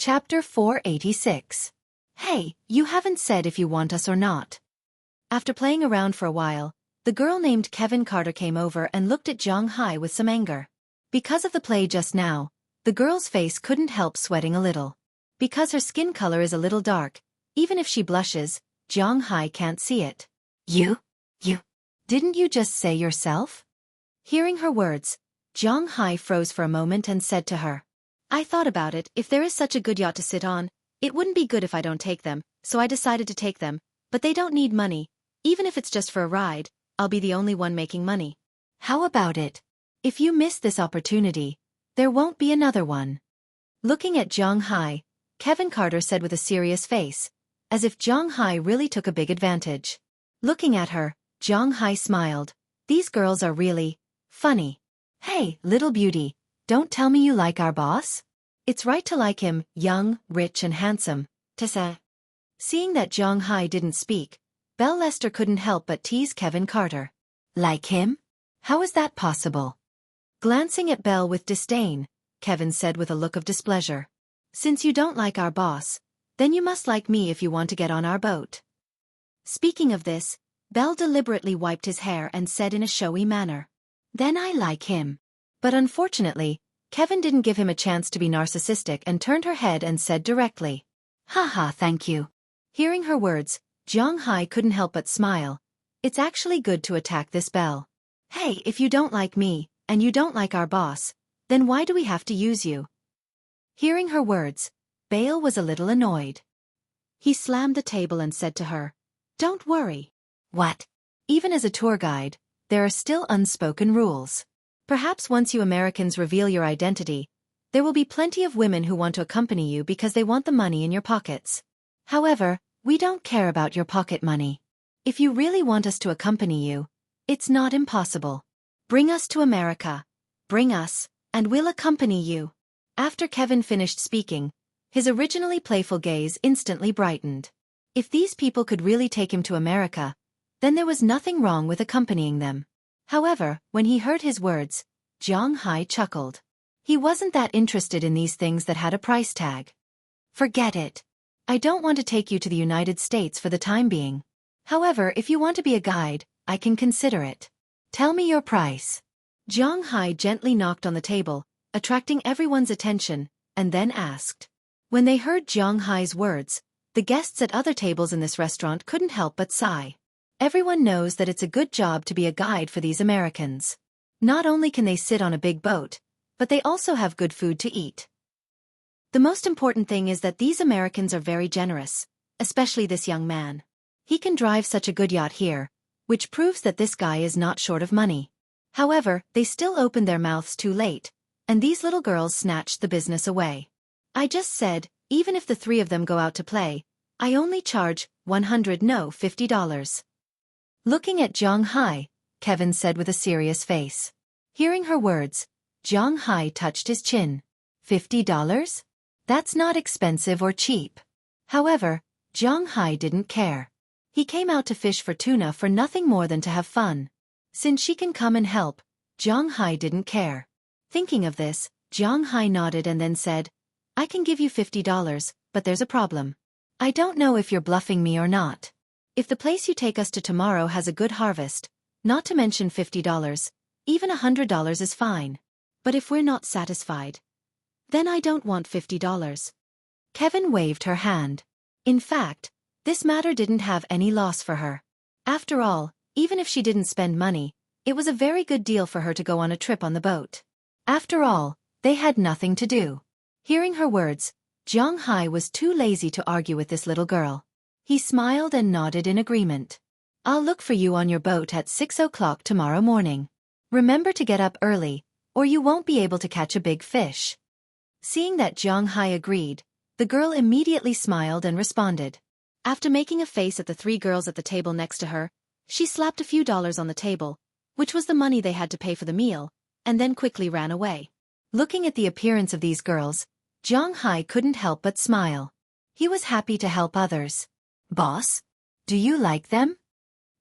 Chapter 486. Hey, you haven't said if you want us or not. After playing around for a while, the girl named Kevin Carter came over and looked at Zhang Hai with some anger. Because of the play just now, the girl's face couldn't help sweating a little. Because her skin color is a little dark, even if she blushes, Zhang Hai can't see it. You? Didn't you just say yourself? Hearing her words, Zhang Hai froze for a moment and said to her, I thought about it. If there is such a good yacht to sit on, it wouldn't be good if I don't take them, so I decided to take them, but they don't need money. Even if it's just for a ride, I'll be the only one making money. How about it? If you miss this opportunity, there won't be another one. Looking at Zhang Hai, Kevin Carter said with a serious face, as if Zhang Hai really took a big advantage. Looking at her, Zhang Hai smiled. These girls are really funny. Hey, little beauty, don't tell me you like our boss? It's right to like him, young, rich and handsome, Tessa. Seeing that Zhang Hai didn't speak, Belle Lester couldn't help but tease Kevin Carter. Like him? How is that possible? Glancing at Belle with disdain, Kevin said with a look of displeasure. Since you don't like our boss, then you must like me if you want to get on our boat. Speaking of this, Belle deliberately wiped his hair and said in a showy manner. Then I like him. But unfortunately, Kevin didn't give him a chance to be narcissistic and turned her head and said directly. Haha, thank you. Hearing her words, Zhang Hai couldn't help but smile. It's actually good to attack this Belle. Hey, if you don't like me, and you don't like our boss, then why do we have to use you? Hearing her words, Bale was a little annoyed. He slammed the table and said to her, Don't worry. What? Even as a tour guide, there are still unspoken rules. Perhaps once you Americans reveal your identity, there will be plenty of women who want to accompany you because they want the money in your pockets. However, we don't care about your pocket money. If you really want us to accompany you, it's not impossible. Bring us to America. Bring us, and we'll accompany you. After Kevin finished speaking, his originally playful gaze instantly brightened. If these people could really take him to America, then there was nothing wrong with accompanying them. However, when he heard his words, Zhang Hai chuckled. He wasn't that interested in these things that had a price tag. Forget it. I don't want to take you to the United States for the time being. However, if you want to be a guide, I can consider it. Tell me your price. Zhang Hai gently knocked on the table, attracting everyone's attention, and then asked. When they heard Zhang Hai's words, the guests at other tables in this restaurant couldn't help but sigh. Everyone knows that it's a good job to be a guide for these Americans. Not only can they sit on a big boat, but they also have good food to eat. The most important thing is that these Americans are very generous, especially this young man. He can drive such a good yacht here, which proves that this guy is not short of money. However, they still opened their mouths too late, and these little girls snatched the business away. I just said, even if the three of them go out to play, I only charge $50. Looking at Zhang Hai, Kevin said with a serious face. Hearing her words, Zhang Hai touched his chin. $50? That's not expensive or cheap. However, Zhang Hai didn't care. He came out to fish for tuna for nothing more than to have fun. Since she can come and help, Zhang Hai didn't care. Thinking of this, Zhang Hai nodded and then said, I can give you $50, but there's a problem. I don't know if you're bluffing me or not. If the place you take us to tomorrow has a good harvest, not to mention $50, even $100 is fine. But if we're not satisfied, then I don't want $50. Kevin waved her hand. In fact, this matter didn't have any loss for her. After all, even if she didn't spend money, it was a very good deal for her to go on a trip on the boat. After all, they had nothing to do. Hearing her words, Zhang Hai was too lazy to argue with this little girl. He smiled and nodded in agreement. I'll look for you on your boat at 6 o'clock tomorrow morning. Remember to get up early, or you won't be able to catch a big fish. Seeing that Zhang Hai agreed, the girl immediately smiled and responded. After making a face at the three girls at the table next to her, she slapped a few dollars on the table, which was the money they had to pay for the meal, and then quickly ran away. Looking at the appearance of these girls, Zhang Hai couldn't help but smile. He was happy to help others. Boss? Do you like them?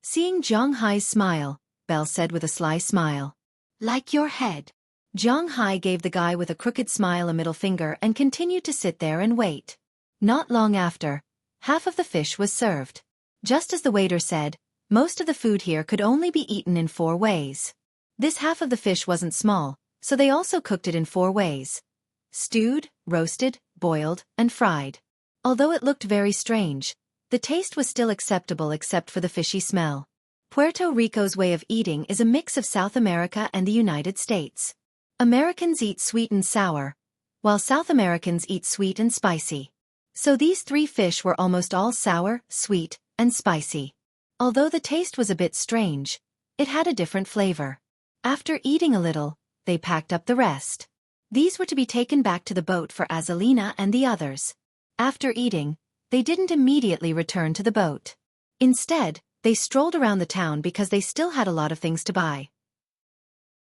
Seeing Zhang Hai's smile, Belle said with a sly smile. Like your head. Zhang Hai gave the guy with a crooked smile a middle finger and continued to sit there and wait. Not long after, half of the fish was served. Just as the waiter said, most of the food here could only be eaten in 4 ways. This half of the fish wasn't small, so they also cooked it in 4 ways: stewed, roasted, boiled, and fried. Although it looked very strange, the taste was still acceptable except for the fishy smell. Puerto Rico's way of eating is a mix of South America and the United States. Americans eat sweet and sour, while South Americans eat sweet and spicy. So these 3 fish were almost all sour, sweet, and spicy. Although the taste was a bit strange, it had a different flavor. After eating a little, they packed up the rest. These were to be taken back to the boat for Azalina and the others. After eating, they didn't immediately return to the boat. Instead, they strolled around the town because they still had a lot of things to buy.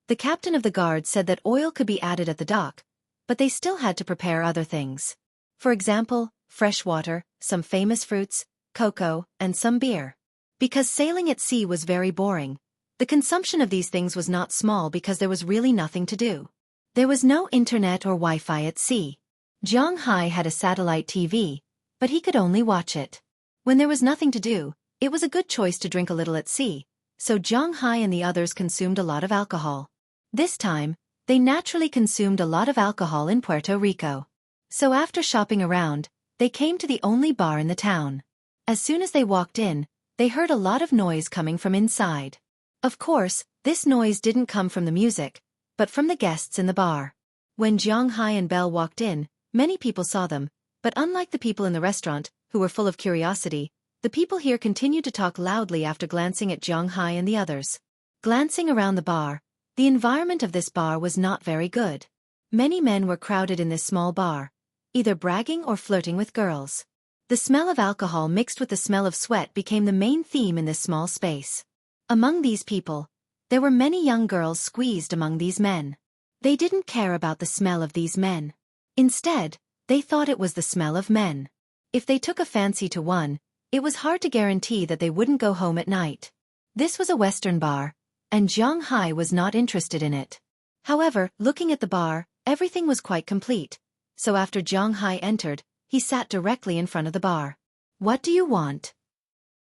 The captain of the guard said that oil could be added at the dock, but they still had to prepare other things. For example, fresh water, some famous fruits, cocoa, and some beer. Because sailing at sea was very boring, the consumption of these things was not small because there was really nothing to do. There was no internet or Wi-Fi at sea. Zhang Hai had a satellite TV, but he could only watch it. When there was nothing to do, it was a good choice to drink a little at sea, so Zhang Hai and the others consumed a lot of alcohol. This time, they naturally consumed a lot of alcohol in Puerto Rico. So after shopping around, they came to the only bar in the town. As soon as they walked in, they heard a lot of noise coming from inside. Of course, this noise didn't come from the music, but from the guests in the bar. When Zhang Hai and Belle walked in, many people saw them, but unlike the people in the restaurant, who were full of curiosity, the people here continued to talk loudly after glancing at Zhang Hai and the others. Glancing around the bar, the environment of this bar was not very good. Many men were crowded in this small bar, either bragging or flirting with girls. The smell of alcohol mixed with the smell of sweat became the main theme in this small space. Among these people, there were many young girls squeezed among these men. They didn't care about the smell of these men. Instead, they thought it was the smell of men. If they took a fancy to one, it was hard to guarantee that they wouldn't go home at night. This was a Western bar, and Zhang Hai was not interested in it. However, looking at the bar, everything was quite complete, so after Zhang Hai entered, he sat directly in front of the bar. "What do you want?"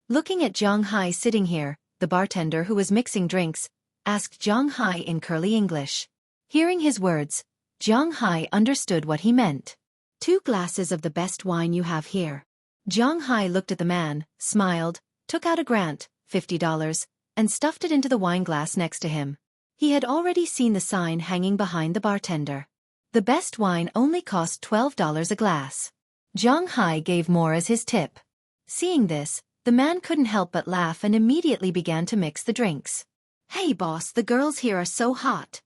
Looking at Zhang Hai sitting here, the bartender who was mixing drinks, asked Zhang Hai in curly English. Hearing his words, Zhang Hai understood what he meant. "2 glasses of the best wine you have here." Zhang Hai looked at the man, smiled, took out a grant, $50, and stuffed it into the wine glass next to him. He had already seen the sign hanging behind the bartender. The best wine only cost $12 a glass. Zhang Hai gave more as his tip. Seeing this, the man couldn't help but laugh and immediately began to mix the drinks. "Hey boss, the girls here are so hot."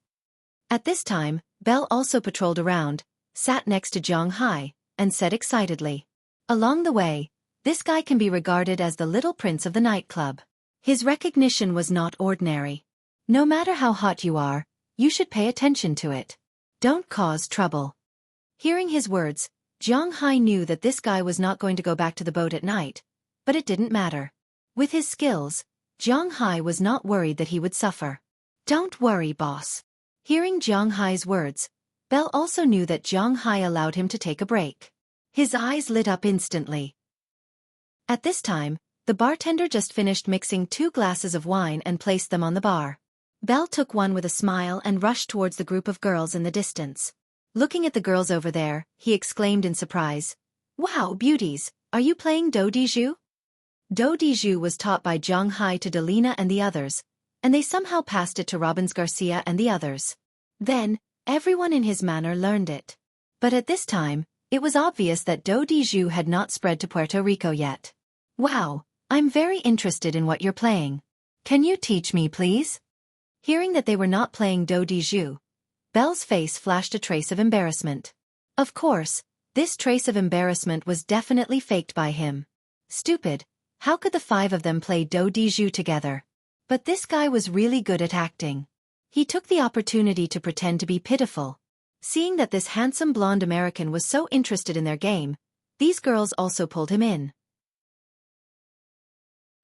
At this time, Belle also patrolled around, sat next to Zhang Hai, and said excitedly, "Along the way, this guy can be regarded as the little prince of the nightclub." His recognition was not ordinary. No matter how hot you are, you should pay attention to it. Don't cause trouble. Hearing his words, Zhang Hai knew that this guy was not going to go back to the boat at night, but it didn't matter. With his skills, Zhang Hai was not worried that he would suffer. "Don't worry, boss." Hearing Zhang Hai's words, Belle also knew that Zhang Hai allowed him to take a break. His eyes lit up instantly. At this time, the bartender just finished mixing 2 glasses of wine and placed them on the bar. Belle took one with a smile and rushed towards the group of girls in the distance. Looking at the girls over there, he exclaimed in surprise, "Wow, beauties, are you playing Do Di Ju?" Do Di Ju was taught by Zhang Hai to Delina and the others, and they somehow passed it to Robbins Garcia and the others. Then, everyone in his manner learned it. But at this time, it was obvious that Do Di Ju had not spread to Puerto Rico yet. "Wow, I'm very interested in what you're playing. Can you teach me, please?" Hearing that they were not playing Do Di Ju, Belle's face flashed a trace of embarrassment. Of course, this trace of embarrassment was definitely faked by him. Stupid, how could the 5 of them play Do Di Ju together? But this guy was really good at acting. He took the opportunity to pretend to be pitiful. Seeing that this handsome blonde American was so interested in their game, these girls also pulled him in.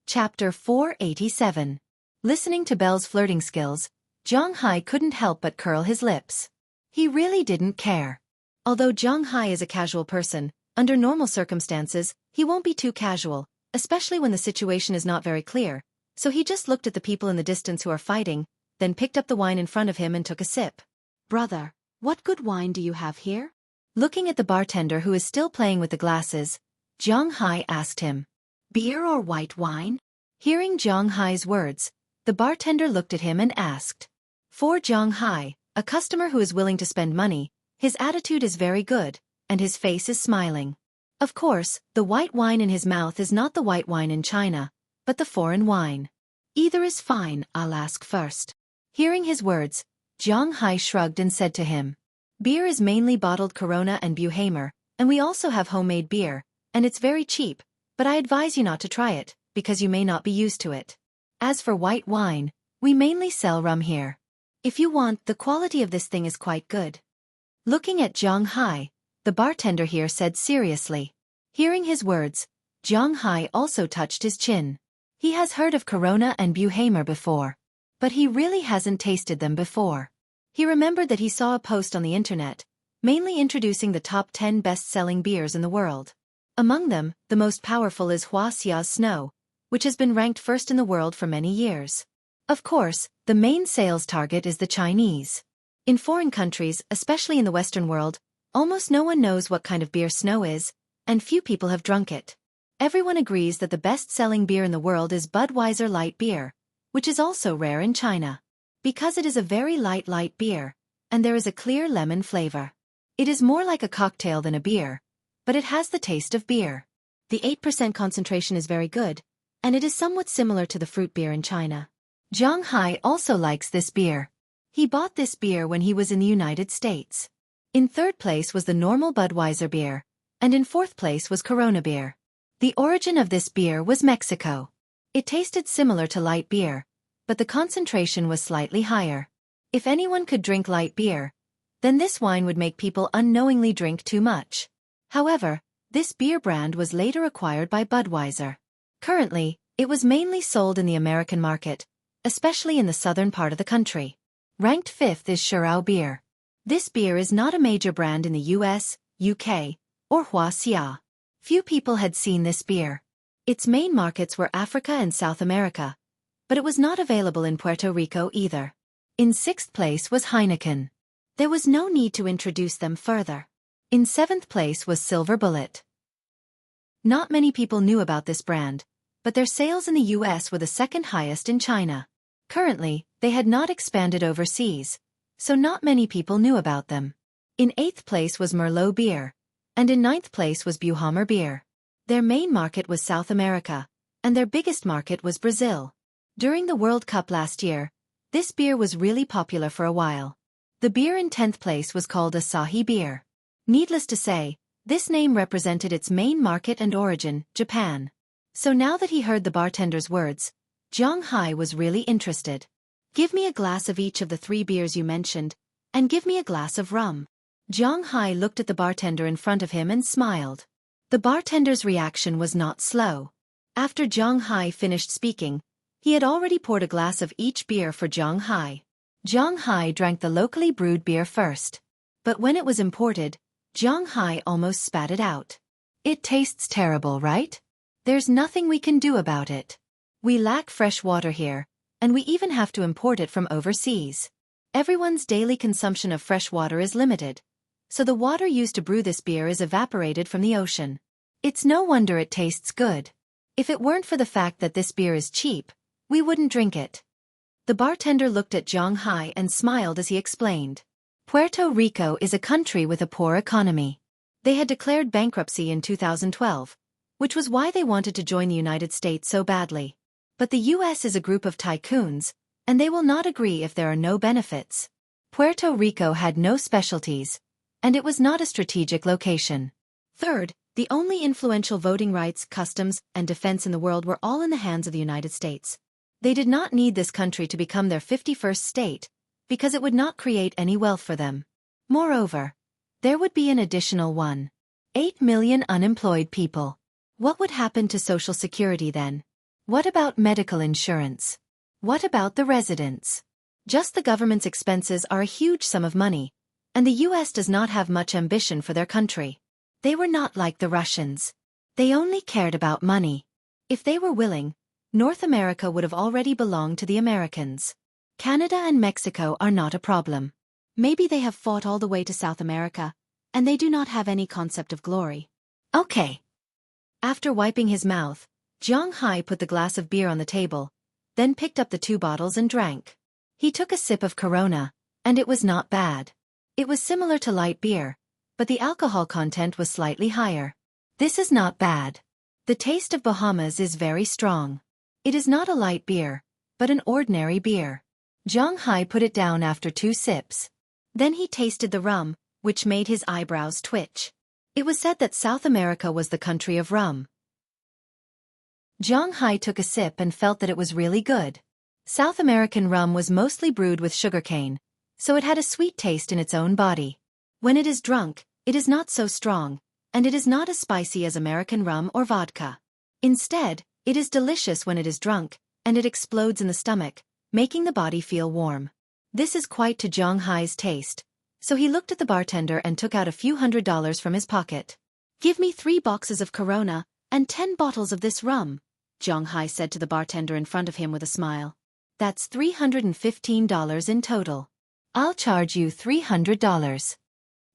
Chapter 487. Listening to Belle's flirting skills, Zhang Hai couldn't help but curl his lips. He really didn't care. Although Zhang Hai is a casual person, under normal circumstances, he won't be too casual, especially when the situation is not very clear, so he just looked at the people in the distance who are fighting, then picked up the wine in front of him and took a sip. "Brother, what good wine do you have here?" Looking at the bartender who is still playing with the glasses, Zhang Hai asked him. "Beer or white wine?" Hearing Zhang Hai's words, the bartender looked at him and asked. For Zhang Hai, a customer who is willing to spend money, his attitude is very good, and his face is smiling. Of course, the white wine in his mouth is not the white wine in China, but the foreign wine. "Either is fine, I'll ask first." Hearing his words, Zhang Hai shrugged and said to him. "Beer is mainly bottled Corona and Buheimer, and we also have homemade beer, and it's very cheap, but I advise you not to try it, because you may not be used to it. As for white wine, we mainly sell rum here. If you want, the quality of this thing is quite good." Looking at Zhang Hai, the bartender here said seriously. Hearing his words, Zhang Hai also touched his chin. He has heard of Corona and Buheimer before, but he really hasn't tasted them before. He remembered that he saw a post on the internet, mainly introducing the top 10 best-selling beers in the world. Among them, the most powerful is Xueqi's Snow, which has been ranked first in the world for many years. Of course, the main sales target is the Chinese. In foreign countries, especially in the Western world, almost no one knows what kind of beer Snow is, and few people have drunk it. Everyone agrees that the best-selling beer in the world is Budweiser light beer, which is also rare in China. Because it is a very light beer, and there is a clear lemon flavor. It is more like a cocktail than a beer, but it has the taste of beer. The 8% concentration is very good, and it is somewhat similar to the fruit beer in China. Zhang Hai also likes this beer. He bought this beer when he was in the United States. In third place was the normal Budweiser beer, and in fourth place was Corona beer. The origin of this beer was Mexico. It tasted similar to light beer, but the concentration was slightly higher. If anyone could drink light beer, then this wine would make people unknowingly drink too much. However, this beer brand was later acquired by Budweiser. Currently, it was mainly sold in the American market, especially in the southern part of the country. Ranked 5th is Xueqi beer. This beer is not a major brand in the US, UK, or Xueqi. Few people had seen this beer. Its main markets were Africa and South America, but it was not available in Puerto Rico either. In 6th place was Heineken. There was no need to introduce them further. In 7th place was Silver Bullet. Not many people knew about this brand, but their sales in the US were the second highest in China. Currently, they had not expanded overseas, so not many people knew about them. In 8th place was Merlot beer, and in 9th place was Buheimer beer. Their main market was South America, and their biggest market was Brazil. During the World Cup last year, this beer was really popular for a while. The beer in 10th place was called Asahi beer. Needless to say, this name represented its main market and origin, Japan. So now that he heard the bartender's words, Zhang Hai was really interested. "Give me a glass of each of the 3 beers you mentioned, and give me a glass of rum." Zhang Hai looked at the bartender in front of him and smiled. The bartender's reaction was not slow. After Zhang Hai finished speaking, he had already poured a glass of each beer for Zhang Hai. Zhang Hai drank the locally brewed beer first. But when it was imported, Zhang Hai almost spat it out. "It tastes terrible, right? There's nothing we can do about it. We lack fresh water here, and we even have to import it from overseas. Everyone's daily consumption of fresh water is limited, so the water used to brew this beer is evaporated from the ocean. It's no wonder it tastes good. If it weren't for the fact that this beer is cheap, we wouldn't drink it." The bartender looked at Zhang Hai and smiled as he explained. Puerto Rico is a country with a poor economy. They had declared bankruptcy in 2012, which was why they wanted to join the United States so badly. But the US is a group of tycoons, and they will not agree if there are no benefits. Puerto Rico had no specialties, and it was not a strategic location. Third, the only influential voting rights, customs, and defense in the world were all in the hands of the United States. They did not need this country to become their 51st state, because it would not create any wealth for them. Moreover, there would be an additional 1.8 million unemployed people. What would happen to Social Security then? What about medical insurance? What about the residents? Just the government's expenses are a huge sum of money, and the US does not have much ambition for their country. They were not like the Russians. They only cared about money. If they were willing, North America would have already belonged to the Americans. Canada and Mexico are not a problem. Maybe they have fought all the way to South America, and they do not have any concept of glory. Okay. After wiping his mouth, Zhang Hai put the glass of beer on the table, then picked up the 2 bottles and drank. He took a sip of Corona, and it was not bad. It was similar to light beer, but the alcohol content was slightly higher. This is not bad. The taste of Bahamas is very strong. It is not a light beer, but an ordinary beer. Zhang Hai put it down after 2 sips. Then he tasted the rum, which made his eyebrows twitch. It was said that South America was the country of rum. Zhang Hai took a sip and felt that it was really good. South American rum was mostly brewed with sugarcane, so it had a sweet taste in its own body. When it is drunk, it is not so strong, and it is not as spicy as American rum or vodka. Instead, it is delicious when it is drunk, and it explodes in the stomach, making the body feel warm. This is quite to Zhang Hai's taste, so he looked at the bartender and took out a few $100s from his pocket. "Give me 3 boxes of Corona, and 10 bottles of this rum," Zhang Hai said to the bartender in front of him with a smile. "That's $315 in total. I'll charge you $300.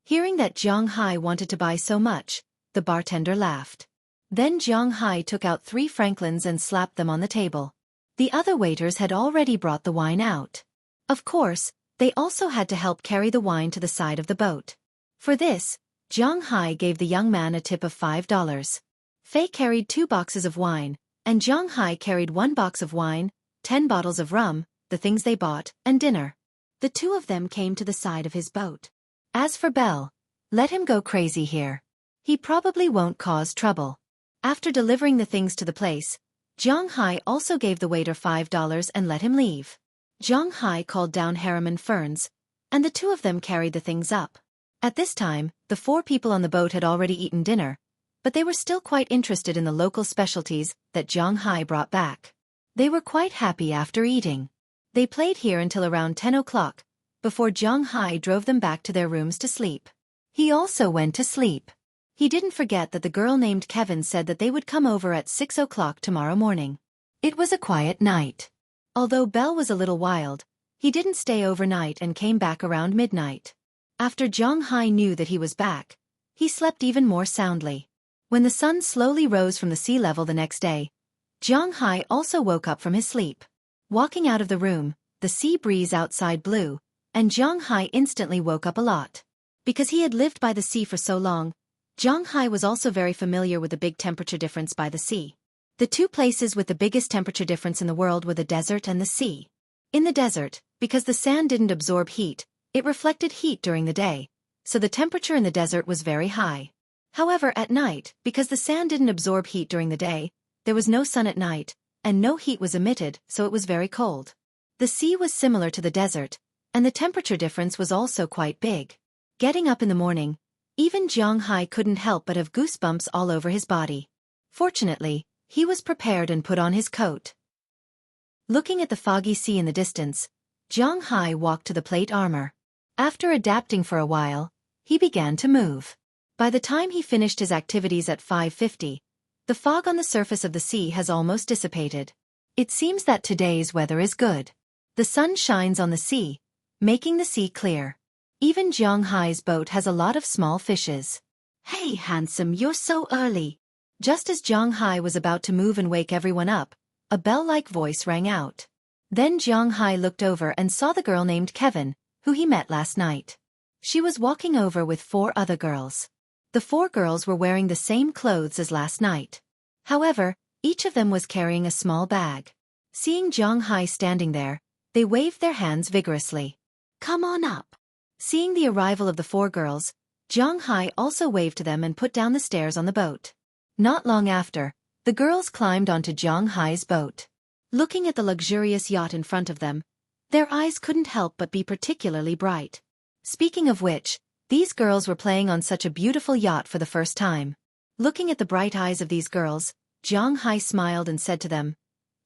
Hearing that Zhang Hai wanted to buy so much, the bartender laughed. Then Zhang Hai took out 3 Franklins and slapped them on the table. The other waiters had already brought the wine out. Of course, they also had to help carry the wine to the side of the boat. For this, Zhang Hai gave the young man a tip of $5. Fei carried 2 boxes of wine, and Zhang Hai carried 1 box of wine, 10 bottles of rum, the things they bought, and dinner. The 2 of them came to the side of his boat. As for Belle, let him go crazy here. He probably won't cause trouble. After delivering the things to the place, Zhang Hai also gave the waiter $5 and let him leave. Zhang Hai called down Harem and Ferns, and the 2 of them carried the things up. At this time, the 4 people on the boat had already eaten dinner, but they were still quite interested in the local specialties that Zhang Hai brought back. They were quite happy after eating. They played here until around 10 o'clock, before Zhang Hai drove them back to their rooms to sleep. He also went to sleep. He didn't forget that the girl named Kevin said that they would come over at 6 o'clock tomorrow morning. It was a quiet night. Although Belle was a little wild, he didn't stay overnight and came back around midnight. After Zhang Hai knew that he was back, he slept even more soundly. When the sun slowly rose from the sea level the next day, Zhang Hai also woke up from his sleep. Walking out of the room, the sea breeze outside blew, and Zhang Hai instantly woke up a lot. Because he had lived by the sea for so long, Zhang Hai was also very familiar with the big temperature difference by the sea. The 2 places with the biggest temperature difference in the world were the desert and the sea. In the desert, because the sand didn't absorb heat, it reflected heat during the day, so the temperature in the desert was very high. However, at night, because the sand didn't absorb heat during the day, there was no sun at night, and no heat was emitted, so it was very cold. The sea was similar to the desert, and the temperature difference was also quite big. Getting up in the morning, even Zhang Hai couldn't help but have goosebumps all over his body. Fortunately, he was prepared and put on his coat. Looking at the foggy sea in the distance, Zhang Hai walked to the plate armor. After adapting for a while, he began to move. By the time he finished his activities at 5:50, the fog on the surface of the sea has almost dissipated. It seems that today's weather is good. The sun shines on the sea, making the sea clear. Even Zhang Hai's boat has a lot of small fishes. "Hey, handsome, you're so early." Just as Zhang Hai was about to move and wake everyone up, a bell-like voice rang out. Then Zhang Hai looked over and saw the girl named Kevin, who he met last night. She was walking over with 4 other girls. The 4 girls were wearing the same clothes as last night. However, each of them was carrying a small bag. Seeing Zhang Hai standing there, they waved their hands vigorously. "Come on up." Seeing the arrival of the 4 girls, Zhang Hai also waved to them and put down the stairs on the boat. Not long after, the girls climbed onto Zhang Hai's boat. Looking at the luxurious yacht in front of them, their eyes couldn't help but be particularly bright. Speaking of which, these girls were playing on such a beautiful yacht for the first time. Looking at the bright eyes of these girls, Zhang Hai smiled and said to them,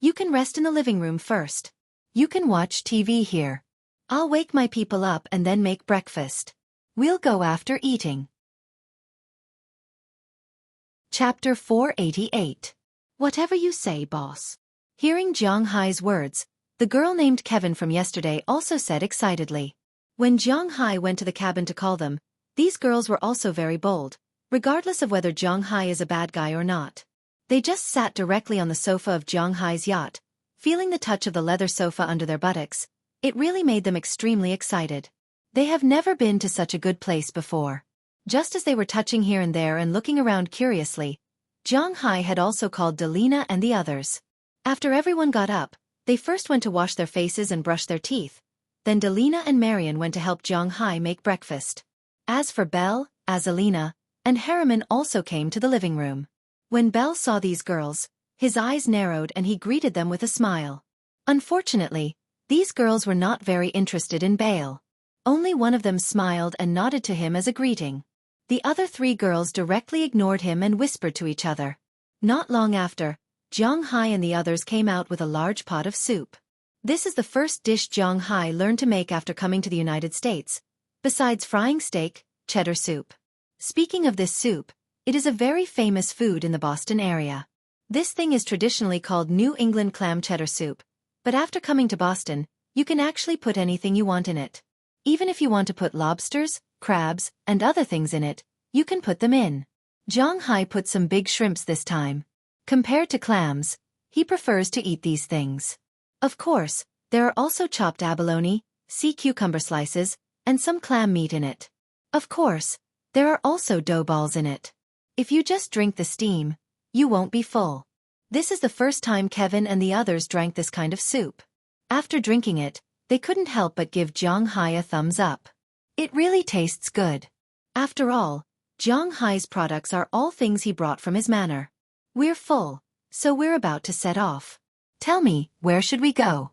"You can rest in the living room first. You can watch TV here." I'll wake my people up and then make breakfast. We'll go after eating. Chapter 488. Whatever you say, boss. Hearing Jiang Hai's words, the girl named Kevin from yesterday also said excitedly. When Jiang Hai went to the cabin to call them, these girls were also very bold, regardless of whether Jiang Hai is a bad guy or not. They just sat directly on the sofa of Jiang Hai's yacht, feeling the touch of the leather sofa under their buttocks. It really made them extremely excited. They have never been to such a good place before. Just as they were touching here and there and looking around curiously, Jiang Hai had also called Delina and the others. After everyone got up, they first went to wash their faces and brush their teeth. Then Delina and Marian went to help Jiang Hai make breakfast. As for Belle, Azalina, and Harriman also came to the living room. When Belle saw these girls, his eyes narrowed and he greeted them with a smile. Unfortunately, these girls were not very interested in Belle. Only one of them smiled and nodded to him as a greeting. The other three girls directly ignored him and whispered to each other. Not long after, Jiang Hai and the others came out with a large pot of soup. This is the first dish Jiang Hai learned to make after coming to the United States, besides frying steak, cheddar soup. Speaking of this soup, it is a very famous food in the Boston area. This thing is traditionally called New England clam cheddar soup, but after coming to Boston, you can actually put anything you want in it. Even if you want to put lobsters, crabs, and other things in it, you can put them in. Jiang Hai put some big shrimps this time. Compared to clams, he prefers to eat these things. Of course, there are also chopped abalone, sea cucumber slices, and some clam meat in it. Of course, there are also dough balls in it. If you just drink the steam, you won't be full. This is the first time Kevin and the others drank this kind of soup. After drinking it, they couldn't help but give Jiang Hai a thumbs up. It really tastes good. After all, Jiang Hai's products are all things he brought from his manor. We're full, so we're about to set off. Tell me, where should we go?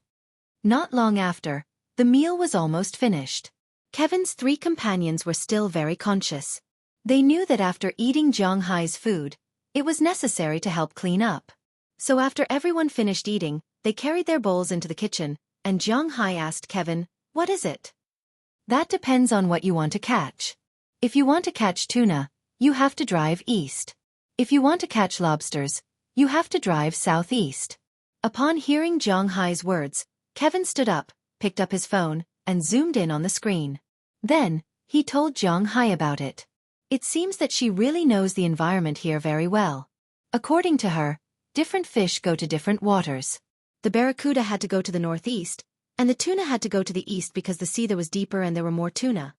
Not long after, the meal was almost finished. Kevin's three companions were still very conscious. They knew that after eating Jiang Hai's food, it was necessary to help clean up. So after everyone finished eating, they carried their bowls into the kitchen, and Jiang Hai asked Kevin, "What is it?" "That depends on what you want to catch. If you want to catch tuna, you have to drive east. If you want to catch lobsters, you have to drive southeast." Upon hearing Jiang Hai's words, Kevin stood up, picked up his phone, and zoomed in on the screen. Then, he told Jiang Hai about it. It seems that she really knows the environment here very well. According to her, different fish go to different waters. The barracuda had to go to the northeast, and the tuna had to go to the east because the sea there was deeper and there were more tuna.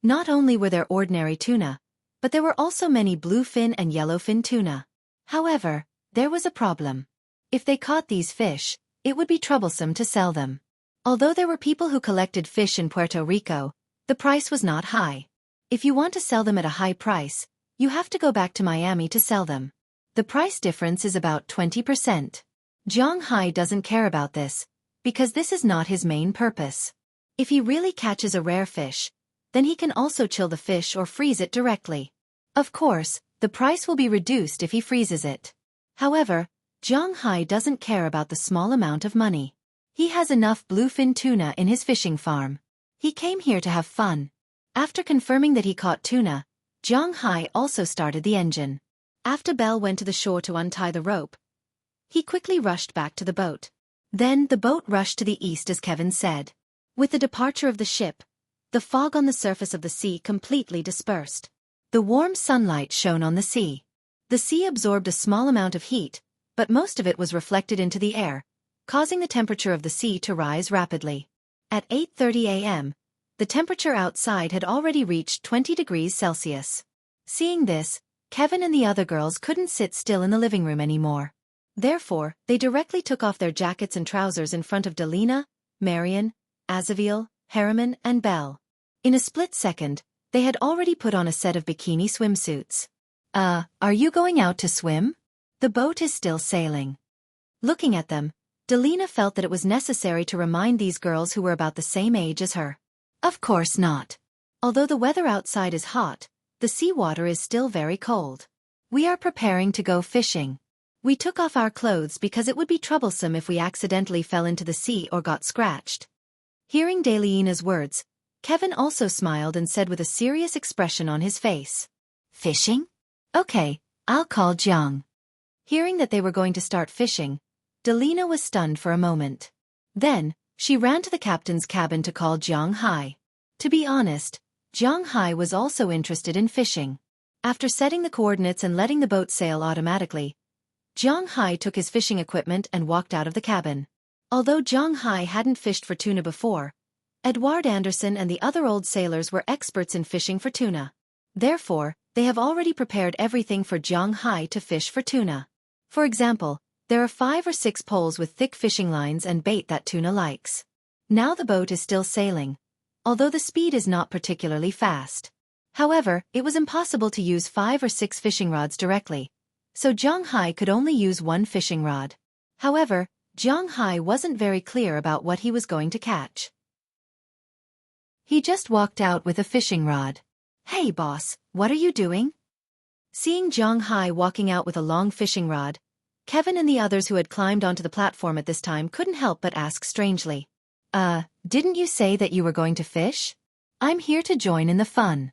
Not only were there ordinary tuna, but there were also many bluefin and yellowfin tuna. However, there was a problem. If they caught these fish, it would be troublesome to sell them. Although there were people who collected fish in Puerto Rico, the price was not high. If you want to sell them at a high price, you have to go back to Miami to sell them. The price difference is about 20%. Jiang Hai doesn't care about this, because this is not his main purpose. If he really catches a rare fish, then he can also chill the fish or freeze it directly. Of course, the price will be reduced if he freezes it. However, Jiang Hai doesn't care about the small amount of money. He has enough bluefin tuna in his fishing farm. He came here to have fun. After confirming that he caught tuna, Jiang Hai also started the engine. After Belle went to the shore to untie the rope, he quickly rushed back to the boat. Then the boat rushed to the east as Kevin said. With the departure of the ship, the fog on the surface of the sea completely dispersed. The warm sunlight shone on the sea. The sea absorbed a small amount of heat, but most of it was reflected into the air, causing the temperature of the sea to rise rapidly. At 8:30 a.m., the temperature outside had already reached 20 degrees Celsius. Seeing this, Kevin and the other girls couldn't sit still in the living room anymore. Therefore, they directly took off their jackets and trousers in front of Delina, Marian, Azavil, Harriman, and Belle. In a split second, they had already put on a set of bikini swimsuits. Are you going out to swim? The boat is still sailing. Looking at them, Delina felt that it was necessary to remind these girls who were about the same age as her. Of course not. Although the weather outside is hot, the seawater is still very cold. We are preparing to go fishing. We took off our clothes because it would be troublesome if we accidentally fell into the sea or got scratched. Hearing Delina's words, Kevin also smiled and said with a serious expression on his face. Fishing? Okay, I'll call Jiang. Hearing that they were going to start fishing, Delina was stunned for a moment. Then, she ran to the captain's cabin to call Jiang Hai. To be honest, Jiang Hai was also interested in fishing. After setting the coordinates and letting the boat sail automatically, Jiang Hai took his fishing equipment and walked out of the cabin. Although Jiang Hai hadn't fished for tuna before, Edward Anderson and the other old sailors were experts in fishing for tuna. Therefore, they have already prepared everything for Jiang Hai to fish for tuna. For example, there are 5 or 6 poles with thick fishing lines and bait that tuna likes. Now the boat is still sailing, although the speed is not particularly fast. However, it was impossible to use 5 or 6 fishing rods directly, so Jiang Hai could only use 1 fishing rod. However, Jiang Hai wasn't very clear about what he was going to catch. He just walked out with a fishing rod. Hey boss, what are you doing? Seeing Jiang Hai walking out with a long fishing rod, Kevin and the others who had climbed onto the platform at this time couldn't help but ask strangely. Didn't you say that you were going to fish? I'm here to join in the fun.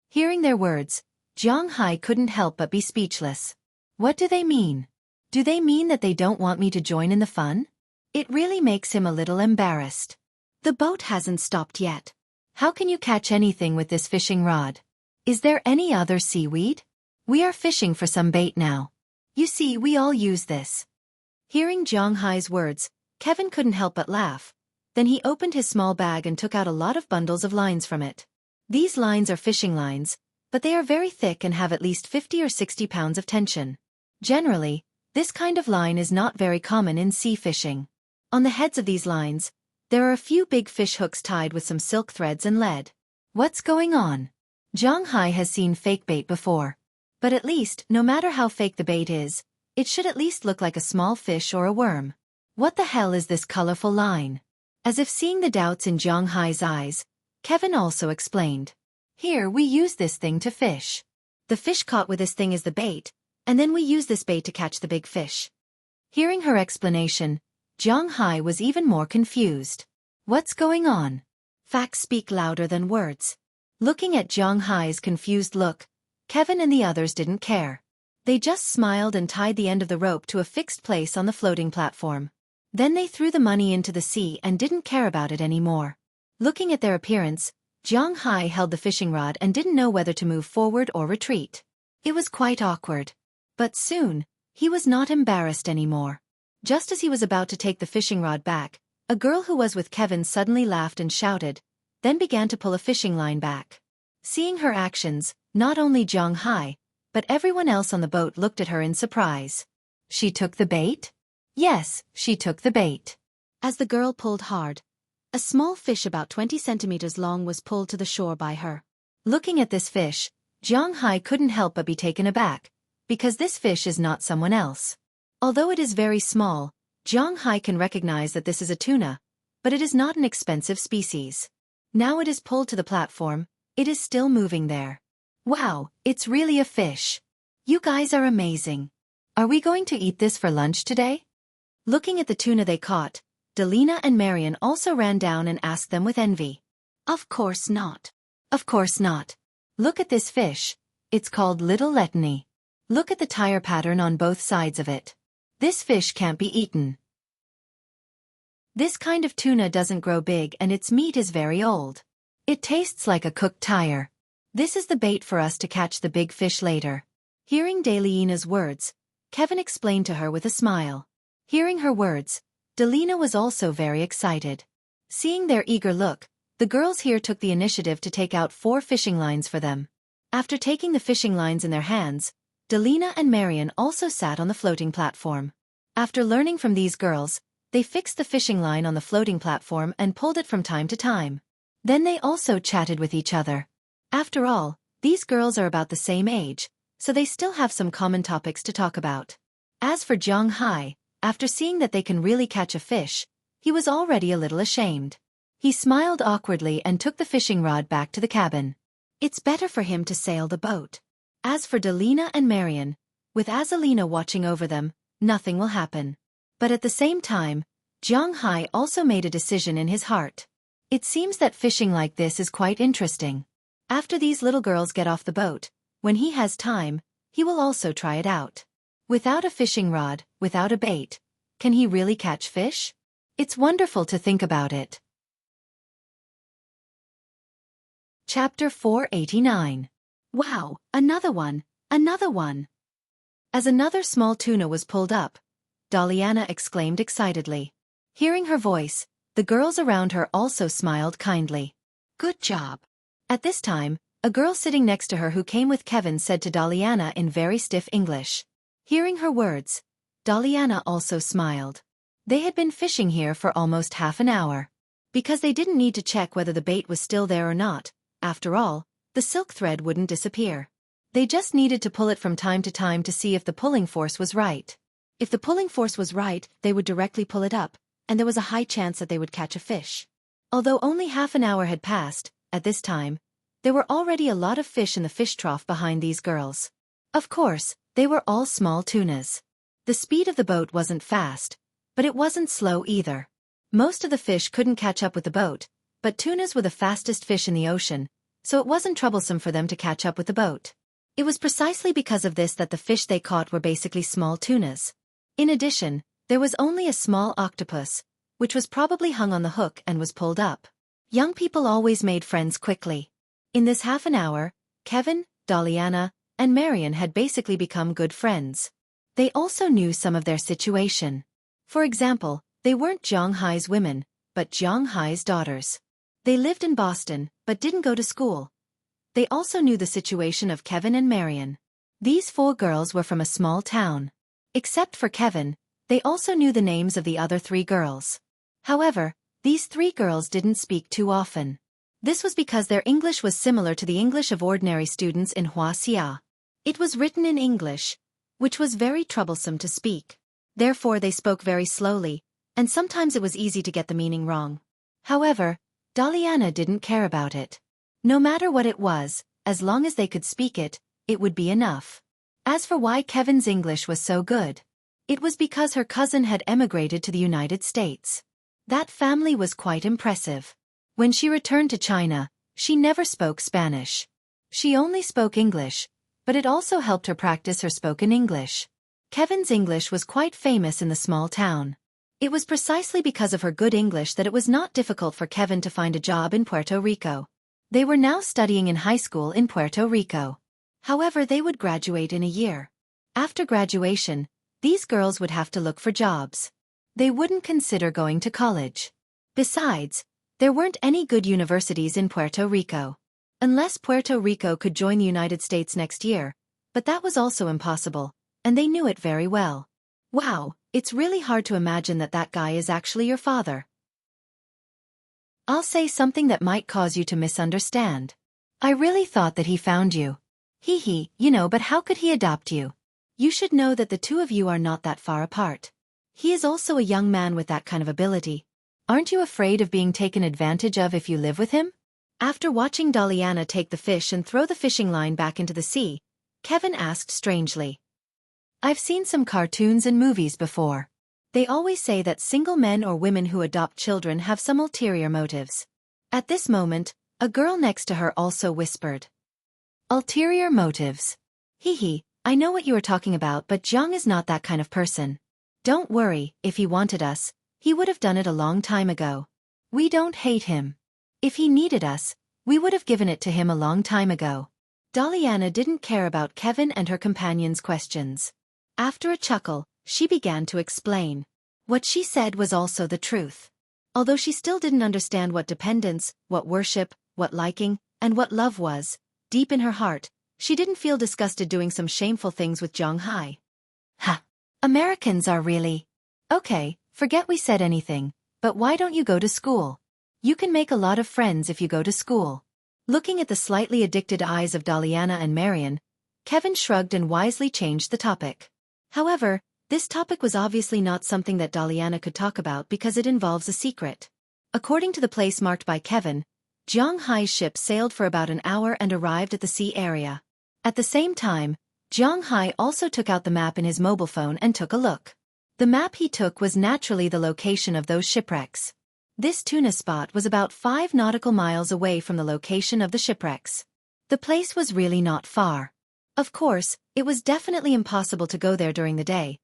Hearing their words, Jiang Hai couldn't help but be speechless. What do they mean? Do they mean that they don't want me to join in the fun? It really makes him a little embarrassed. The boat hasn't stopped yet. How can you catch anything with this fishing rod? Is there any other seaweed? We are fishing for some bait now. You see, we all use this. Hearing Jiang Hai's words, Kevin couldn't help but laugh. Then he opened his small bag and took out a lot of bundles of lines from it. These lines are fishing lines, but they are very thick and have at least 50 or 60 pounds of tension. Generally, this kind of line is not very common in sea fishing. On the heads of these lines, there are a few big fish hooks tied with some silk threads and lead. What's going on? Jiang Hai has seen fake bait before. But at least, no matter how fake the bait is, it should at least look like a small fish or a worm. What the hell is this colorful line? As if seeing the doubts in Jiang Hai's eyes, Kevin also explained. Here we use this thing to fish. The fish caught with this thing is the bait, and then we use this bait to catch the big fish. Hearing her explanation, Jiang Hai was even more confused. What's going on? Facts speak louder than words. Looking at Jiang Hai's confused look, Kevin and the others didn't care. They just smiled and tied the end of the rope to a fixed place on the floating platform. Then they threw the money into the sea and didn't care about it anymore. Looking at their appearance, Jiang Hai held the fishing rod and didn't know whether to move forward or retreat. It was quite awkward. But soon, he was not embarrassed anymore. Just as he was about to take the fishing rod back, a girl who was with Kevin suddenly laughed and shouted, then began to pull a fishing line back. Seeing her actions, not only Jiang Hai, but everyone else on the boat looked at her in surprise. She took the bait? Yes, she took the bait. As the girl pulled hard, a small fish about 20 centimeters long was pulled to the shore by her. Looking at this fish, Jiang Hai couldn't help but be taken aback, because this fish is not someone else. Although it is very small, Jiang Hai can recognize that this is a tuna, but it is not an expensive species. Now it is pulled to the platform, it is still moving there. Wow, it's really a fish. You guys are amazing. Are we going to eat this for lunch today? Looking at the tuna they caught, Delina and Marion also ran down and asked them with envy. Of course not. Of course not. Look at this fish. It's called Little Letany. Look at the tire pattern on both sides of it. This fish can't be eaten. This kind of tuna doesn't grow big and its meat is very old. It tastes like a cooked tire. This is the bait for us to catch the big fish later. Hearing Delina's words, Kevin explained to her with a smile. Hearing her words, Delina was also very excited. Seeing their eager look, the girls here took the initiative to take out 4 fishing lines for them. After taking the fishing lines in their hands, Delina and Marion also sat on the floating platform. After learning from these girls, they fixed the fishing line on the floating platform and pulled it from time to time. Then they also chatted with each other. After all, these girls are about the same age, so they still have some common topics to talk about. As for Jiang Hai, after seeing that they can really catch a fish, he was already a little ashamed. He smiled awkwardly and took the fishing rod back to the cabin. It's better for him to sail the boat. As for Delina and Marion, with Azalina watching over them, nothing will happen. But at the same time, Jiang Hai also made a decision in his heart. It seems that fishing like this is quite interesting. After these little girls get off the boat, when he has time, he will also try it out. Without a fishing rod, without a bait, can he really catch fish? It's wonderful to think about it. Chapter 489. Wow, another one, another one. As another small tuna was pulled up, Daliana exclaimed excitedly. Hearing her voice, the girls around her also smiled kindly. Good job. At this time, a girl sitting next to her who came with Kevin said to Daliana in very stiff English. Hearing her words, Daliana also smiled. They had been fishing here for almost half an hour. Because they didn't need to check whether the bait was still there or not, after all, the silk thread wouldn't disappear. They just needed to pull it from time to time to see if the pulling force was right. If the pulling force was right, they would directly pull it up, and there was a high chance that they would catch a fish. Although only half an hour had passed, at this time, there were already a lot of fish in the fish trough behind these girls. Of course, they were all small tunas. The speed of the boat wasn't fast, but it wasn't slow either. Most of the fish couldn't catch up with the boat, but tunas were the fastest fish in the ocean, so it wasn't troublesome for them to catch up with the boat. It was precisely because of this that the fish they caught were basically small tunas. In addition, there was only a small octopus, which was probably hung on the hook and was pulled up. Young people always made friends quickly. In this half an hour, Kevin, Daliana, and Marian had basically become good friends. They also knew some of their situation. For example, they weren't Zhang Hai's women, but Zhang Hai's daughters. They lived in Boston, but didn't go to school. They also knew the situation of Kevin and Marian. These 4 girls were from a small town. Except for Kevin, they also knew the names of the other 3 girls. However, these 3 girls didn't speak too often. This was because their English was similar to the English of ordinary students in Xueqi. It was written in English, which was very troublesome to speak. Therefore they spoke very slowly, and sometimes it was easy to get the meaning wrong. However, Daliana didn't care about it. No matter what it was, as long as they could speak it, it would be enough. As for why Kevin's English was so good, it was because her cousin had emigrated to the United States. That family was quite impressive. When she returned to China, she never spoke Spanish. She only spoke English, but it also helped her practice her spoken English. Kevin's English was quite famous in the small town. It was precisely because of her good English that it was not difficult for Kevin to find a job in Puerto Rico. They were now studying in high school in Puerto Rico. However, they would graduate in a year. After graduation, these girls would have to look for jobs. They wouldn't consider going to college. Besides, there weren't any good universities in Puerto Rico. Unless Puerto Rico could join the United States next year, but that was also impossible, and they knew it very well. Wow, it's really hard to imagine that that guy is actually your father. I'll say something that might cause you to misunderstand. I really thought that he found you. Hee, but how could he adopt you? You should know that the 2 of you are not that far apart. He is also a young man with that kind of ability. Aren't you afraid of being taken advantage of if you live with him? After watching Daliana take the fish and throw the fishing line back into the sea, Kevin asked strangely. I've seen some cartoons and movies before. They always say that single men or women who adopt children have some ulterior motives. At this moment, a girl next to her also whispered. Ulterior motives. I know what you are talking about, but Zhang is not that kind of person. Don't worry, if he wanted us, he would have done it a long time ago. We don't hate him. If he needed us, we would have given it to him a long time ago. Daliana didn't care about Kevin and her companion's questions. After a chuckle, she began to explain. What she said was also the truth. Although she still didn't understand what dependence, what worship, what liking, and what love was, deep in her heart, she didn't feel disgusted doing some shameful things with Zhang Hai. Ha! Americans are really... Okay, forget we said anything, but why don't you go to school? You can make a lot of friends if you go to school. Looking at the slightly addicted eyes of Daliana and Marian, Kevin shrugged and wisely changed the topic. However, this topic was obviously not something that Daliana could talk about because it involves a secret. According to the place marked by Kevin, Zhang Hai's ship sailed for about an hour and arrived at the sea area. At the same time, Zhang Hai also took out the map in his mobile phone and took a look. The map he took was naturally the location of those shipwrecks. This tuna spot was about 5 nautical miles away from the location of the shipwrecks. The place was really not far. Of course, it was definitely impossible to go there during the day,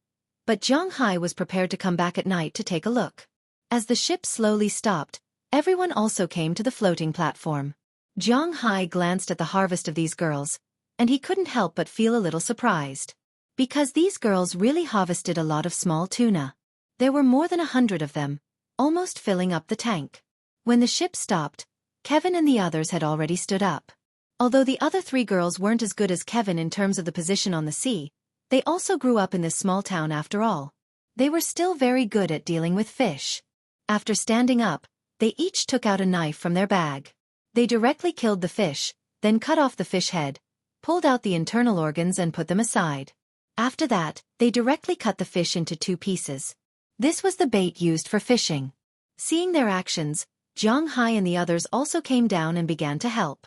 but Zhang Hai was prepared to come back at night to take a look. As the ship slowly stopped, everyone also came to the floating platform. Zhang Hai glanced at the harvest of these girls, and he couldn't help but feel a little surprised. Because these girls really harvested a lot of small tuna. There were more than 100 of them, almost filling up the tank. When the ship stopped, Kevin and the others had already stood up. Although the other 3 girls weren't as good as Kevin in terms of the position on the sea, they also grew up in this small town after all. They were still very good at dealing with fish. After standing up, they each took out a knife from their bag. They directly killed the fish, then cut off the fish head, pulled out the internal organs and put them aside. After that, they directly cut the fish into 2 pieces. This was the bait used for fishing. Seeing their actions, Zhang Hai and the others also came down and began to help.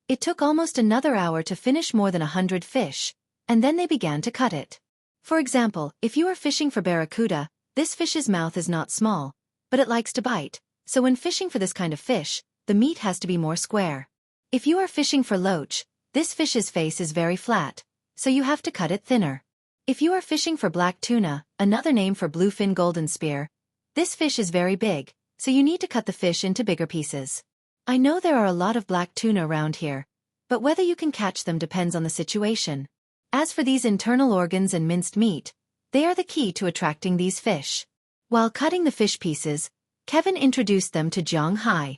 It took almost another hour to finish more than 100 fish, and then they began to cut it. For example, if you are fishing for barracuda, this fish's mouth is not small, but it likes to bite, so when fishing for this kind of fish, the meat has to be more square. If you are fishing for loach, this fish's face is very flat, so you have to cut it thinner. If you are fishing for black tuna, another name for bluefin golden spear, this fish is very big, so you need to cut the fish into bigger pieces. I know there are a lot of black tuna around here, but whether you can catch them depends on the situation. As for these internal organs and minced meat, they are the key to attracting these fish. While cutting the fish pieces, Kevin introduced them to Zhang Hai.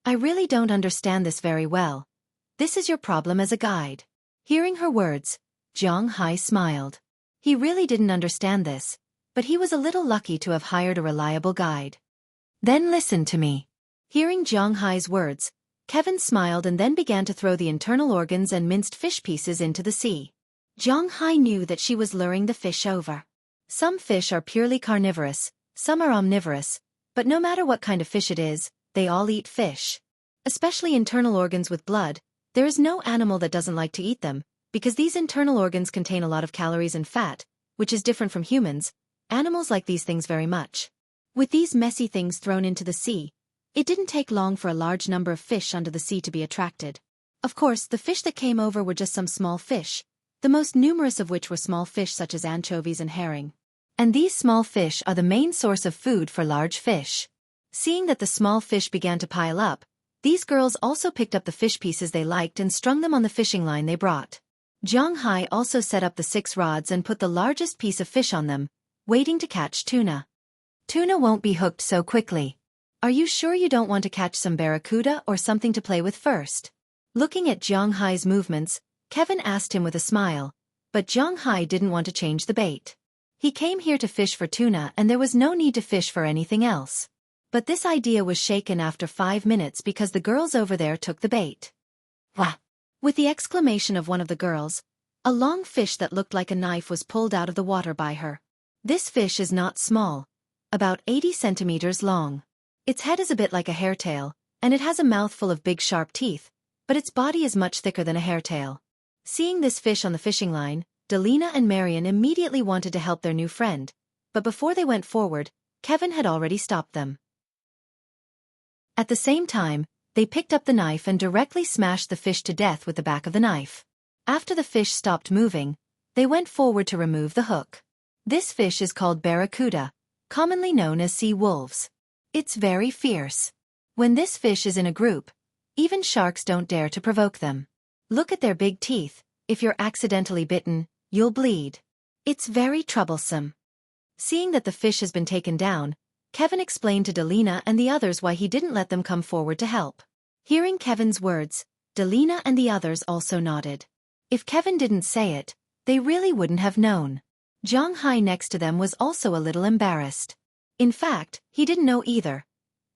I really don't understand this very well. This is your problem as a guide. Hearing her words, Zhang Hai smiled. He really didn't understand this, but he was a little lucky to have hired a reliable guide. Then listen to me. Hearing Zhang Hai's words, Kevin smiled and then began to throw the internal organs and minced fish pieces into the sea. Zhang Hai knew that she was luring the fish over. Some fish are purely carnivorous, some are omnivorous, but no matter what kind of fish it is, they all eat fish. Especially internal organs with blood, there is no animal that doesn't like to eat them, because these internal organs contain a lot of calories and fat, which is different from humans. Animals like these things very much. With these messy things thrown into the sea, it didn't take long for a large number of fish under the sea to be attracted. Of course, the fish that came over were just some small fish, the most numerous of which were small fish such as anchovies and herring. And these small fish are the main source of food for large fish. Seeing that the small fish began to pile up, these girls also picked up the fish pieces they liked and strung them on the fishing line they brought. Zhang Hai also set up the 6 rods and put the largest piece of fish on them, waiting to catch tuna. Tuna won't be hooked so quickly. Are you sure you don't want to catch some barracuda or something to play with first? Looking at Zhang Hai's movements, Kevin asked him with a smile, but Zhang Hai didn't want to change the bait. He came here to fish for tuna and there was no need to fish for anything else. But this idea was shaken after 5 minutes because the girls over there took the bait. Wah! With the exclamation of one of the girls, a long fish that looked like a knife was pulled out of the water by her. This fish is not small, about 80 centimeters long. Its head is a bit like a hairtail, and it has a mouthful of big sharp teeth, but its body is much thicker than a hairtail. Seeing this fish on the fishing line, Delina and Marion immediately wanted to help their new friend, but before they went forward, Kevin had already stopped them. At the same time, they picked up the knife and directly smashed the fish to death with the back of the knife. After the fish stopped moving, they went forward to remove the hook. This fish is called barracuda, commonly known as sea wolves. It's very fierce. When this fish is in a group, even sharks don't dare to provoke them. Look at their big teeth. If you're accidentally bitten, you'll bleed. It's very troublesome. Seeing that the fish has been taken down, Kevin explained to Delina and the others why he didn't let them come forward to help. Hearing Kevin's words, Delina and the others also nodded. If Kevin didn't say it, they really wouldn't have known. Zhang Hai next to them was also a little embarrassed. In fact, he didn't know either.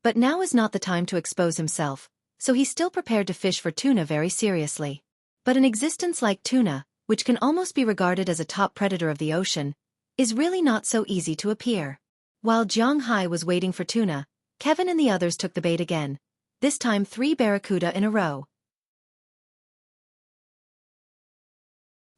But now is not the time to expose himself, so he's still prepared to fish for tuna very seriously. But an existence like tuna, which can almost be regarded as a top predator of the ocean, is really not so easy to appear. While Zhang Hai was waiting for tuna, Kevin and the others took the bait again, this time 3 barracuda in a row.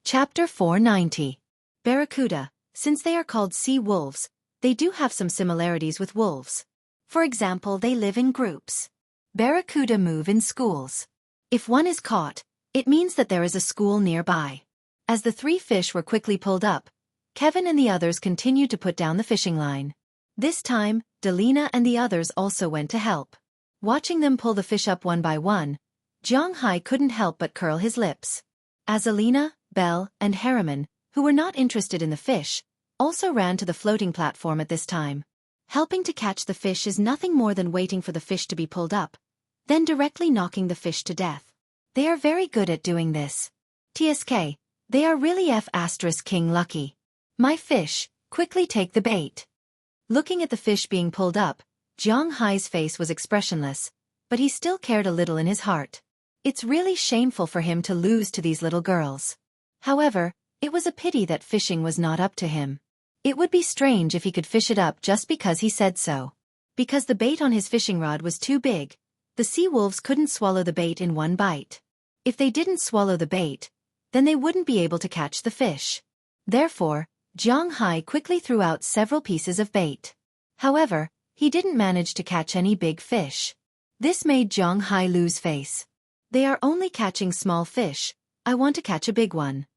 Chapter 490. Barracuda. Since they are called sea wolves, they do have some similarities with wolves. For example, they live in groups. Barracuda move in schools. If one is caught, it means that there is a school nearby. As the three fish were quickly pulled up, Kevin and the others continued to put down the fishing line. This time, Delina and the others also went to help. Watching them pull the fish up one by one, Zhang couldn't help but curl his lips. Azalina, Belle, and Harriman, who were not interested in the fish, also ran to the floating platform at this time. Helping to catch the fish is nothing more than waiting for the fish to be pulled up, then directly knocking the fish to death. They are very good at doing this. TSK, they are really King lucky. My fish, quickly take the bait. Looking at the fish being pulled up, Zhang Hai's face was expressionless, but he still cared a little in his heart. It's really shameful for him to lose to these little girls. However, it was a pity that fishing was not up to him. It would be strange if he could fish it up just because he said so. Because the bait on his fishing rod was too big, the sea wolves couldn't swallow the bait in one bite. If they didn't swallow the bait, then they wouldn't be able to catch the fish. Therefore, Zhang Hai quickly threw out several pieces of bait. However, he didn't manage to catch any big fish. This made Zhang Hai lose face. They are only catching small fish, I want to catch a big one.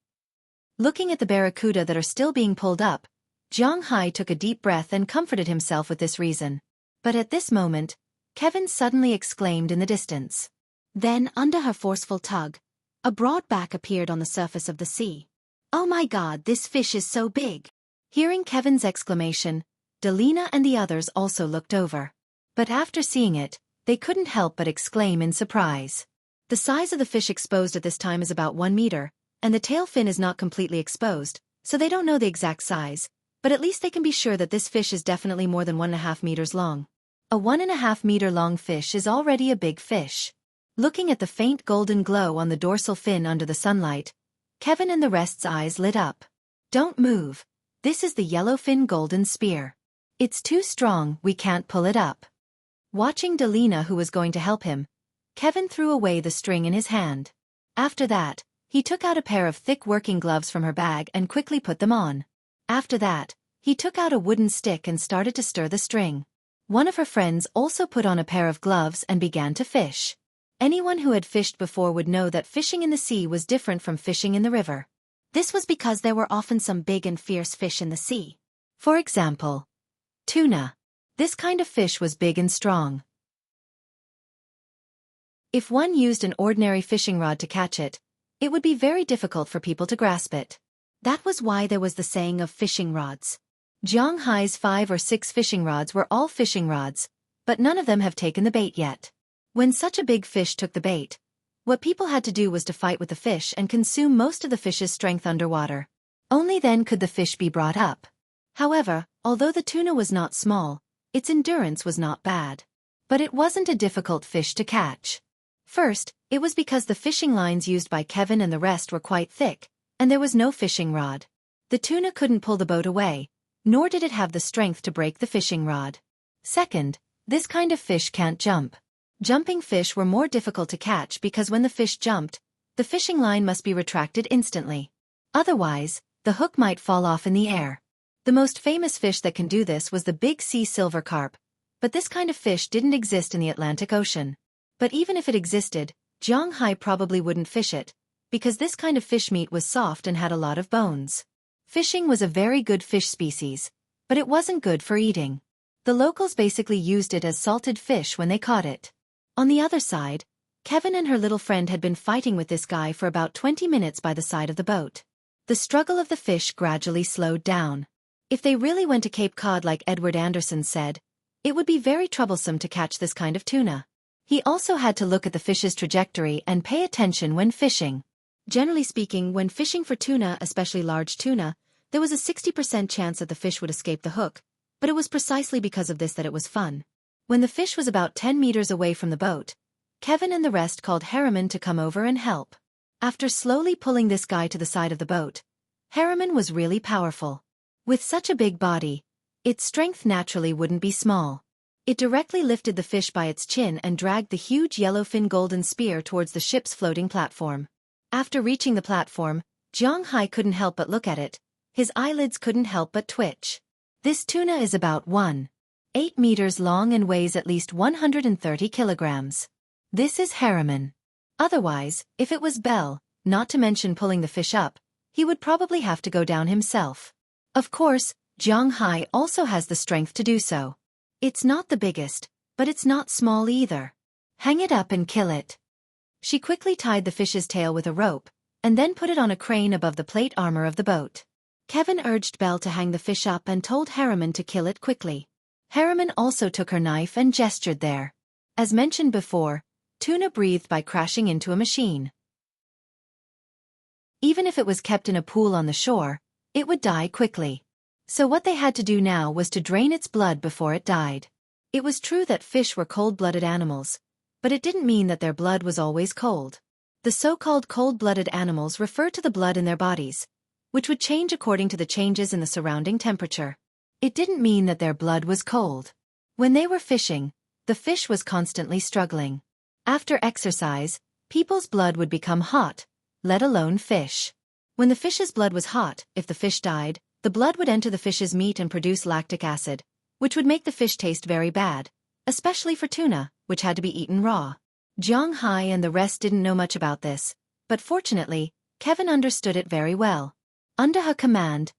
Looking at the barracuda that are still being pulled up, Zhang Hai took a deep breath and comforted himself with this reason. But at this moment, Kevin suddenly exclaimed in the distance. Then, under her forceful tug, a broad back appeared on the surface of the sea. Oh my God, this fish is so big! Hearing Kevin's exclamation, Delina and the others also looked over. But after seeing it, they couldn't help but exclaim in surprise. The size of the fish exposed at this time is about 1 meter, and the tail fin is not completely exposed, so they don't know the exact size, but at least they can be sure that this fish is definitely more than 1.5 meters long. A 1.5 meter long fish is already a big fish. Looking at the faint golden glow on the dorsal fin under the sunlight, Kevin and the rest's eyes lit up. Don't move. This is the yellowfin golden spear. It's too strong, we can't pull it up. Watching Delina, who was going to help him, Kevin threw away the string in his hand. After that, he took out a pair of thick working gloves from her bag and quickly put them on. After that, he took out a wooden stick and started to stir the string. One of her friends also put on a pair of gloves and began to fish. Anyone who had fished before would know that fishing in the sea was different from fishing in the river. This was because there were often some big and fierce fish in the sea. For example, tuna. This kind of fish was big and strong. If one used an ordinary fishing rod to catch it, it would be very difficult for people to grasp it. That was why there was the saying of fishing rods. Zhang Hai's 5 or 6 fishing rods were all fishing rods, but none of them have taken the bait yet. When such a big fish took the bait, what people had to do was to fight with the fish and consume most of the fish's strength underwater. Only then could the fish be brought up. However, although the tuna was not small, its endurance was not bad. But it wasn't a difficult fish to catch. First, it was because the fishing lines used by Kevin and the rest were quite thick, and there was no fishing rod. The tuna couldn't pull the boat away, nor did it have the strength to break the fishing rod. Second, this kind of fish can't jump. Jumping fish were more difficult to catch because when the fish jumped, the fishing line must be retracted instantly. Otherwise, the hook might fall off in the air. The most famous fish that can do this was the big sea silver carp, but this kind of fish didn't exist in the Atlantic Ocean. But even if it existed, Zhang Hai probably wouldn't fish it, because this kind of fish meat was soft and had a lot of bones. Fishing was a very good fish species, but it wasn't good for eating. The locals basically used it as salted fish when they caught it. On the other side, Kevin and her little friend had been fighting with this guy for about 20 minutes by the side of the boat. The struggle of the fish gradually slowed down. If they really went to Cape Cod like Edward Anderson said, it would be very troublesome to catch this kind of tuna. He also had to look at the fish's trajectory and pay attention when fishing. Generally speaking, when fishing for tuna, especially large tuna, there was a 60% chance that the fish would escape the hook, but it was precisely because of this that it was fun. When the fish was about 10 meters away from the boat, Kevin and the rest called Harriman to come over and help. After slowly pulling this guy to the side of the boat, Harriman was really powerful. With such a big body, its strength naturally wouldn't be small. It directly lifted the fish by its chin and dragged the huge yellowfin golden spear towards the ship's floating platform. After reaching the platform, Zhang Hai couldn't help but look at it. His eyelids couldn't help but twitch. This tuna is about 1.8 meters long and weighs at least 130 kilograms. This is Harriman. Otherwise, if it was Bell, not to mention pulling the fish up, he would probably have to go down himself. Of course, Zhang also has the strength to do so. It's not the biggest, but it's not small either. Hang it up and kill it. She quickly tied the fish's tail with a rope, and then put it on a crane above the plate armor of the boat. Kevin urged Belle to hang the fish up and told Harriman to kill it quickly. Harriman also took her knife and gestured there. As mentioned before, tuna breathed by crashing into a machine. Even if it was kept in a pool on the shore, it would die quickly. So what they had to do now was to drain its blood before it died. It was true that fish were cold-blooded animals, but it didn't mean that their blood was always cold. The so-called cold-blooded animals refer to the blood in their bodies, which would change according to the changes in the surrounding temperature. It didn't mean that their blood was cold. When they were fishing, the fish was constantly struggling. After exercise, people's blood would become hot, let alone fish. When the fish's blood was hot, if the fish died, the blood would enter the fish's meat and produce lactic acid, which would make the fish taste very bad, especially for tuna, which had to be eaten raw. Zhang and the rest didn't know much about this, but fortunately, Kevin understood it very well. Under her command,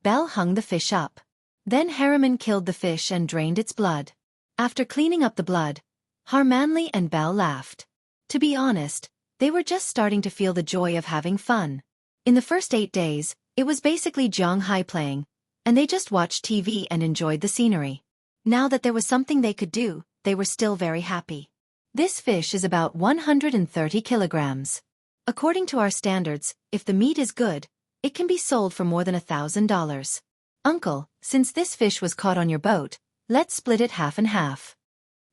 Belle hung the fish up. Then Harriman killed the fish and drained its blood. After cleaning up the blood, Harmanly and Belle laughed. To be honest, they were just starting to feel the joy of having fun. In the first 8 days, it was basically Zhang playing, and they just watched TV and enjoyed the scenery. Now that there was something they could do, they were still very happy. This fish is about 130 kilograms. According to our standards, if the meat is good, it can be sold for more than $1,000. Uncle, since this fish was caught on your boat, let's split it half and half.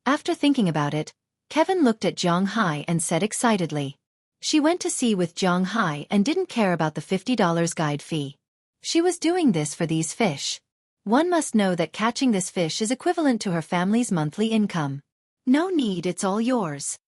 After thinking about it, Kevin looked at Zhang and said excitedly. She went to sea with Zhang and didn't care about the $50 guide fee. She was doing this for these fish. One must know that catching this fish is equivalent to her family's monthly income. No need, it's all yours.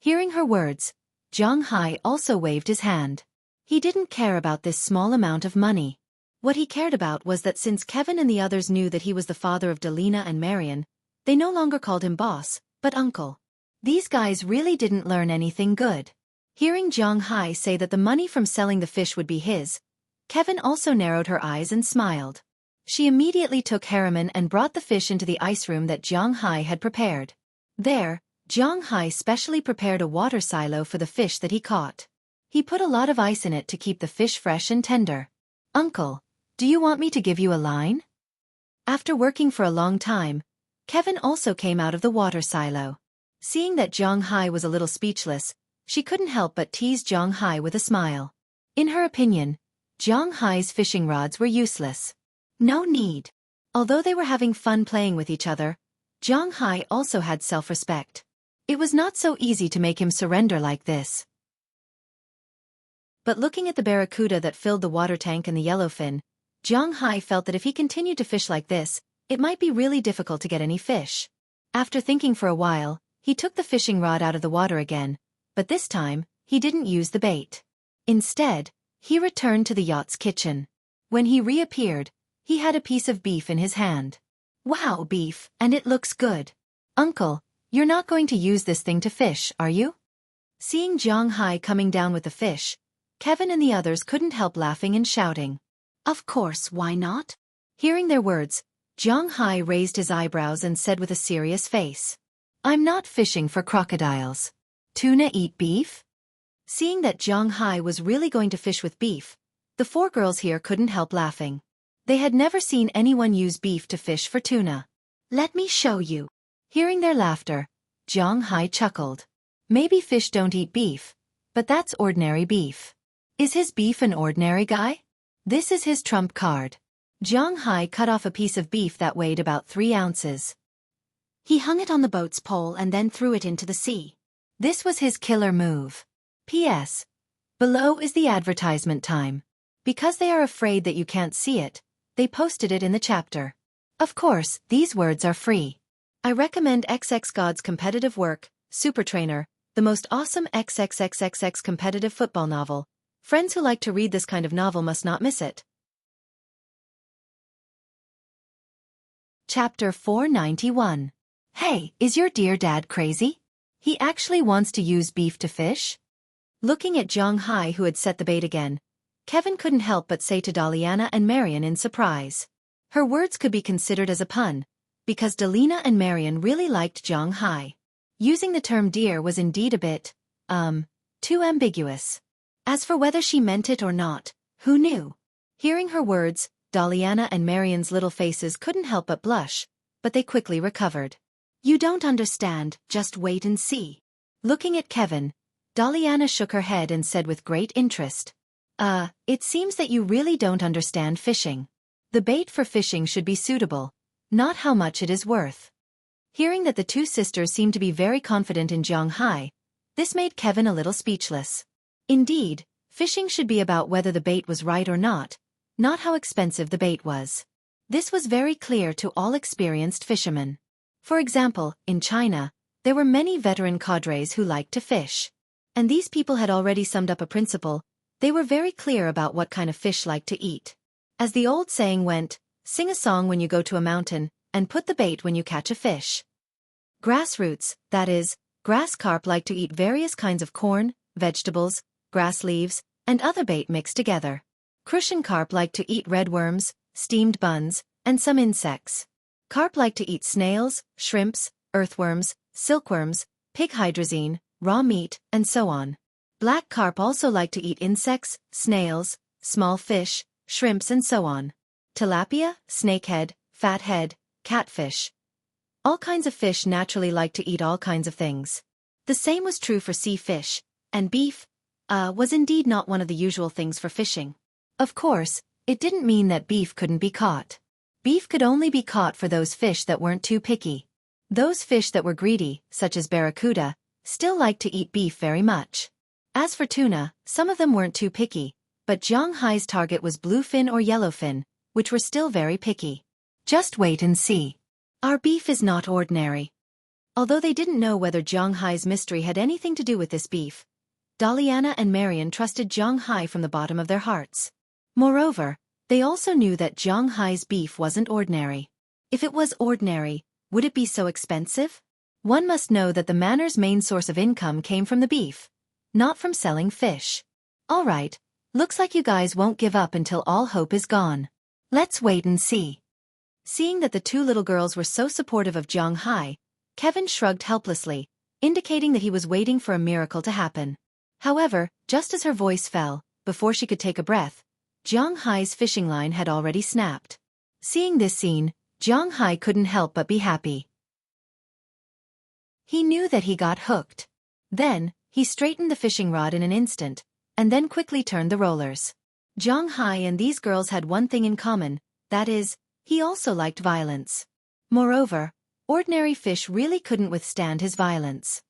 Hearing her words, Zhang also waved his hand. He didn't care about this small amount of money. What he cared about was that since Kevin and the others knew that he was the father of Delina and Marion, they no longer called him boss, but uncle. These guys really didn't learn anything good. Hearing Zhang say that the money from selling the fish would be his, Kevin also narrowed her eyes and smiled. She immediately took Harriman and brought the fish into the ice room that Zhang had prepared. There, Zhang specially prepared a water silo for the fish that he caught. He put a lot of ice in it to keep the fish fresh and tender. Uncle, do you want me to give you a line? After working for a long time, Kevin also came out of the water silo. Seeing that Zhang was a little speechless, she couldn't help but tease Zhang with a smile. In her opinion, Zhang fishing rods were useless. No need. Although they were having fun playing with each other, Zhang also had self-respect. It was not so easy to make him surrender like this. But looking at the barracuda that filled the water tank and the yellowfin, Zhang felt that if he continued to fish like this, it might be really difficult to get any fish. After thinking for a while, he took the fishing rod out of the water again, but this time, he didn't use the bait. Instead, he returned to the yacht's kitchen. When he reappeared, he had a piece of beef in his hand. Wow, beef, and it looks good. Uncle, you're not going to use this thing to fish, are you? Seeing Zhang coming down with the fish, Kevin and the others couldn't help laughing and shouting. Of course, why not? Hearing their words, Zhang raised his eyebrows and said with a serious face. I'm not fishing for crocodiles. Tuna eat beef? Seeing that Zhang was really going to fish with beef, the 4 girls here couldn't help laughing. They had never seen anyone use beef to fish for tuna. Let me show you. Hearing their laughter, Zhang chuckled. Maybe fish don't eat beef, but that's ordinary beef. Is his beef an ordinary guy? This is his trump card. Zhang cut off a piece of beef that weighed about 3 ounces. He hung it on the boat's pole and then threw it into the sea. This was his killer move. P.S. Below is the advertisement time. Because they are afraid that you can't see it, they posted it in the chapter. Of course, these words are free. I recommend XX God's competitive work, Super Trainer, the most awesome XXXXX competitive football novel. Friends who like to read this kind of novel must not miss it. Chapter 491. Hey, is your dear dad crazy? He actually wants to use beef to fish? Looking at Zhang Hai, who had set the bait again, Kevin couldn't help but say to Daliana and Marian in surprise. Her words could be considered as a pun, because Dalina and Marian really liked Zhang Hai. Using the term dear was indeed a bit, too ambiguous. As for whether she meant it or not, who knew? Hearing her words, Daliana and Marian's little faces couldn't help but blush, but they quickly recovered. You don't understand, just wait and see. Looking at Kevin, Daliana shook her head and said with great interest. It seems that you really don't understand fishing. The bait for fishing should be suitable, not how much it is worth. Hearing that the two sisters seemed to be very confident in Zhang Hai, this made Kevin a little speechless. Indeed, fishing should be about whether the bait was right or not how expensive the bait was. This was very clear to all experienced fishermen. For example, in China, there were many veteran cadres who liked to fish. And these people had already summed up a principle. They were very clear about what kind of fish liked to eat. As the old saying went, sing a song when you go to a mountain, and put the bait when you catch a fish. Grassroots, that is, grass carp like to eat various kinds of corn, vegetables, grass leaves, and other bait mixed together. Crucian carp like to eat red worms, steamed buns, and some insects. Carp like to eat snails, shrimps, earthworms, silkworms, pig hydrazine, raw meat, and so on. Black carp also like to eat insects, snails, small fish, shrimps and so on. Tilapia, snakehead, fathead, catfish. All kinds of fish naturally like to eat all kinds of things. The same was true for sea fish, and beef, was indeed not one of the usual things for fishing. Of course, it didn't mean that beef couldn't be caught. Beef could only be caught for those fish that weren't too picky. Those fish that were greedy, such as barracuda, still liked to eat beef very much. As for tuna, some of them weren't too picky, but Zhang Hai's target was bluefin or yellowfin, which were still very picky. Just wait and see. Our beef is not ordinary. Although they didn't know whether Zhang Hai's mystery had anything to do with this beef, Daliana and Marian trusted Zhang Hai from the bottom of their hearts. Moreover, they also knew that Zhang Hai's beef wasn't ordinary. If it was ordinary, would it be so expensive? One must know that the manor's main source of income came from the beef, not from selling fish. All right, looks like you guys won't give up until all hope is gone. Let's wait and see. Seeing that the two little girls were so supportive of Zhang Hai, Kevin shrugged helplessly, indicating that he was waiting for a miracle to happen. However, just as her voice fell, before she could take a breath, Zhang Hai's fishing line had already snapped. Seeing this scene, Zhang Hai couldn't help but be happy. He knew that he got hooked. Then, he straightened the fishing rod in an instant, and then quickly turned the rollers. Zhang Hai and these girls had one thing in common, that is, he also liked violence. Moreover, ordinary fish really couldn't withstand his violence.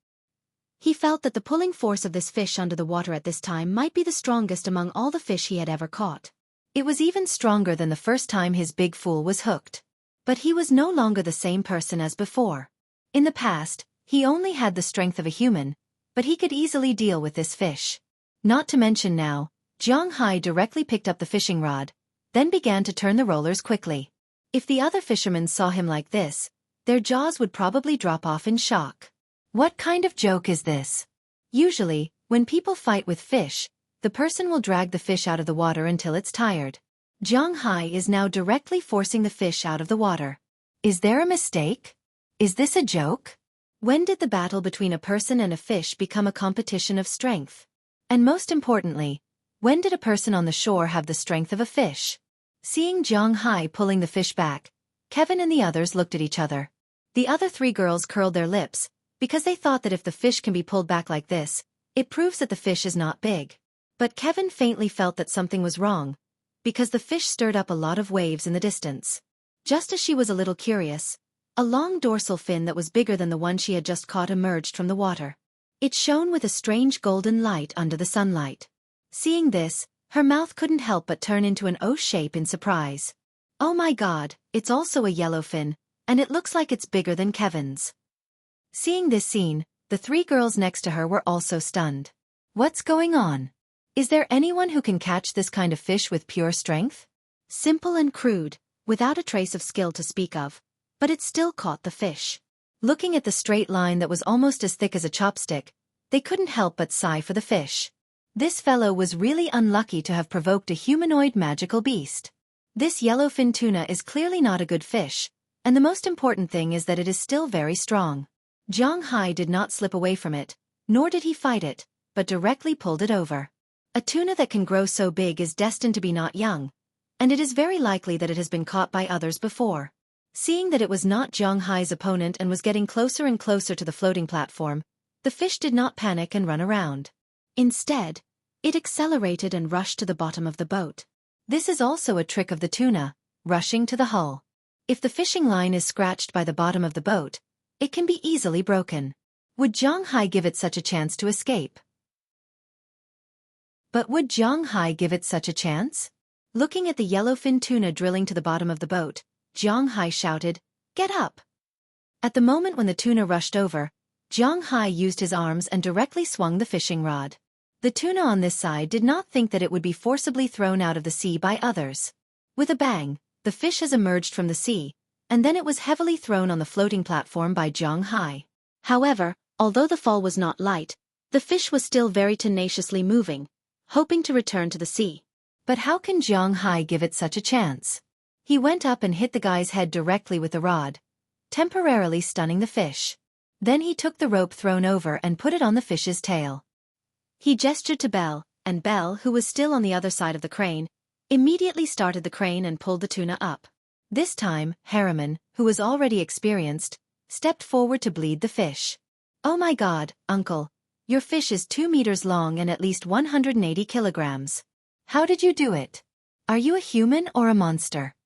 He felt that the pulling force of this fish under the water at this time might be the strongest among all the fish he had ever caught. It was even stronger than the first time his big fool was hooked. But he was no longer the same person as before. In the past, he only had the strength of a human, but he could easily deal with this fish. Not to mention now, Zhang Hai directly picked up the fishing rod, then began to turn the rollers quickly. If the other fishermen saw him like this, their jaws would probably drop off in shock. What kind of joke is this? Usually, when people fight with fish, the person will drag the fish out of the water until it's tired. Zhang Hai is now directly forcing the fish out of the water. Is there a mistake? Is this a joke? When did the battle between a person and a fish become a competition of strength? And most importantly, when did a person on the shore have the strength of a fish? Seeing Zhang Hai pulling the fish back, Kevin and the others looked at each other. The other three girls curled their lips, because they thought that if the fish can be pulled back like this, it proves that the fish is not big. But Kevin faintly felt that something was wrong, because the fish stirred up a lot of waves in the distance. Just as she was a little curious, a long dorsal fin that was bigger than the one she had just caught emerged from the water. It shone with a strange golden light under the sunlight. Seeing this, her mouth couldn't help but turn into an O shape in surprise. Oh my God, it's also a yellowfin, and it looks like it's bigger than Kevin's. Seeing this scene, the three girls next to her were also stunned. What's going on? Is there anyone who can catch this kind of fish with pure strength? Simple and crude, without a trace of skill to speak of, but it still caught the fish. Looking at the straight line that was almost as thick as a chopstick, they couldn't help but sigh for the fish. This fellow was really unlucky to have provoked a humanoid magical beast. This yellowfin tuna is clearly not a good fish, and the most important thing is that it is still very strong. Zhang Hai did not slip away from it, nor did he fight it, but directly pulled it over. A tuna that can grow so big is destined to be not young, and it is very likely that it has been caught by others before. Seeing that it was not Zhang Hai's opponent and was getting closer and closer to the floating platform, the fish did not panic and run around. Instead, it accelerated and rushed to the bottom of the boat. This is also a trick of the tuna, rushing to the hull. If the fishing line is scratched by the bottom of the boat, it can be easily broken. Would Zhang Hai give it such a chance to escape? But would Zhang Hai give it such a chance? Looking at the yellowfin tuna drilling to the bottom of the boat, Zhang Hai shouted, "Get up!" At the moment when the tuna rushed over, Zhang Hai used his arms and directly swung the fishing rod. The tuna on this side did not think that it would be forcibly thrown out of the sea by others. With a bang, the fish has emerged from the sea, and then it was heavily thrown on the floating platform by Zhang Hai. However, although the fall was not light, the fish was still very tenaciously moving, hoping to return to the sea. But how can Zhang Hai give it such a chance? He went up and hit the guy's head directly with the rod, temporarily stunning the fish. Then he took the rope thrown over and put it on the fish's tail. He gestured to Belle, and Belle, who was still on the other side of the crane, immediately started the crane and pulled the tuna up. This time, Harriman, who was already experienced, stepped forward to bleed the fish. "Oh my God, Uncle, your fish is 2 meters long and at least 180 kilograms. How did you do it? Are you a human or a monster?"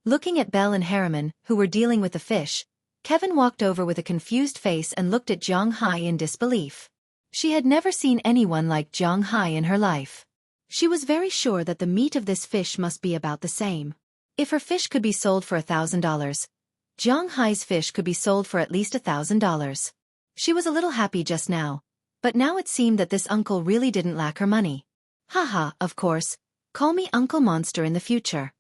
Looking at Belle and Harriman, who were dealing with the fish, Kevin walked over with a confused face and looked at Zhang Hai in disbelief. She had never seen anyone like Zhang Hai in her life. She was very sure that the meat of this fish must be about the same. If her fish could be sold for $1,000, Zhang Hai's fish could be sold for at least $1,000. She was a little happy just now, but now it seemed that this uncle really didn't lack her money. Haha, of course, call me Uncle Monster in the future.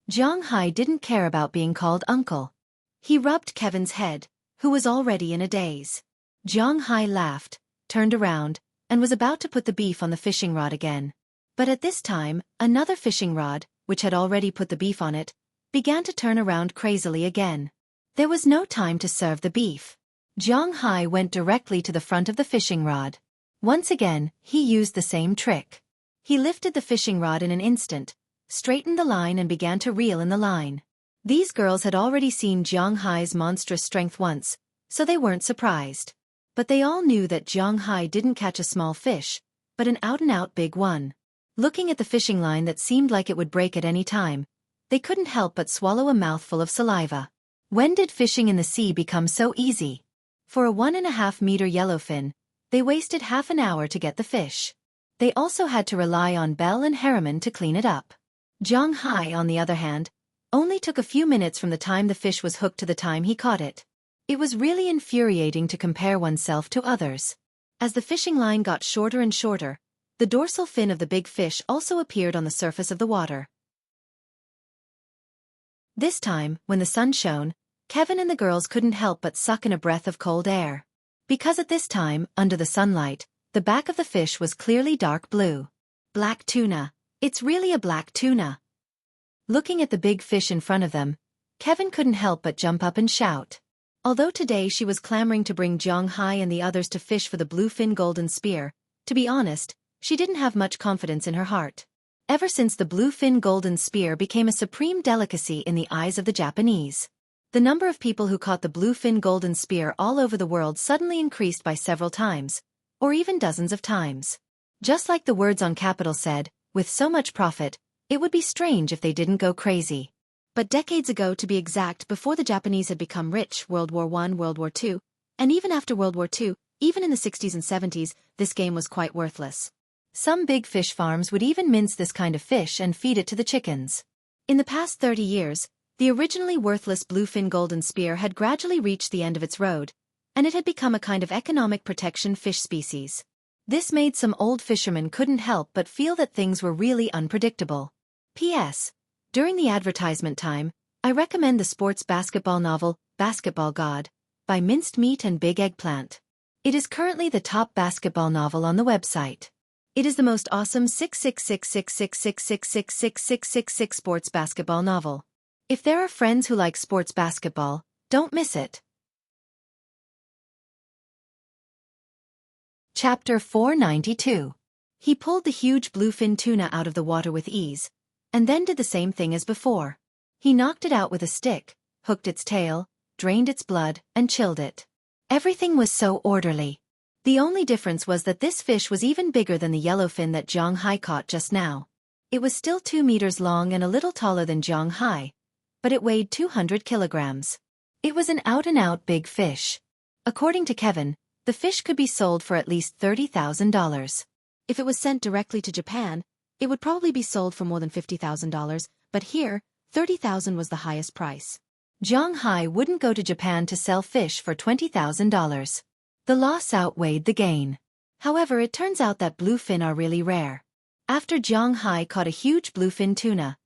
Zhang Hai didn't care about being called uncle. He rubbed Kevin's head, who was already in a daze. Zhang Hai laughed, turned around, and was about to put the beef on the fishing rod again. But at this time, another fishing rod, which had already put the beef on it, began to turn around crazily again. There was no time to serve the beef. Zhang Hai went directly to the front of the fishing rod. Once again, he used the same trick. He lifted the fishing rod in an instant, straightened the line and began to reel in the line. These girls had already seen Zhang Hai's monstrous strength once, so they weren't surprised. But they all knew that Zhang Hai didn't catch a small fish, but an out-and-out big one. Looking at the fishing line that seemed like it would break at any time, they couldn't help but swallow a mouthful of saliva. When did fishing in the sea become so easy? For a 1.5-meter yellowfin, they wasted half an hour to get the fish. They also had to rely on Belle and Harriman to clean it up. Zhang Hai, on the other hand, only took a few minutes from the time the fish was hooked to the time he caught it. It was really infuriating to compare oneself to others. As the fishing line got shorter and shorter, the dorsal fin of the big fish also appeared on the surface of the water. This time, when the sun shone, Kevin and the girls couldn't help but suck in a breath of cold air. Because at this time, under the sunlight, the back of the fish was clearly dark blue. Black tuna. It's really a black tuna. Looking at the big fish in front of them, Kevin couldn't help but jump up and shout. Although today she was clamoring to bring Zhang Hai and the others to fish for the bluefin golden spear, to be honest, she didn't have much confidence in her heart. Ever since the bluefin golden spear became a supreme delicacy in the eyes of the Japanese, the number of people who caught the bluefin golden spear all over the world suddenly increased by several times, or even dozens of times. Just like the words on capital said, with so much profit, it would be strange if they didn't go crazy. But decades ago, to be exact, before the Japanese had become rich, World War I, World War II, and even after World War II, even in the 60s and 70s, this game was quite worthless. Some big fish farms would even mince this kind of fish and feed it to the chickens. In the past 30 years, the originally worthless bluefin golden spear had gradually reached the end of its road, and it had become a kind of economic protection fish species. This made some old fishermen couldn't help but feel that things were really unpredictable. P.S. During the advertisement time, I recommend the sports basketball novel, Basketball God, by Minced Meat and Big Eggplant. It is currently the top basketball novel on the website. It is the most awesome 6666666666666 sports basketball novel. If there are friends who like sports basketball, don't miss it. Chapter 492. He pulled the huge bluefin tuna out of the water with ease, and then did the same thing as before. He knocked it out with a stick, hooked its tail, drained its blood, and chilled it. Everything was so orderly. The only difference was that this fish was even bigger than the yellowfin that Zhang Hai caught just now. It was still 2 meters long and a little taller than Zhang Hai, but it weighed 200 kilograms. It was an out-and-out big fish. According to Kevin, the fish could be sold for at least $30,000. If it was sent directly to Japan, it would probably be sold for more than $50,000, but here, $30,000 was the highest price. Zhang Hai wouldn't go to Japan to sell fish for $20,000. The loss outweighed the gain. However, it turns out that bluefin are really rare. After Zhang Hai caught a huge bluefin tuna,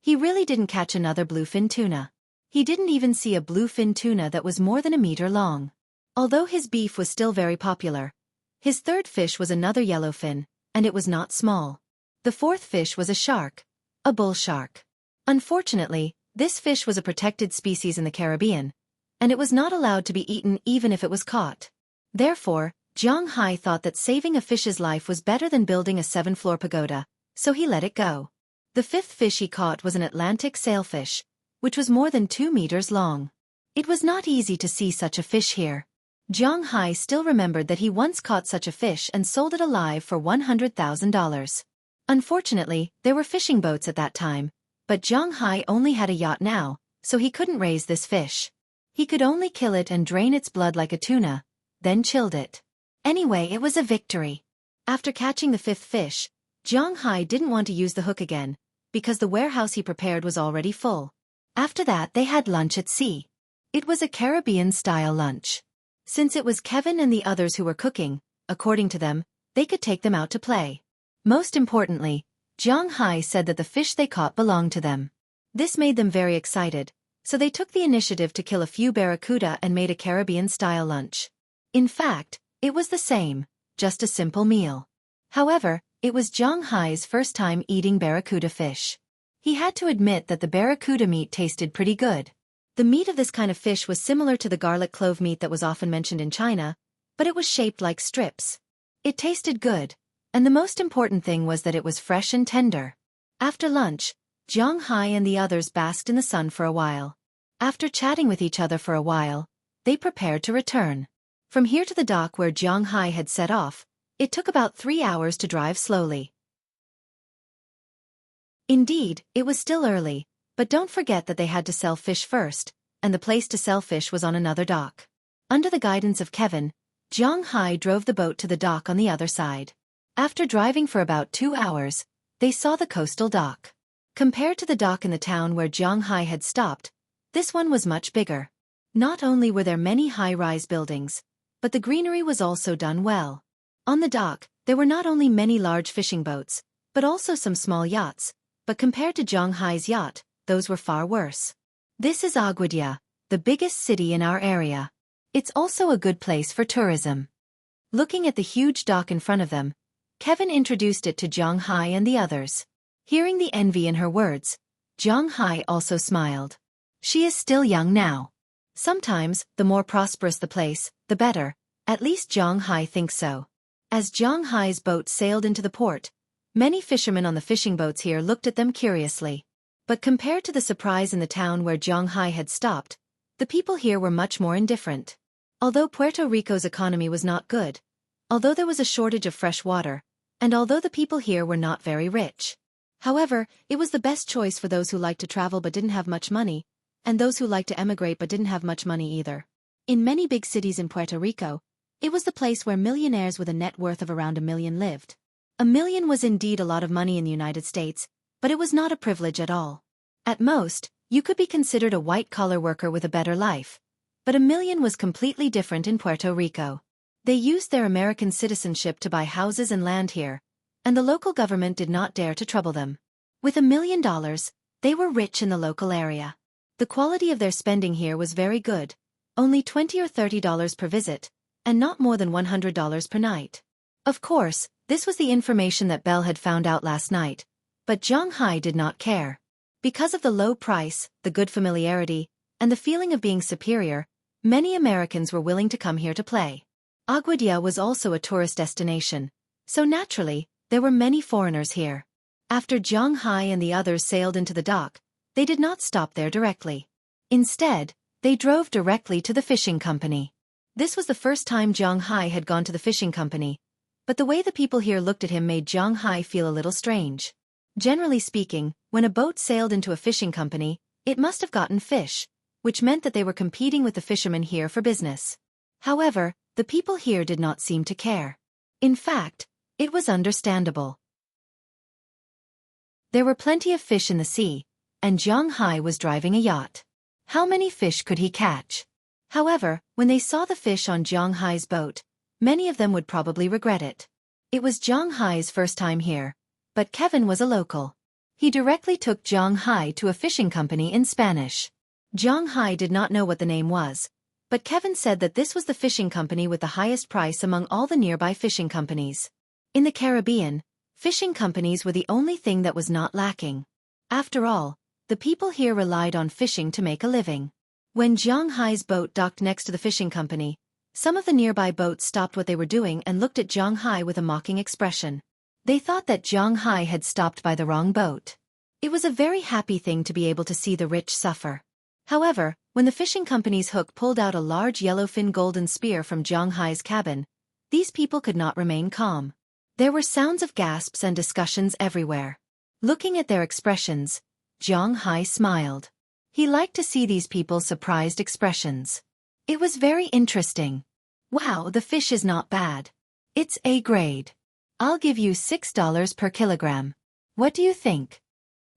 he really didn't catch another bluefin tuna. He didn't even see a bluefin tuna that was more than a meter long. Although his beef was still very popular, his third fish was another yellowfin, and it was not small. The fourth fish was a shark, a bull shark. Unfortunately, this fish was a protected species in the Caribbean, and it was not allowed to be eaten even if it was caught. Therefore, Zhang Hai thought that saving a fish's life was better than building a 7-floor pagoda, so he let it go. The fifth fish he caught was an Atlantic sailfish, which was more than 2 meters long. It was not easy to see such a fish here. Zhang Hai still remembered that he once caught such a fish and sold it alive for $100,000. Unfortunately, there were fishing boats at that time, but Zhang Hai only had a yacht now, so he couldn't raise this fish. He could only kill it and drain its blood like a tuna, then chilled it. Anyway, it was a victory. After catching the fifth fish, Zhang Hai didn't want to use the hook again, because the warehouse he prepared was already full. After that, they had lunch at sea. It was a Caribbean-style lunch. Since it was Kevin and the others who were cooking, according to them, they could take them out to play. Most importantly, Zhang Hai said that the fish they caught belonged to them. This made them very excited, so they took the initiative to kill a few barracuda and made a Caribbean-style lunch. In fact, it was the same, just a simple meal. However, it was Zhang Hai's first time eating barracuda fish. He had to admit that the barracuda meat tasted pretty good. The meat of this kind of fish was similar to the garlic clove meat that was often mentioned in China, but it was shaped like strips. It tasted good, and the most important thing was that it was fresh and tender. After lunch, Zhang Hai and the others basked in the sun for a while. After chatting with each other for a while, they prepared to return. From here to the dock where Zhang Hai had set off, it took about 3 hours to drive slowly. Indeed, it was still early, but don't forget that they had to sell fish first, and the place to sell fish was on another dock. Under the guidance of Kevin, Zhang Hai drove the boat to the dock on the other side. After driving for about 2 hours, they saw the coastal dock. Compared to the dock in the town where Zhang Hai had stopped, this one was much bigger. Not only were there many high-rise buildings, but the greenery was also done well. On the dock, there were not only many large fishing boats, but also some small yachts, but compared to Zhang Hai's yacht, those were far worse. This is Aguadilla, the biggest city in our area. It's also a good place for tourism. Looking at the huge dock in front of them, Kevin introduced it to Zhang Hai and the others. Hearing the envy in her words, Zhang Hai also smiled. She is still young now. Sometimes, the more prosperous the place, the better, at least Zhang Hai thinks so. As Zhang Hai's boat sailed into the port, many fishermen on the fishing boats here looked at them curiously. But compared to the surprise in the town where Zhang Hai had stopped, the people here were much more indifferent. Although Puerto Rico's economy was not good, although there was a shortage of fresh water, and although the people here were not very rich. However, it was the best choice for those who liked to travel but didn't have much money, and those who liked to emigrate but didn't have much money either. In many big cities in Puerto Rico, it was the place where millionaires with a net worth of around $1 million lived. $1 million was indeed a lot of money in the United States, but it was not a privilege at all. At most, you could be considered a white-collar worker with a better life, but $1 million was completely different in Puerto Rico. They used their American citizenship to buy houses and land here, and the local government did not dare to trouble them. With $1 million, they were rich in the local area. The quality of their spending here was very good, only $20 or $30 per visit, and not more than $100 per night. Of course, this was the information that Belle had found out last night, but Zhang Hai did not care. Because of the low price, the good familiarity, and the feeling of being superior, many Americans were willing to come here to play. Aguadilla was also a tourist destination, so naturally, there were many foreigners here. After Zhang Hai and the others sailed into the dock, they did not stop there directly. Instead, they drove directly to the fishing company. This was the first time Zhang Hai had gone to the fishing company, but the way the people here looked at him made Zhang Hai feel a little strange. Generally speaking, when a boat sailed into a fishing company, it must have gotten fish, which meant that they were competing with the fishermen here for business. However, the people here did not seem to care. In fact, it was understandable. There were plenty of fish in the sea, and Zhang Hai was driving a yacht. How many fish could he catch? However, when they saw the fish on Zhang Hai's boat, many of them would probably regret it. It was Zhang Hai's first time here, but Kevin was a local. He directly took Zhang Hai to a fishing company in Spanish. Zhang Hai did not know what the name was, but Kevin said that this was the fishing company with the highest price among all the nearby fishing companies. In the Caribbean, fishing companies were the only thing that was not lacking. After all, the people here relied on fishing to make a living. When Zhang Hai's boat docked next to the fishing company, some of the nearby boats stopped what they were doing and looked at Zhang Hai with a mocking expression. They thought that Zhang Hai had stopped by the wrong boat. It was a very happy thing to be able to see the rich suffer. However, when the fishing company's hook pulled out a large yellowfin golden spear from Zhang Hai's cabin, these people could not remain calm. There were sounds of gasps and discussions everywhere. Looking at their expressions, Zhang Hai smiled. He liked to see these people's surprised expressions. It was very interesting. Wow, the fish is not bad. It's A grade. I'll give you $6 per kilogram. What do you think?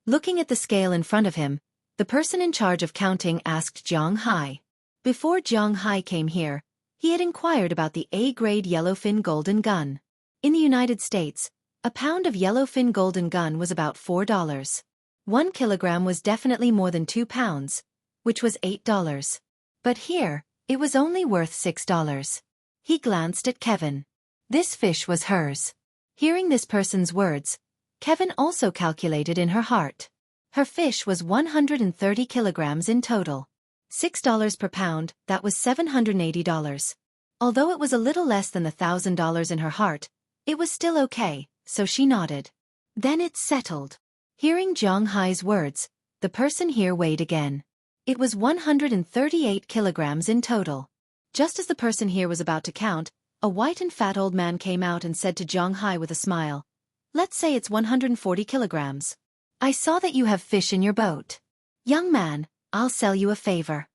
Looking at the scale in front of him, the person in charge of counting asked Zhang Hai. Before Zhang Hai came here, he had inquired about the A-grade yellowfin golden gun. In the United States, a pound of yellowfin golden gun was about $4. 1 kilogram was definitely more than 2 pounds, which was $8. But here, it was only worth $6. He glanced at Kevin. This fish was hers. Hearing this person's words, Kevin also calculated in her heart. Her fish was 130 kilograms in total. $6 per pound, that was $780. Although it was a little less than the $1,000 in her heart, it was still okay, so she nodded. Then it's settled. Hearing Zhang Hai's words, the person here weighed again. It was 138 kilograms in total. Just as the person here was about to count, a white and fat old man came out and said to Zhang Hai with a smile, "Let's say it's 140 kilograms. I saw that you have fish in your boat. Young man, I'll sell you a favor."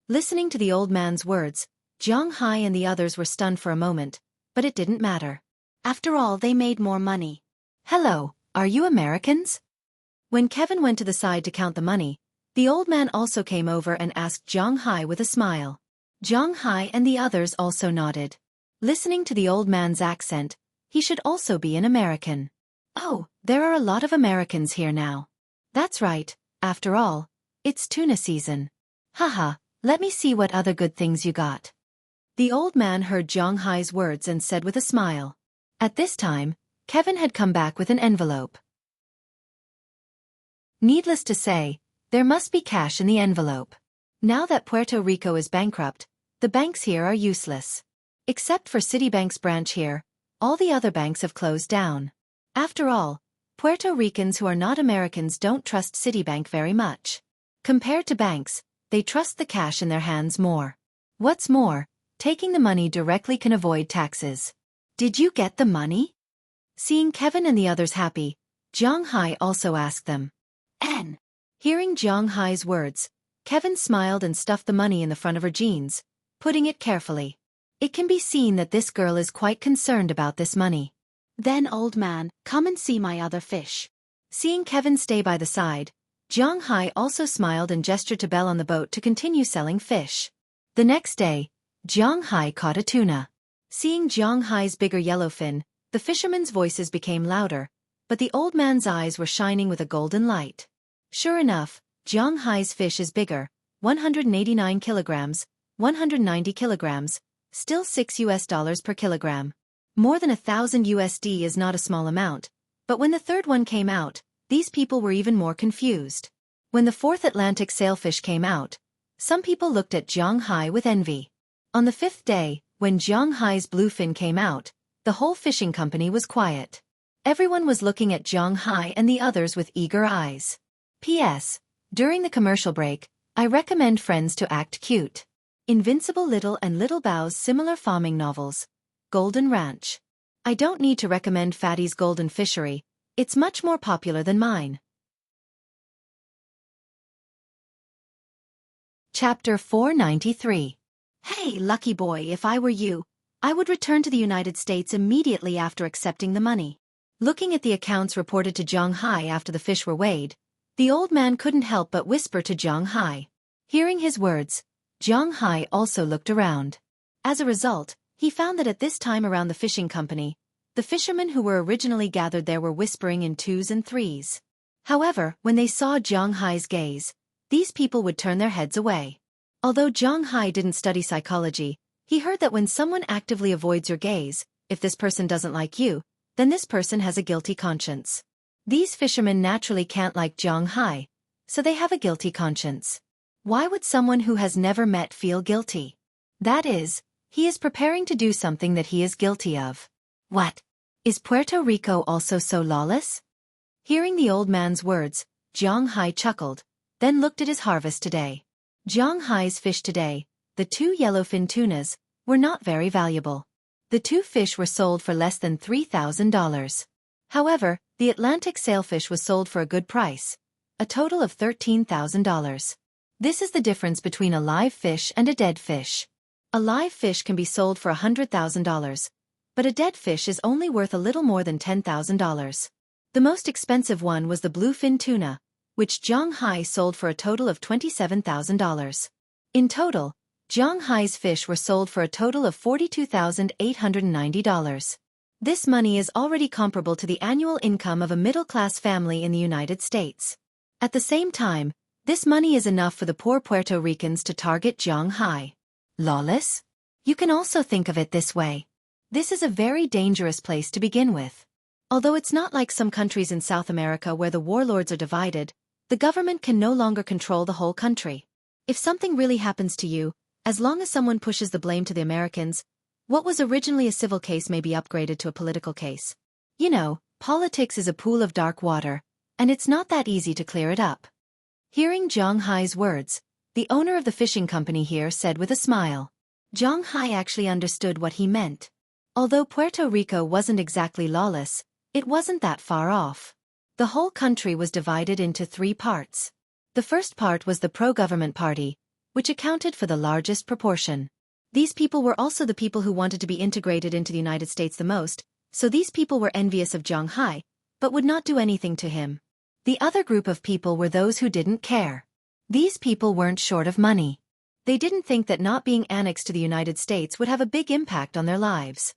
Listening to the old man's words, Zhang Hai and the others were stunned for a moment, but it didn't matter. After all, they made more money. "Hello, are you Americans?" When Kevin went to the side to count the money, the old man also came over and asked Zhang Hai with a smile. Zhang Hai and the others also nodded. Listening to the old man's accent, he should also be an American. Oh, there are a lot of Americans here now. That's right, after all, it's tuna season. Haha, let me see what other good things you got. The old man heard Zhang Hai's words and said with a smile. At this time, Kevin had come back with an envelope. Needless to say, there must be cash in the envelope. Now that Puerto Rico is bankrupt, the banks here are useless. Except for Citibank's branch here, all the other banks have closed down. After all, Puerto Ricans who are not Americans don't trust Citibank very much. Compared to banks, they trust the cash in their hands more. What's more, taking the money directly can avoid taxes. Did you get the money? Seeing Kevin and the others happy, Zhang Hai also asked them. N. Hearing Zhang Hai's words, Kevin smiled and stuffed the money in the front of her jeans, putting it carefully. It can be seen that this girl is quite concerned about this money. Then, old man, come and see my other fish. Seeing Kevin stay by the side, Zhang Hai also smiled and gestured to Belle on the boat to continue selling fish. The next day, Zhang Hai caught a tuna. Seeing Zhang Hai's bigger yellowfin, the fishermen's voices became louder, but the old man's eyes were shining with a golden light. Sure enough, Zhang Hai's fish is bigger, 189 kilograms, 190 kilograms, still $6 per kilogram. More than $1,000 is not a small amount, but when the third one came out, these people were even more confused. When the fourth Atlantic sailfish came out, some people looked at Zhang Hai with envy. On the fifth day, when Zhang Hai's bluefin came out, the whole fishing company was quiet. Everyone was looking at Zhang Hai and the others with eager eyes. P.S. During the commercial break, I recommend friends to act cute. Invincible Little and Little Bow's similar farming novels. Golden Ranch. I don't need to recommend Fatty's Golden Fishery, it's much more popular than mine. Chapter 493. Hey, lucky boy, if I were you, I would return to the United States immediately after accepting the money. Looking at the accounts reported to Zhang Hai after the fish were weighed, the old man couldn't help but whisper to Zhang Hai. Hearing his words, Zhang Hai also looked around. As a result, he found that at this time around the fishing company, the fishermen who were originally gathered there were whispering in twos and threes. However, when they saw Zhang Hai's gaze, these people would turn their heads away. Although Zhang Hai didn't study psychology, he heard that when someone actively avoids your gaze, if this person doesn't like you, then this person has a guilty conscience. These fishermen naturally can't like Zhang Hai, so they have a guilty conscience. Why would someone who has never met feel guilty? That is, he is preparing to do something that he is guilty of. What? Is Puerto Rico also so lawless? Hearing the old man's words, Zhang Hai chuckled, then looked at his harvest today. Zhang Hai's fish today, the 2 yellowfin tunas, were not very valuable. The 2 fish were sold for less than $3,000. However, the Atlantic sailfish was sold for a good price, a total of $13,000. This is the difference between a live fish and a dead fish. A live fish can be sold for $100,000, but a dead fish is only worth a little more than $10,000. The most expensive one was the bluefin tuna, which Zhang Hai sold for a total of $27,000. In total, Zhang Hai's fish were sold for a total of $42,890. This money is already comparable to the annual income of a middle-class family in the United States. At the same time, this money is enough for the poor Puerto Ricans to target Zhang Hai. Lawless? You can also think of it this way. This is a very dangerous place to begin with. Although it's not like some countries in South America where the warlords are divided, the government can no longer control the whole country. If something really happens to you, as long as someone pushes the blame to the Americans, what was originally a civil case may be upgraded to a political case. You know, politics is a pool of dark water, and it's not that easy to clear it up. Hearing Zhang Hai's words, the owner of the fishing company here said with a smile. Zhang Hai actually understood what he meant. Although Puerto Rico wasn't exactly lawless, it wasn't that far off. The whole country was divided into 3 parts. The first part was the pro-government party, which accounted for the largest proportion. These people were also the people who wanted to be integrated into the United States the most, so these people were envious of Zhang Hai, but would not do anything to him. The other group of people were those who didn't care. These people weren't short of money. They didn't think that not being annexed to the United States would have a big impact on their lives.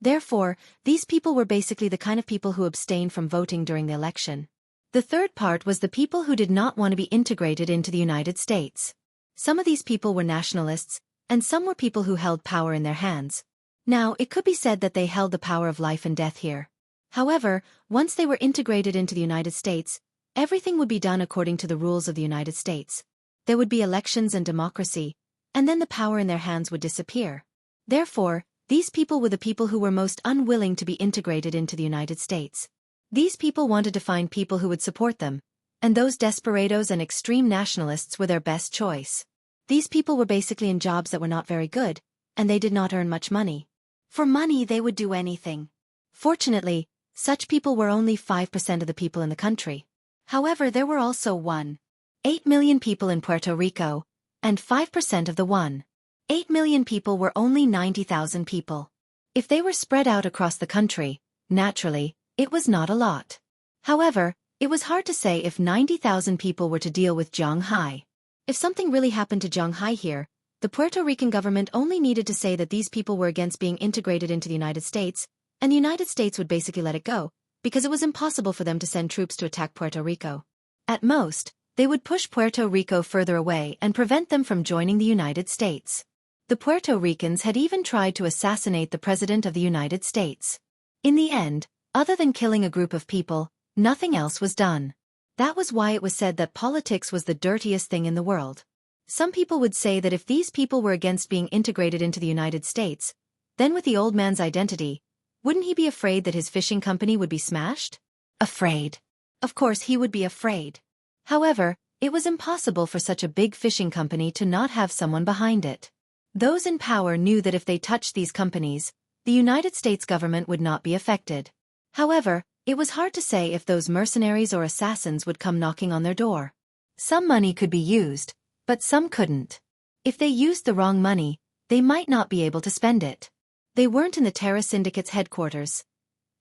Therefore, these people were basically the kind of people who abstained from voting during the election. The third part was the people who did not want to be integrated into the United States. Some of these people were nationalists, and some were people who held power in their hands. Now, it could be said that they held the power of life and death here. However, once they were integrated into the United States, everything would be done according to the rules of the United States. There would be elections and democracy, and then the power in their hands would disappear. Therefore, these people were the people who were most unwilling to be integrated into the United States. These people wanted to find people who would support them, and those desperados and extreme nationalists were their best choice. These people were basically in jobs that were not very good, and they did not earn much money. For money they would do anything. Fortunately, such people were only 5% of the people in the country. However, there were also 1.8 million people in Puerto Rico, and 5% of the 1.8 million people were only 90,000 people. If they were spread out across the country, naturally, it was not a lot. However, it was hard to say if 90,000 people were to deal with Zhang Hai. If something really happened to Zhang Hai here, the Puerto Rican government only needed to say that these people were against being integrated into the United States, and the United States would basically let it go, because it was impossible for them to send troops to attack Puerto Rico. At most, They would push Puerto Rico further away and prevent them from joining the United States. The Puerto Ricans had even tried to assassinate the President of the United States. In the end, other than killing a group of people, nothing else was done. That was why it was said that politics was the dirtiest thing in the world. Some people would say that if these people were against being integrated into the United States, then with the old man's identity, wouldn't he be afraid that his fishing company would be smashed? Afraid. Of course he would be afraid. However, it was impossible for such a big fishing company to not have someone behind it. Those in power knew that if they touched these companies, the United States government would not be affected. However, it was hard to say if those mercenaries or assassins would come knocking on their door. Some money could be used, but some couldn't. If they used the wrong money, they might not be able to spend it. They weren't in the Terra Syndicate's headquarters.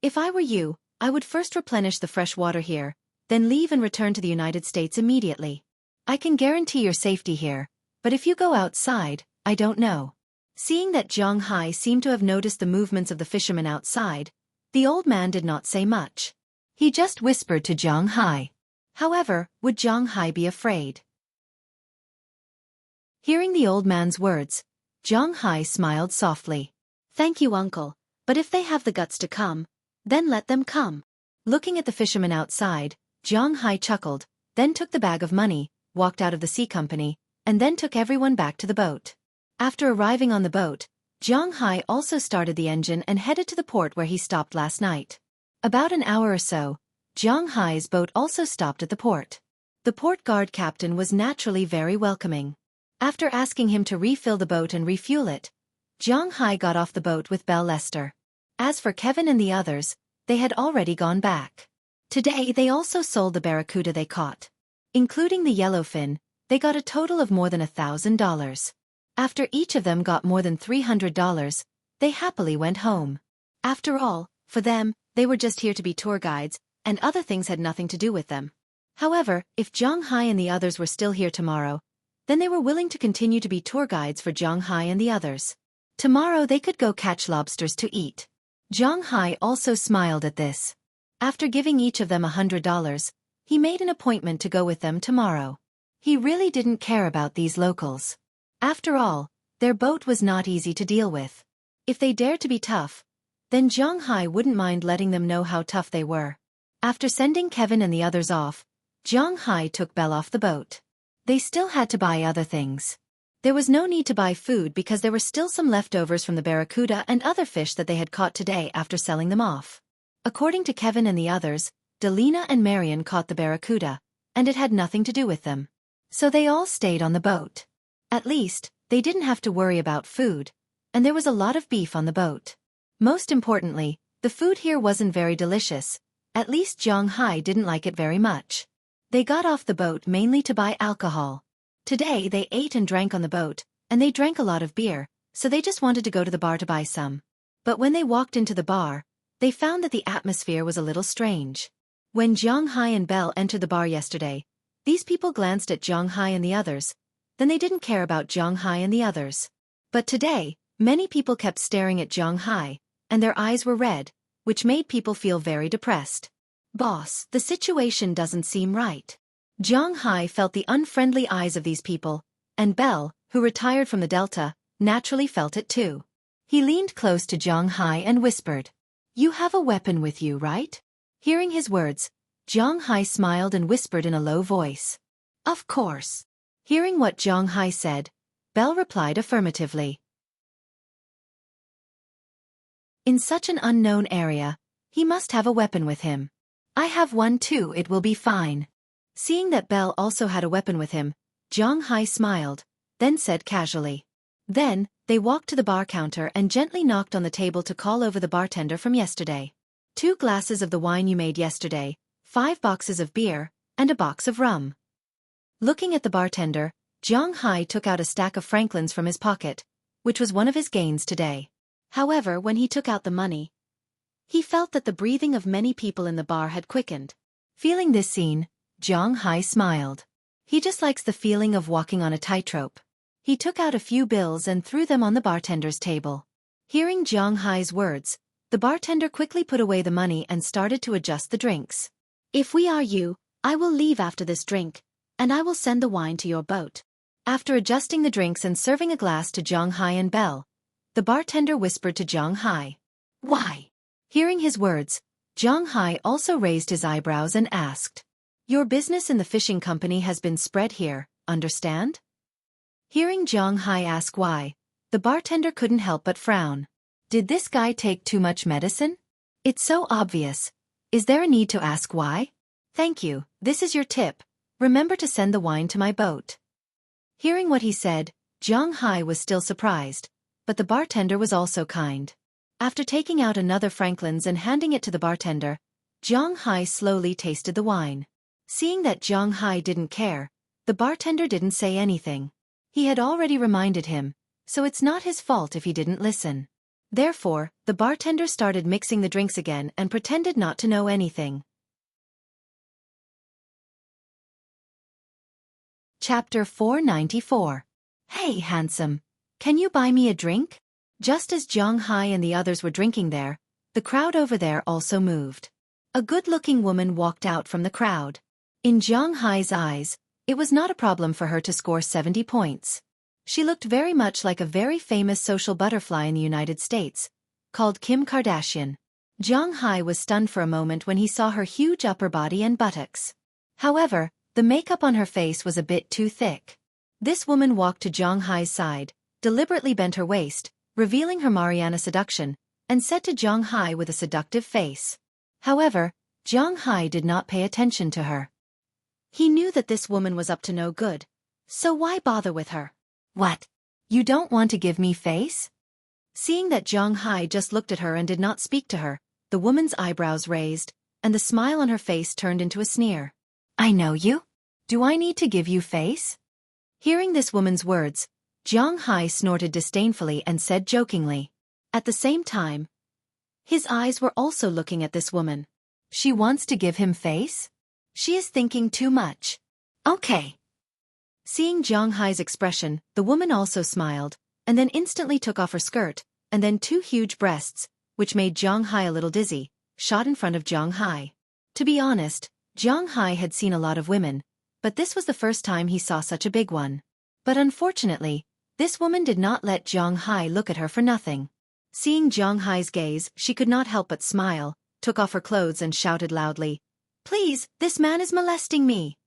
If I were you, I would first replenish the fresh water here, then leave and return to the United States immediately. I can guarantee your safety here, but if you go outside, I don't know. Seeing that Zhang Hai seemed to have noticed the movements of the fishermen outside, the old man did not say much. He just whispered to Zhang Hai. However, would Zhang Hai be afraid? Hearing the old man's words, Zhang Hai smiled softly. Thank you, uncle, but if they have the guts to come, then let them come. Looking at the fishermen outside, Zhang Hai chuckled, then took the bag of money, walked out of the sea company, and then took everyone back to the boat. After arriving on the boat, Zhang Hai also started the engine and headed to the port where he stopped last night. About an hour or so, Zhang Hai's boat also stopped at the port. The port guard captain was naturally very welcoming. After asking him to refill the boat and refuel it, Zhang Hai got off the boat with Belle Lester. As for Kevin and the others, they had already gone back. Today they also sold the barracuda they caught. Including the yellowfin, they got a total of more than $1,000. After each of them got more than $300, they happily went home. After all, for them, they were just here to be tour guides, and other things had nothing to do with them. However, if Zhang Hai and the others were still here tomorrow, then they were willing to continue to be tour guides for Zhang Hai and the others. Tomorrow they could go catch lobsters to eat. Zhang Hai also smiled at this. After giving each of them $100, he made an appointment to go with them tomorrow. He really didn't care about these locals. After all, their boat was not easy to deal with. If they dared to be tough, then Zhang Hai wouldn't mind letting them know how tough they were. After sending Kevin and the others off, Zhang Hai took Belle off the boat. They still had to buy other things. There was no need to buy food because there were still some leftovers from the barracuda and other fish that they had caught today after selling them off. According to Kevin and the others, Delina and Marion caught the barracuda, and it had nothing to do with them. So they all stayed on the boat. At least, they didn't have to worry about food, and there was a lot of beef on the boat. Most importantly, the food here wasn't very delicious. At least Zhang Hai didn't like it very much. They got off the boat mainly to buy alcohol. Today they ate and drank on the boat, and they drank a lot of beer, so they just wanted to go to the bar to buy some. But when they walked into the bar, they found that the atmosphere was a little strange. When Zhang Hai and Belle entered the bar yesterday, these people glanced at Zhang Hai and the others, then they didn't care about Zhang Hai and the others. But today, many people kept staring at Zhang Hai, and their eyes were red, which made people feel very depressed. Boss, the situation doesn't seem right. Zhang Hai felt the unfriendly eyes of these people, and Belle, who retired from the Delta, naturally felt it too. He leaned close to Zhang Hai and whispered, "You have a weapon with you, right?" Hearing his words, Zhang Hai smiled and whispered in a low voice, "Of course." Hearing what Zhang Hai said, Belle replied affirmatively. In such an unknown area, he must have a weapon with him. I have one too, it will be fine. Seeing that Belle also had a weapon with him, Zhang Hai smiled, then said casually. Then, they walked to the bar counter and gently knocked on the table to call over the bartender from yesterday. 2 glasses of the wine you made yesterday, 5 boxes of beer, and a box of rum. Looking at the bartender, Zhang Hai took out a stack of franklins from his pocket, which was one of his gains today. However, when he took out the money, he felt that the breathing of many people in the bar had quickened. Feeling this scene, Zhang Hai smiled. He just likes the feeling of walking on a tightrope. He took out a few bills and threw them on the bartender's table. Hearing Zhang Hai's words, the bartender quickly put away the money and started to adjust the drinks. If we are you, I will leave after this drink, and I will send the wine to your boat. After adjusting the drinks and serving a glass to Zhang Hai and Belle, the bartender whispered to Zhang Hai. Why? Hearing his words, Zhang Hai also raised his eyebrows and asked. Your business in the fishing company has been spread here, understand? Hearing Zhang Hai ask why, the bartender couldn't help but frown. Did this guy take too much medicine? It's so obvious. Is there a need to ask why? Thank you, this is your tip. Remember to send the wine to my boat. Hearing what he said, Zhang Hai was still surprised, but the bartender was also kind. After taking out another Franklin's and handing it to the bartender, Zhang Hai slowly tasted the wine. Seeing that Zhang Hai didn't care, the bartender didn't say anything. He had already reminded him, so it's not his fault if he didn't listen. Therefore, the bartender started mixing the drinks again and pretended not to know anything. Chapter 494. Hey, handsome. Can you buy me a drink? Just as Zhang Hai and the others were drinking there, the crowd over there also moved. A good-looking woman walked out from the crowd. In Zhang Hai's eyes, it was not a problem for her to score 70 points. She looked very much like a very famous social butterfly in the United States, called Kim Kardashian. Zhang Hai was stunned for a moment when he saw her huge upper body and buttocks. However, the makeup on her face was a bit too thick. This woman walked to Zhang Hai's side, deliberately bent her waist, revealing her Mariana seduction, and said to Zhang Hai with a seductive face. However, Zhang Hai did not pay attention to her. He knew that this woman was up to no good, so why bother with her? What? You don't want to give me face? Seeing that Zhang Hai just looked at her and did not speak to her, the woman's eyebrows raised, and the smile on her face turned into a sneer. I know you? Do I need to give you face? Hearing this woman's words, Zhang Hai snorted disdainfully and said jokingly. At the same time, his eyes were also looking at this woman. She wants to give him face? She is thinking too much. Okay. Seeing Zhang Hai's expression, the woman also smiled, and then instantly took off her skirt, and then two huge breasts, which made Zhang Hai a little dizzy, shot in front of Zhang Hai. To be honest, Zhang Hai had seen a lot of women, but this was the first time he saw such a big one. But unfortunately, this woman did not let Zhang Hai look at her for nothing. Seeing Zhang Hai's gaze, she could not help but smile, took off her clothes and shouted loudly, Please, this man is molesting me.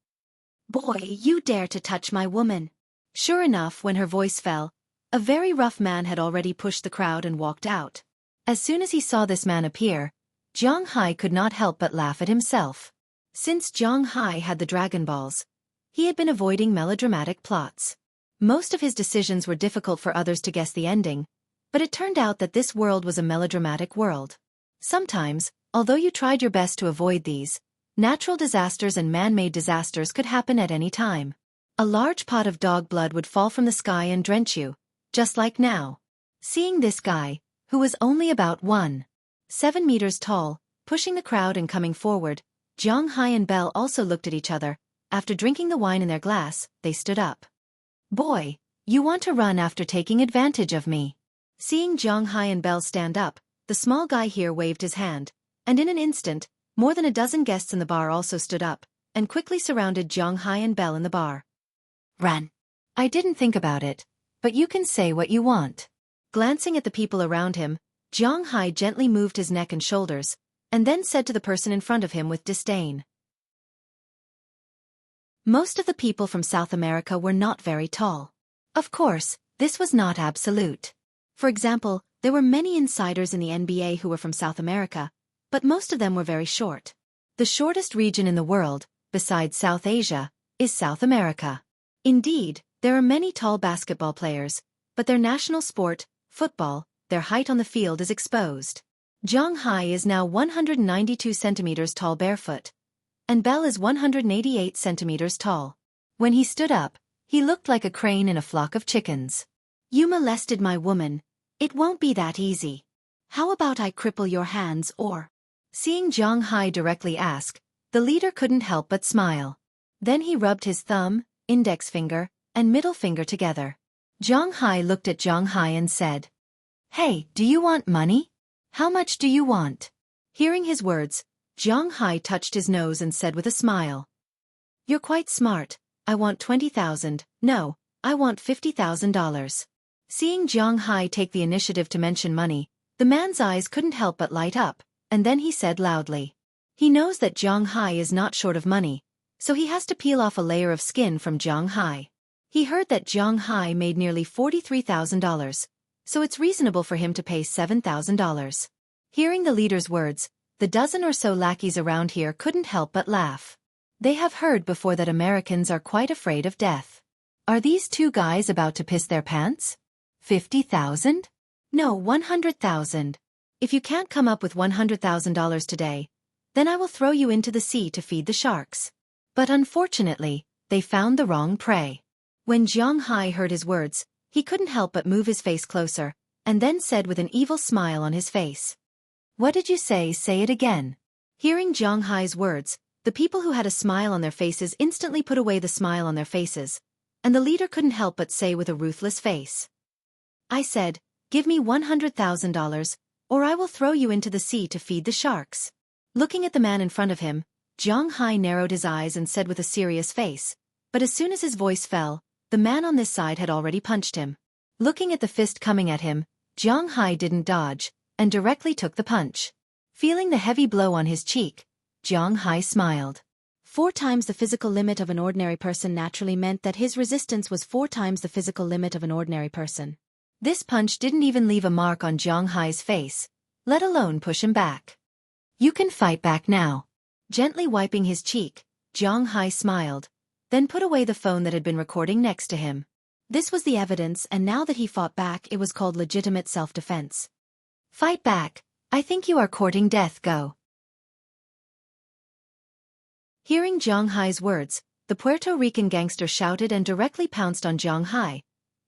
Boy, you dare to touch my woman. Sure enough, when her voice fell, a very rough man had already pushed the crowd and walked out. As soon as he saw this man appear, Zhang Hai could not help but laugh at himself. Since Zhang Hai had the Dragon Balls, he had been avoiding melodramatic plots. Most of his decisions were difficult for others to guess the ending, but it turned out that this world was a melodramatic world. Sometimes, although you tried your best to avoid these, natural disasters and man-made disasters could happen at any time. A large pot of dog blood would fall from the sky and drench you, just like now. Seeing this guy, who was only about 1.7 meters tall, pushing the crowd and coming forward, Zhang Hai and Belle also looked at each other. After drinking the wine in their glass, they stood up. Boy, you want to run after taking advantage of me. Seeing Zhang Hai and Belle stand up, the small guy here waved his hand, and in an instant, more than a dozen guests in the bar also stood up, and quickly surrounded Zhang Hai and Belle in the bar. Run. I didn't think about it, but you can say what you want. Glancing at the people around him, Zhang Hai gently moved his neck and shoulders, and then said to the person in front of him with disdain. Most of the people from South America were not very tall. Of course, this was not absolute. For example, there were many insiders in the NBA who were from South America, but most of them were very short. The shortest region in the world, besides South Asia, is South America. Indeed, there are many tall basketball players, but their national sport, football, their height on the field is exposed. Zhang Hai is now 192 centimeters tall barefoot, and Belle is 188 centimeters tall. When he stood up, he looked like a crane in a flock of chickens. You molested my woman. It won't be that easy. How about I cripple your hands or? Seeing Zhang Hai directly ask, the leader couldn't help but smile. Then he rubbed his thumb, index finger, and middle finger together. Zhang Hai looked at Zhang Hai and said, Hey, do you want money? How much do you want? Hearing his words, Zhang Hai touched his nose and said with a smile, You're quite smart. I want 20,000, no, I want $50,000. Seeing Zhang Hai take the initiative to mention money, the man's eyes couldn't help but light up, and then he said loudly. He knows that Zhang Hai is not short of money, so he has to peel off a layer of skin from Zhang Hai. He heard that Zhang Hai made nearly $43,000, so it's reasonable for him to pay $7,000. Hearing the leader's words, the dozen or so lackeys around here couldn't help but laugh. They have heard before that Americans are quite afraid of death. Are these two guys about to piss their pants? 50,000? No, 100,000. If you can't come up with $100,000 today, then I will throw you into the sea to feed the sharks. But unfortunately, they found the wrong prey. When Zhang Hai heard his words, he couldn't help but move his face closer, and then said with an evil smile on his face. What did you say? Say it again. Hearing Zhang Hai's words, the people who had a smile on their faces instantly put away the smile on their faces, and the leader couldn't help but say with a ruthless face. I said, give me $100,000, or I will throw you into the sea to feed the sharks. Looking at the man in front of him, Zhang Hai narrowed his eyes and said with a serious face, but as soon as his voice fell, the man on this side had already punched him. Looking at the fist coming at him, Zhang Hai didn't dodge, and directly took the punch. Feeling the heavy blow on his cheek, Zhang Hai smiled. 4 times the physical limit of an ordinary person naturally meant that his resistance was 4 times the physical limit of an ordinary person. This punch didn't even leave a mark on Zhang Hai's face, let alone push him back. You can fight back now. Gently wiping his cheek, Zhang Hai smiled, then put away the phone that had been recording next to him. This was the evidence, and now that he fought back, it was called legitimate self-defense. Fight back. I think you are courting death. Go. Hearing Zhang Hai's words, the Puerto Rican gangster shouted and directly pounced on Zhang Hai.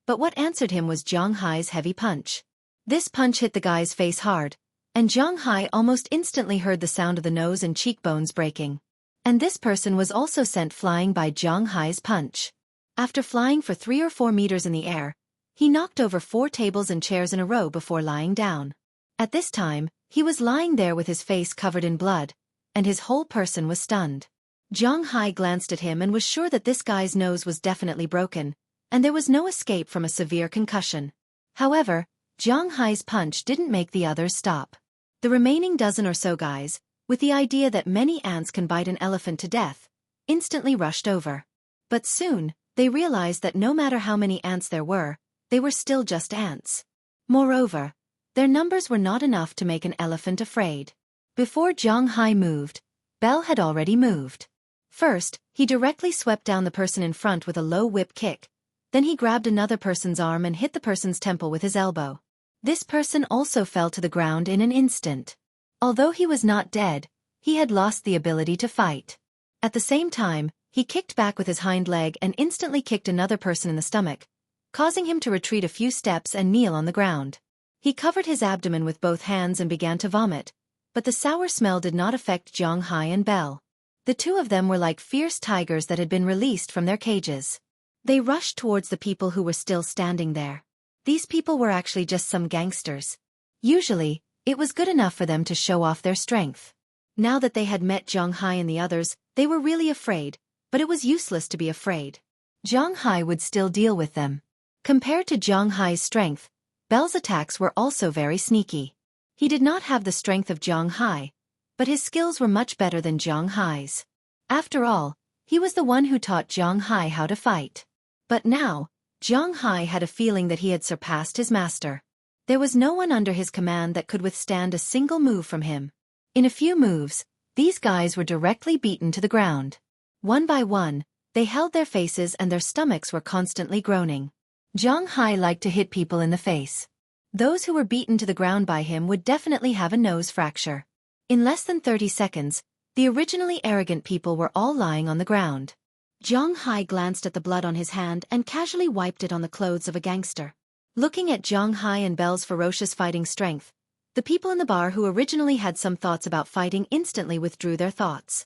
But what answered him was Zhang Hai's heavy punch. This punch hit the guy's face hard, and Zhang Hai almost instantly heard the sound of the nose and cheekbones breaking. And this person was also sent flying by Zhang Hai's punch. After flying for 3 or 4 meters in the air, he knocked over 4 tables and chairs in a row before lying down. At this time, he was lying there with his face covered in blood, and his whole person was stunned. Zhang Hai glanced at him and was sure that this guy's nose was definitely broken, and there was no escape from a severe concussion. However, Zhang Hai's punch didn't make the others stop. The remaining dozen or so guys, with the idea that many ants can bite an elephant to death, instantly rushed over. But soon, they realized that no matter how many ants there were, they were still just ants. Moreover, their numbers were not enough to make an elephant afraid. Before Zhang Hai moved, Bell had already moved. First, he directly swept down the person in front with a low whip kick. Then he grabbed another person's arm and hit the person's temple with his elbow. This person also fell to the ground in an instant. Although he was not dead, he had lost the ability to fight. At the same time, he kicked back with his hind leg and instantly kicked another person in the stomach, causing him to retreat a few steps and kneel on the ground. He covered his abdomen with both hands and began to vomit, but the sour smell did not affect Zhang Hai and Bell. The two of them were like fierce tigers that had been released from their cages. They rushed towards the people who were still standing there. These people were actually just some gangsters. Usually, it was good enough for them to show off their strength. Now that they had met Zhang Hai and the others, they were really afraid, but it was useless to be afraid. Zhang Hai would still deal with them. Compared to Zhang Hai's strength, Bell's attacks were also very sneaky. He did not have the strength of Zhang Hai, but his skills were much better than Zhang Hai's. After all, he was the one who taught Zhang Hai how to fight. But now, Zhang Hai had a feeling that he had surpassed his master. There was no one under his command that could withstand a single move from him. In a few moves, these guys were directly beaten to the ground. One by one, they held their faces and their stomachs were constantly groaning. Zhang Hai liked to hit people in the face. Those who were beaten to the ground by him would definitely have a nose fracture. In less than 30 seconds, the originally arrogant people were all lying on the ground. Zhang Hai glanced at the blood on his hand and casually wiped it on the clothes of a gangster. Looking at Zhang Hai and Bell's ferocious fighting strength, the people in the bar who originally had some thoughts about fighting instantly withdrew their thoughts.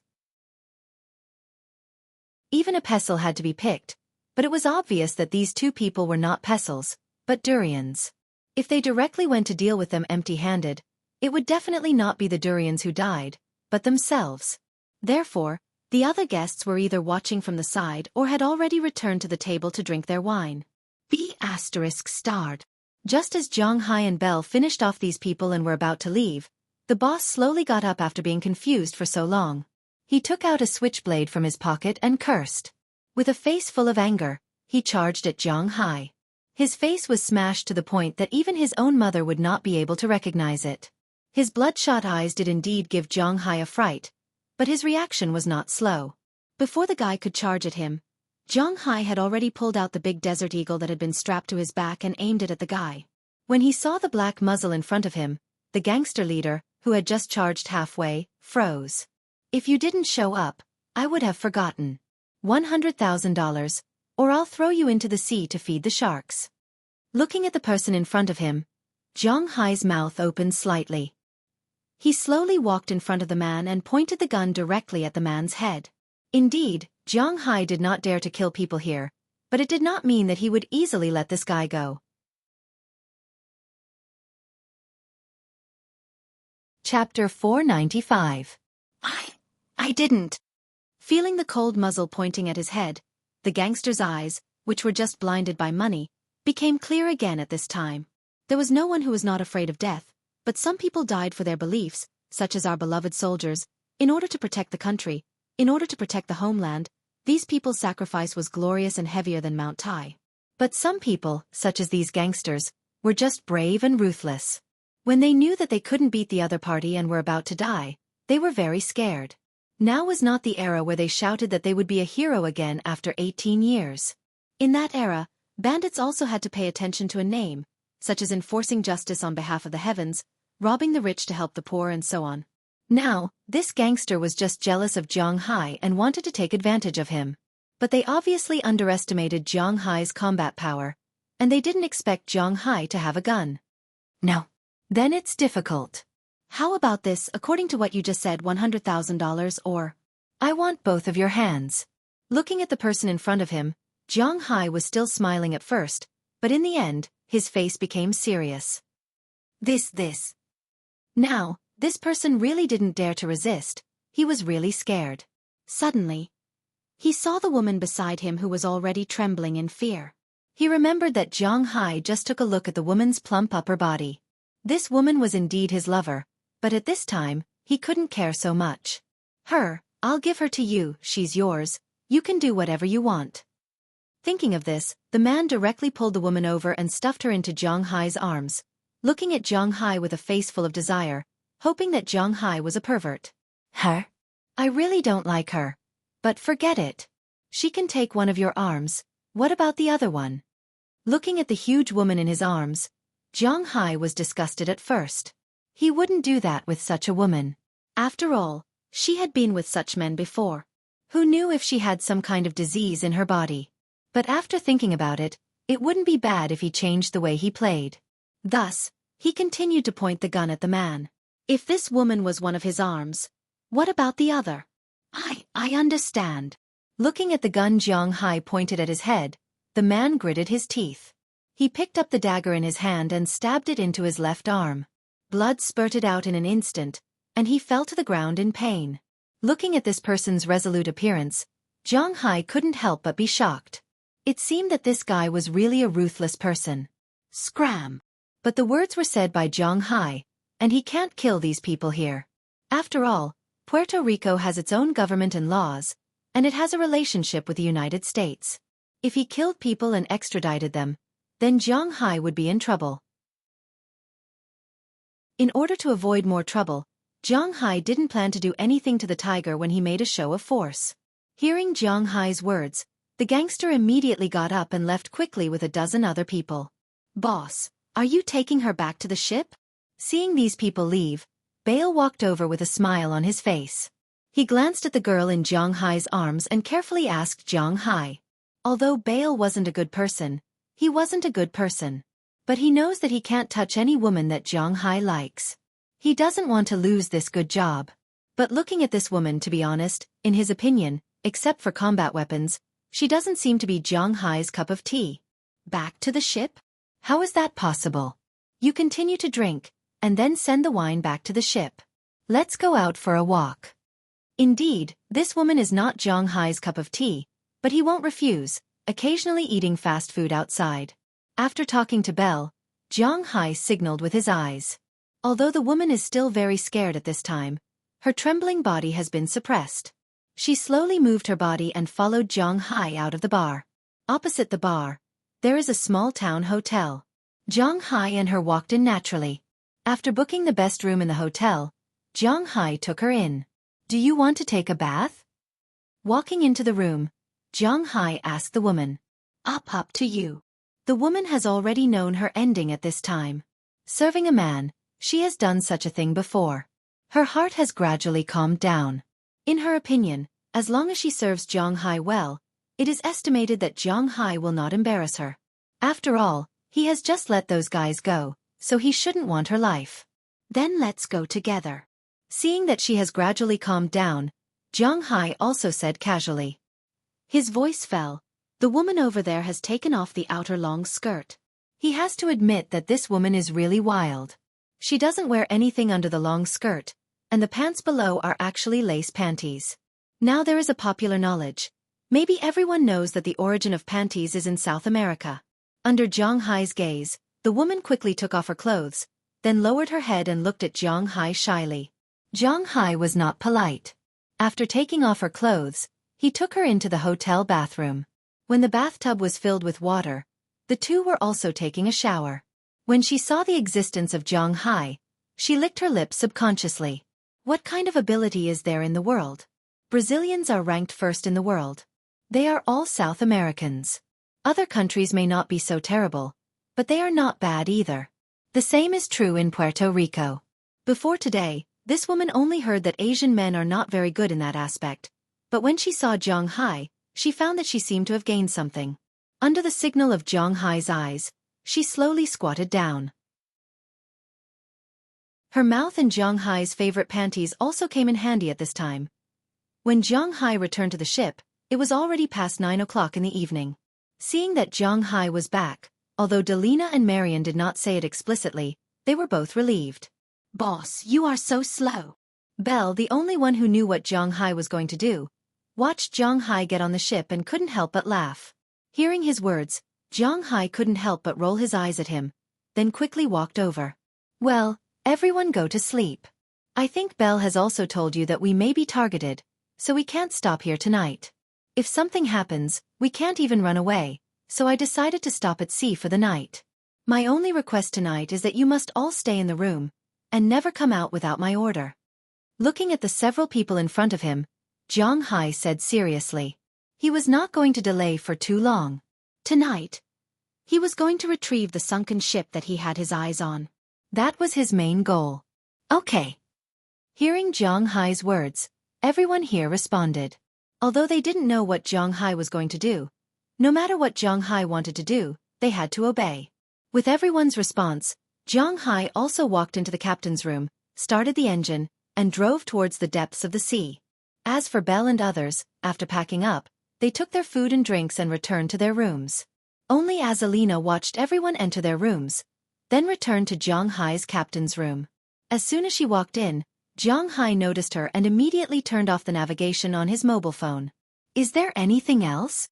Even a pestle had to be picked, but it was obvious that these two people were not pestles, but durians. If they directly went to deal with them empty-handed, it would definitely not be the durians who died, but themselves. Therefore, The other guests were either watching from the side or had already returned to the table to drink their wine. B****. Just as Zhang Hai and Belle finished off these people and were about to leave, the boss slowly got up after being confused for so long. He took out a switchblade from his pocket and cursed. With a face full of anger, he charged at Zhang Hai. His face was smashed to the point that even his own mother would not be able to recognize it. His bloodshot eyes did indeed give Zhang Hai a fright, but his reaction was not slow. Before the guy could charge at him, Zhang Hai had already pulled out the big desert eagle that had been strapped to his back and aimed it at the guy. When he saw the black muzzle in front of him, the gangster leader, who had just charged halfway, froze. If you didn't show up, I would have forgotten. $100,000, or I'll throw you into the sea to feed the sharks. Looking at the person in front of him, Zhang Hai's mouth opened slightly. He slowly walked in front of the man and pointed the gun directly at the man's head. Indeed, Zhang Hai did not dare to kill people here, but it did not mean that he would easily let this guy go. Chapter 495. I didn't. Feeling the cold muzzle pointing at his head, the gangster's eyes, which were just blinded by money, became clear again at this time. There was no one who was not afraid of death, but some people died for their beliefs, such as our beloved soldiers, in order to protect the country, in order to protect the homeland. These people's sacrifice was glorious and heavier than Mount Tai. But some people, such as these gangsters, were just brave and ruthless. When they knew that they couldn't beat the other party and were about to die, they were very scared. Now was not the era where they shouted that they would be a hero again after 18 years. In that era, bandits also had to pay attention to a name, such as enforcing justice on behalf of the heavens, robbing the rich to help the poor and so on. Now, this gangster was just jealous of Zhang Hai and wanted to take advantage of him. But they obviously underestimated Zhang Hai's combat power, and they didn't expect Zhang Hai to have a gun. No. Then it's difficult. How about this, according to what you just said, $100,000 or... I want both of your hands. Looking at the person in front of him, Zhang Hai was still smiling at first, but in the end, his face became serious. This. Now, this person really didn't dare to resist. He was really scared. Suddenly, he saw the woman beside him who was already trembling in fear. He remembered that Zhang Hai just took a look at the woman's plump upper body. This woman was indeed his lover, but at this time, he couldn't care so much. I'll give her to you, she's yours, you can do whatever you want. Thinking of this, the man directly pulled the woman over and stuffed her into Zhang Hai's arms, looking at Zhang Hai with a face full of desire, hoping that Zhang Hai was a pervert. Her? I really don't like her. But forget it. She can take one of your arms, what about the other one? Looking at the huge woman in his arms, Zhang Hai was disgusted at first. He wouldn't do that with such a woman. After all, she had been with such men before. Who knew if she had some kind of disease in her body? But after thinking about it, it wouldn't be bad if he changed the way he played. Thus, he continued to point the gun at the man. If this woman was one of his arms, what about the other? I understand. Looking at the gun Zhang Hai pointed at his head, the man gritted his teeth. He picked up the dagger in his hand and stabbed it into his left arm. Blood spurted out in an instant, and he fell to the ground in pain. Looking at this person's resolute appearance, Zhang Hai couldn't help but be shocked. It seemed that this guy was really a ruthless person. Scram! But the words were said by Zhang Hai, and he can't kill these people here. After all, Puerto Rico has its own government and laws, and it has a relationship with the United States. If he killed people and extradited them, then Zhang Hai would be in trouble. In order to avoid more trouble, Zhang Hai didn't plan to do anything to the tiger when he made a show of force. Hearing Zhang Hai's words, the gangster immediately got up and left quickly with a dozen other people. Boss, are you taking her back to the ship? Seeing these people leave, Bale walked over with a smile on his face. He glanced at the girl in Zhang Hai's arms and carefully asked Zhang Hai. Although Bale wasn't a good person, he wasn't a good person. But he knows that he can't touch any woman that Zhang Hai likes. He doesn't want to lose this good job. But looking at this woman, to be honest, in his opinion, except for combat weapons, she doesn't seem to be Zhang Hai's cup of tea. Back to the ship? How is that possible? You continue to drink, and then send the wine back to the ship. Let's go out for a walk. Indeed, this woman is not Zhang Hai's cup of tea, but he won't refuse, occasionally eating fast food outside. After talking to Belle, Zhang Hai signaled with his eyes. Although the woman is still very scared at this time, her trembling body has been suppressed. She slowly moved her body and followed Zhang Hai out of the bar. Opposite the bar, there is a small town hotel. Zhang Hai and her walked in naturally. After booking the best room in the hotel, Zhang Hai took her in. "Do you want to take a bath?" Walking into the room, Zhang Hai asked the woman. Up to you." The woman has already known her ending at this time. Serving a man, she has done such a thing before. Her heart has gradually calmed down. In her opinion, as long as she serves Zhang Hai well, it is estimated that Zhang Hai will not embarrass her. After all, he has just let those guys go, so he shouldn't want her life. "Then let's go together." Seeing that she has gradually calmed down, Zhang Hai also said casually. His voice fell. The woman over there has taken off the outer long skirt. He has to admit that this woman is really wild. She doesn't wear anything under the long skirt, and the pants below are actually lace panties. Now there is a popular knowledge. Maybe everyone knows that the origin of panties is in South America. Under Zhang Hai's gaze, the woman quickly took off her clothes, then lowered her head and looked at Zhang Hai shyly. Zhang Hai was not polite. After taking off her clothes, he took her into the hotel bathroom. When the bathtub was filled with water, the two were also taking a shower. When she saw the existence of Zhang Hai, she licked her lips subconsciously. What kind of ability is there in the world? Brazilians are ranked first in the world. They are all South Americans. Other countries may not be so terrible, but they are not bad either. The same is true in Puerto Rico. Before today, this woman only heard that Asian men are not very good in that aspect, but when she saw Zhang Hai, she found that she seemed to have gained something. Under the signal of Zhang Hai's eyes, she slowly squatted down. Her mouth and Zhang Hai's favorite panties also came in handy at this time. When Zhang Hai returned to the ship, it was already past 9 o'clock in the evening. Seeing that Zhang Hai was back, although Delina and Marian did not say it explicitly, they were both relieved. "Boss, you are so slow." Belle, the only one who knew what Zhang Hai was going to do, watched Zhang Hai get on the ship and couldn't help but laugh. Hearing his words, Zhang Hai couldn't help but roll his eyes at him, then quickly walked over. "Well, everyone go to sleep. I think Belle has also told you that we may be targeted, so we can't stop here tonight. If something happens, we can't even run away, so I decided to stop at sea for the night. My only request tonight is that you must all stay in the room, and never come out without my order." Looking at the several people in front of him, Zhang Hai said seriously. He was not going to delay for too long. Tonight, he was going to retrieve the sunken ship that he had his eyes on. That was his main goal. "Okay." Hearing Zhang Hai's words, everyone here responded. Although they didn't know what Zhang Hai was going to do, no matter what Zhang Hai wanted to do, they had to obey. With everyone's response, Zhang Hai also walked into the captain's room, started the engine, and drove towards the depths of the sea. As for Belle and others, after packing up, they took their food and drinks and returned to their rooms. Only Azalina watched everyone enter their rooms, then returned to Zhang Hai's captain's room. As soon as she walked in, Zhang Hai noticed her and immediately turned off the navigation on his mobile phone. "Is there anything else?"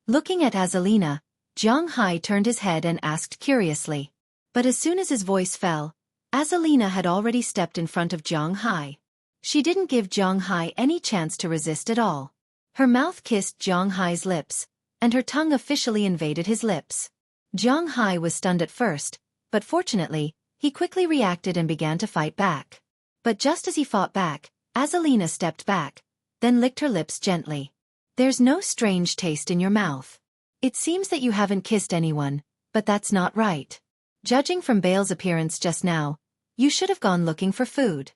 Looking at Azalina, Zhang Hai turned his head and asked curiously. But as soon as his voice fell, Azalina had already stepped in front of Zhang Hai. She didn't give Zhang Hai any chance to resist at all. Her mouth kissed Zhang Hai's lips, and her tongue officially invaded his lips. Zhang Hai was stunned at first, but fortunately, he quickly reacted and began to fight back. But just as he fought back, Azalina stepped back, then licked her lips gently. "There's no strange taste in your mouth. It seems that you haven't kissed anyone, but that's not right. Judging from Bale's appearance just now, you should have gone looking for food."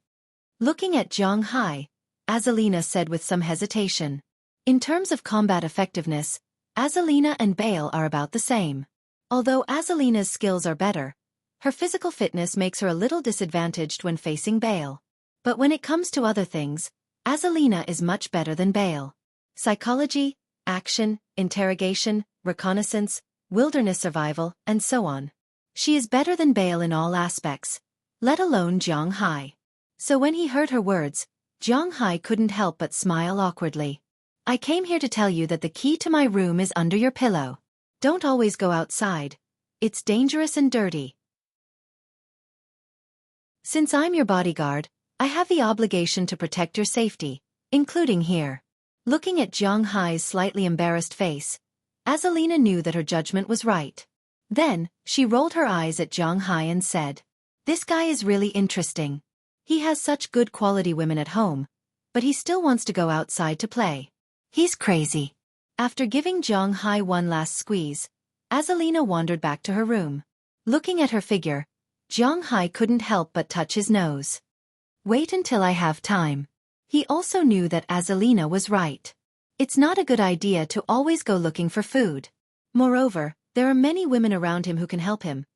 Looking at Zhang Hai, Azalina said with some hesitation. In terms of combat effectiveness, Azalina and Bale are about the same. Although Azalina's skills are better, her physical fitness makes her a little disadvantaged when facing Bale. But when it comes to other things, Azalina is much better than Bale. Psychology, action, interrogation, reconnaissance, wilderness survival, and so on. She is better than Bale in all aspects, let alone Zhang Hai. So when he heard her words, Zhang Hai couldn't help but smile awkwardly. I came here to tell you that the key to my room is under your pillow. Don't always go outside. It's dangerous and dirty. Since I'm your bodyguard, I have the obligation to protect your safety, including here. Looking at Zhang Hai's slightly embarrassed face, Azalina knew that her judgment was right. Then, she rolled her eyes at Zhang Hai and said, "This guy is really interesting. He has such good quality women at home, but he still wants to go outside to play. He's crazy." After giving Zhang Hai one last squeeze, Azalina wandered back to her room. Looking at her figure, Zhang Hai couldn't help but touch his nose. Wait until I have time. He also knew that Azalina was right. It's not a good idea to always go looking for food. Moreover, there are many women around him who can help him,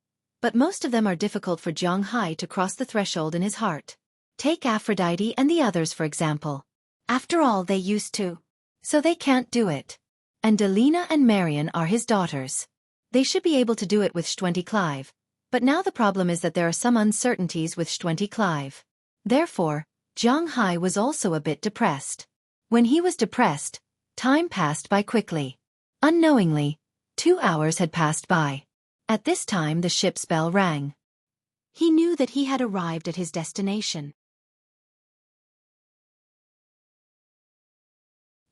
but most of them are difficult for Zhang Hai to cross the threshold in his heart. Take Aphrodite and the others for example. After all, they used to. So they can't do it. And Delina and Marion are his daughters. They should be able to do it with Xueqi, but now the problem is that there are some uncertainties with Xueqi. Therefore, Zhang Hai was also a bit depressed. When he was depressed, time passed by quickly. Unknowingly, 2 hours had passed by. At this time the ship's bell rang. He knew that he had arrived at his destination.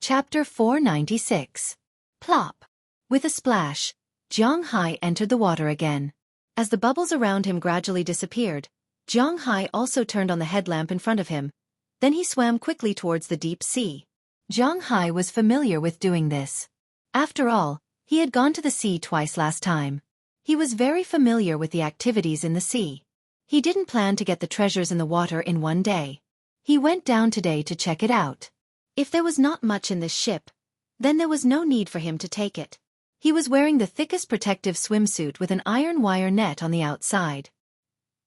Chapter 496. Plop. With a splash, Zhang Hai entered the water again. As the bubbles around him gradually disappeared, Zhang Hai also turned on the headlamp in front of him. Then he swam quickly towards the deep sea. Zhang Hai was familiar with doing this. After all, he had gone to the sea twice last time. He was very familiar with the activities in the sea. He didn't plan to get the treasures in the water in one day. He went down today to check it out. If there was not much in this ship, then there was no need for him to take it. He was wearing the thickest protective swimsuit with an iron wire net on the outside.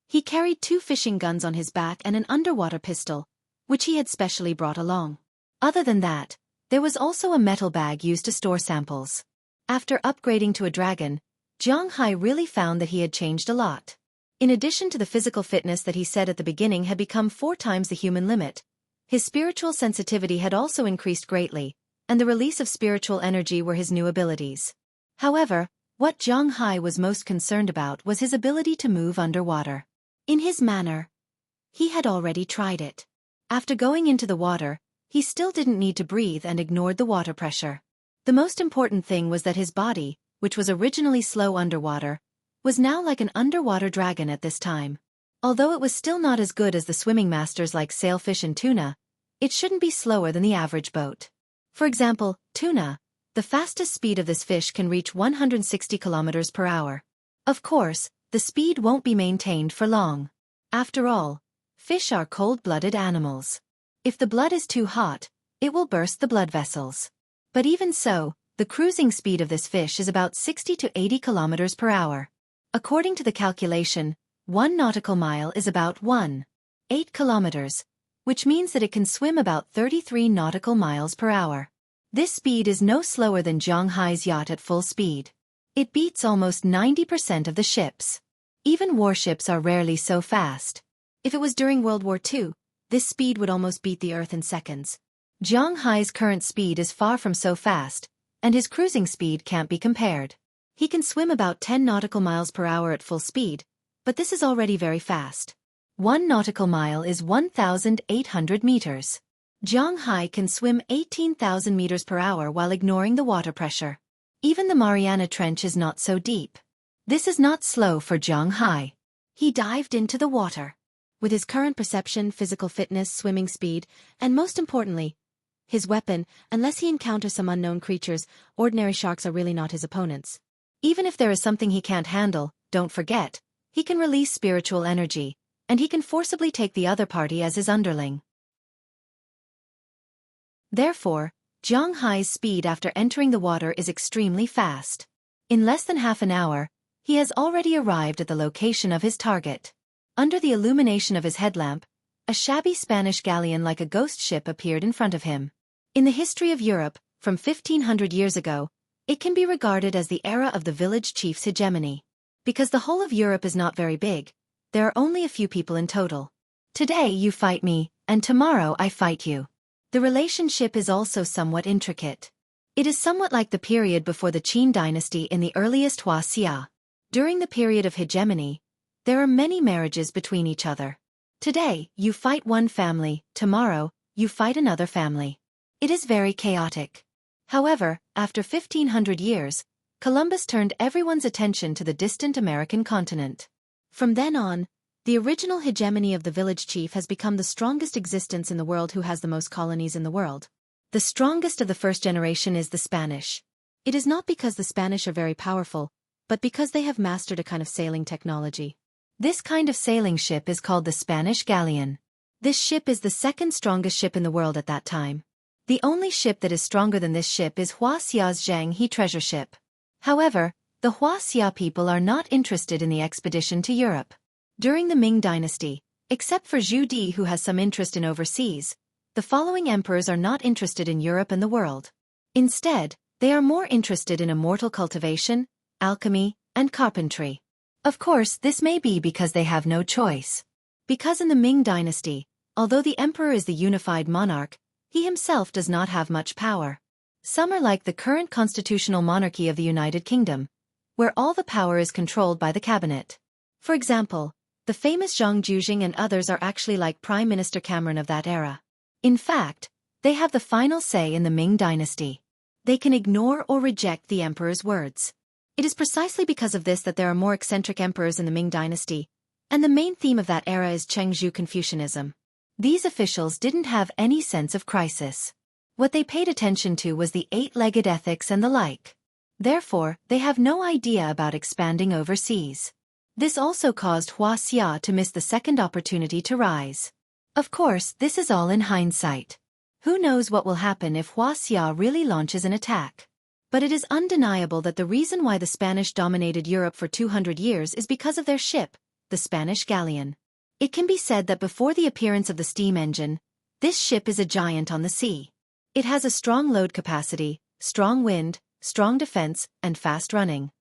He carried 2 fishing guns on his back and an underwater pistol, which he had specially brought along. Other than that, there was also a metal bag used to store samples. After upgrading to a dragon, Zhang Hai really found that he had changed a lot. In addition to the physical fitness that he said at the beginning had become 4 times the human limit, his spiritual sensitivity had also increased greatly, and the release of spiritual energy were his new abilities. However, what Zhang Hai was most concerned about was his ability to move underwater. In his manner, he had already tried it. After going into the water, he still didn't need to breathe and ignored the water pressure. The most important thing was that his body, which was originally slow underwater, was now like an underwater dragon at this time. Although it was still not as good as the swimming masters like sailfish and tuna, it shouldn't be slower than the average boat. For example, tuna, the fastest speed of this fish can reach 160 kilometers per hour. Of course, the speed won't be maintained for long. After all, fish are cold-blooded animals. If the blood is too hot, it will burst the blood vessels. But even so, the cruising speed of this fish is about 60 to 80 kilometers per hour. According to the calculation, 1 nautical mile is about 1.8 kilometers, which means that it can swim about 33 nautical miles per hour. This speed is no slower than Zhang Hai's yacht at full speed. It beats almost 90% of the ships. Even warships are rarely so fast. If it was during World War II, this speed would almost beat the Earth in seconds. Zhang Hai's current speed is far from so fast, and his cruising speed can't be compared. He can swim about 10 nautical miles per hour at full speed, but this is already very fast. 1 nautical mile is 1,800 meters. Zhang Hai can swim 18,000 meters per hour while ignoring the water pressure. Even the Mariana Trench is not so deep. This is not slow for Zhang Hai. He dived into the water. With his current perception, physical fitness, swimming speed, and most importantly, his weapon, unless he encounters some unknown creatures, ordinary sharks are really not his opponents. Even if there is something he can't handle, don't forget, he can release spiritual energy, and he can forcibly take the other party as his underling. Therefore, Zhang Hai's speed after entering the water is extremely fast. In less than half an hour, he has already arrived at the location of his target. Under the illumination of his headlamp, a shabby Spanish galleon like a ghost ship appeared in front of him. In the history of Europe, from 1500 years ago, it can be regarded as the era of the village chief's hegemony. Because the whole of Europe is not very big, there are only a few people in total. Today you fight me, and tomorrow I fight you. The relationship is also somewhat intricate. It is somewhat like the period before the Qin dynasty in the earliest Xia. During the period of hegemony, there are many marriages between each other. Today, you fight one family, tomorrow, you fight another family. It is very chaotic. However, after 1500 years, Columbus turned everyone's attention to the distant American continent. From then on, the original hegemony of the village chief has become the strongest existence in the world who has the most colonies in the world. The strongest of the first generation is the Spanish. It is not because the Spanish are very powerful, but because they have mastered a kind of sailing technology. This kind of sailing ship is called the Spanish galleon. This ship is the second strongest ship in the world at that time. The only ship that is stronger than this ship is Xia's Zhanghe treasure ship. However, the Xia people are not interested in the expedition to Europe. During the Ming dynasty, except for Zhu Di who has some interest in overseas, the following emperors are not interested in Europe and the world. Instead, they are more interested in immortal cultivation, alchemy, and carpentry. Of course, this may be because they have no choice. Because in the Ming dynasty, although the emperor is the unified monarch, he himself does not have much power. Some are like the current constitutional monarchy of the United Kingdom, where all the power is controlled by the cabinet. For example, the famous Zhang Jujing and others are actually like Prime Minister Cameron of that era. In fact, they have the final say in the Ming dynasty. They can ignore or reject the emperor's words. It is precisely because of this that there are more eccentric emperors in the Ming dynasty, and the main theme of that era is Chengzhu Confucianism. These officials didn't have any sense of crisis. What they paid attention to was the eight-legged ethics and the like. Therefore, they have no idea about expanding overseas. This also caused Xia to miss the second opportunity to rise. Of course, this is all in hindsight. Who knows what will happen if Xia really launches an attack? But it is undeniable that the reason why the Spanish dominated Europe for 200 years is because of their ship, the Spanish galleon. It can be said that before the appearance of the steam engine, this ship is a giant on the sea. It has a strong load capacity, strong wind, strong defense, and fast running.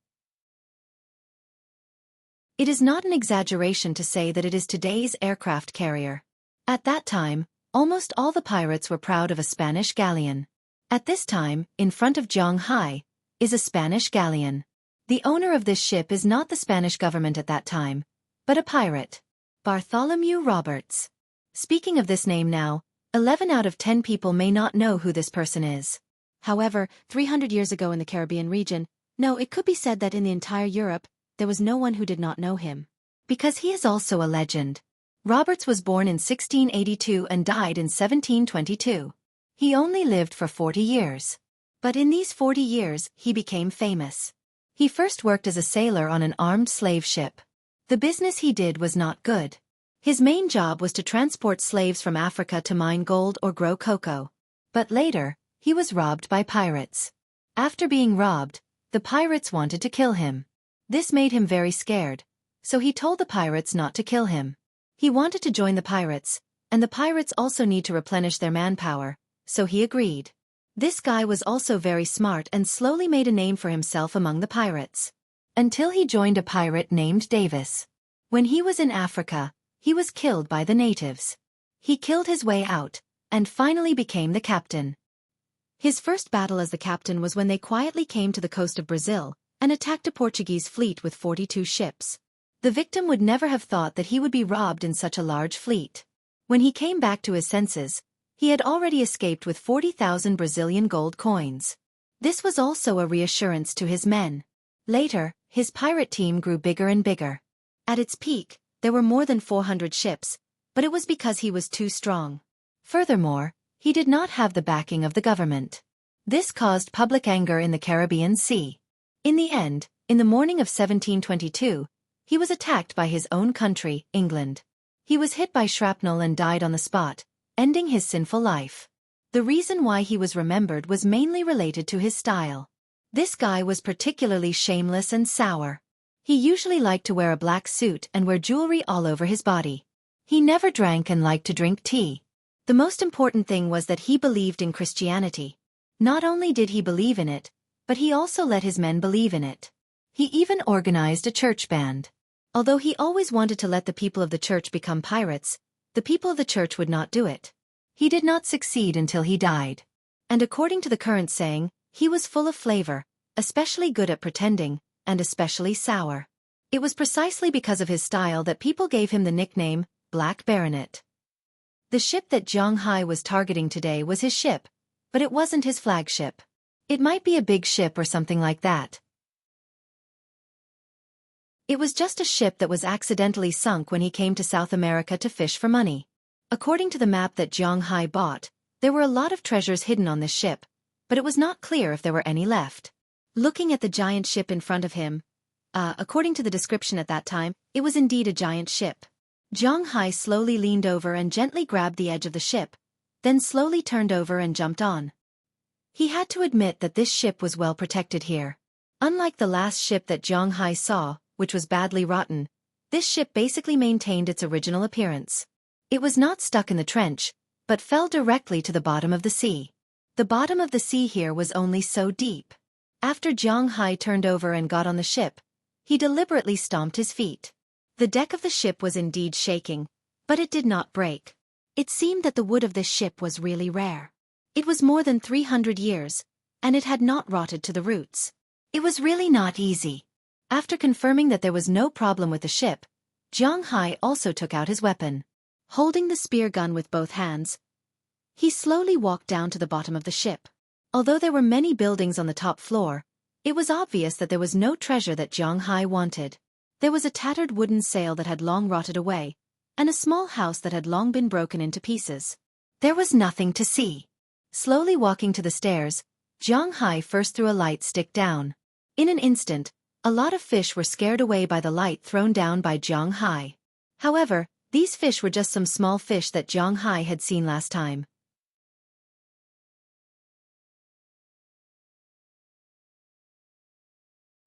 It is not an exaggeration to say that it is today's aircraft carrier. At that time, almost all the pirates were proud of a Spanish galleon. At this time, in front of Zhanghe, is a Spanish galleon. The owner of this ship is not the Spanish government at that time, but a pirate. Bartholomew Roberts. Speaking of this name now, 11 out of 10 people may not know who this person is. However, 300 years ago in the Caribbean region, it could be said that in the entire Europe, there was no one who did not know him. Because he is also a legend. Roberts was born in 1682 and died in 1722. He only lived for 40 years. But in these 40 years, he became famous. He first worked as a sailor on an armed slave ship. The business he did was not good. His main job was to transport slaves from Africa to mine gold or grow cocoa. But later, he was robbed by pirates. After being robbed, the pirates wanted to kill him. This made him very scared, so he told the pirates not to kill him. He wanted to join the pirates, and the pirates also need to replenish their manpower, so he agreed. This guy was also very smart and slowly made a name for himself among the pirates. Until he joined a pirate named Davis. When he was in Africa, he was killed by the natives. He killed his way out, and finally became the captain. His first battle as the captain was when they quietly came to the coast of Brazil, and attacked a Portuguese fleet with 42 ships. The victim would never have thought that he would be robbed in such a large fleet. When he came back to his senses, he had already escaped with 40,000 Brazilian gold coins. This was also a reassurance to his men. Later, his pirate team grew bigger and bigger. At its peak, there were more than 400 ships, but it was because he was too strong. Furthermore, he did not have the backing of the government. This caused public anger in the Caribbean Sea. In the end, in the morning of 1722, he was attacked by his own country, England. He was hit by shrapnel and died on the spot, ending his sinful life. The reason why he was remembered was mainly related to his style. This guy was particularly shameless and sour. He usually liked to wear a black suit and wear jewelry all over his body. He never drank and liked to drink tea. The most important thing was that he believed in Christianity. Not only did he believe in it, but he also let his men believe in it. He even organized a church band. Although he always wanted to let the people of the church become pirates, the people of the church would not do it. He did not succeed until he died. And according to the current saying, he was full of flavor, especially good at pretending, and especially sour. It was precisely because of his style that people gave him the nickname, Black Baronet. The ship that Zhang Hai was targeting today was his ship, but it wasn't his flagship. It might be a big ship or something like that. It was just a ship that was accidentally sunk when he came to South America to fish for money. According to the map that Zhang Hai bought, there were a lot of treasures hidden on this ship, but it was not clear if there were any left. Looking at the giant ship in front of him, according to the description at that time, it was indeed a giant ship. Zhang Hai slowly leaned over and gently grabbed the edge of the ship, then slowly turned over and jumped on. He had to admit that this ship was well protected here. Unlike the last ship that Zhang Hai saw, which was badly rotten, this ship basically maintained its original appearance. It was not stuck in the trench, but fell directly to the bottom of the sea. The bottom of the sea here was only so deep. After Zhang Hai turned over and got on the ship, he deliberately stomped his feet. The deck of the ship was indeed shaking, but it did not break. It seemed that the wood of this ship was really rare. It was more than 300 years, and it had not rotted to the roots. It was really not easy. After confirming that there was no problem with the ship, Zhang Hai also took out his weapon. Holding the spear gun with both hands, he slowly walked down to the bottom of the ship. Although there were many buildings on the top floor, it was obvious that there was no treasure that Zhang Hai wanted. There was a tattered wooden sail that had long rotted away, and a small house that had long been broken into pieces. There was nothing to see. Slowly walking to the stairs, Zhang Hai first threw a light stick down. In an instant, a lot of fish were scared away by the light thrown down by Zhang Hai. However, these fish were just some small fish that Zhang Hai had seen last time.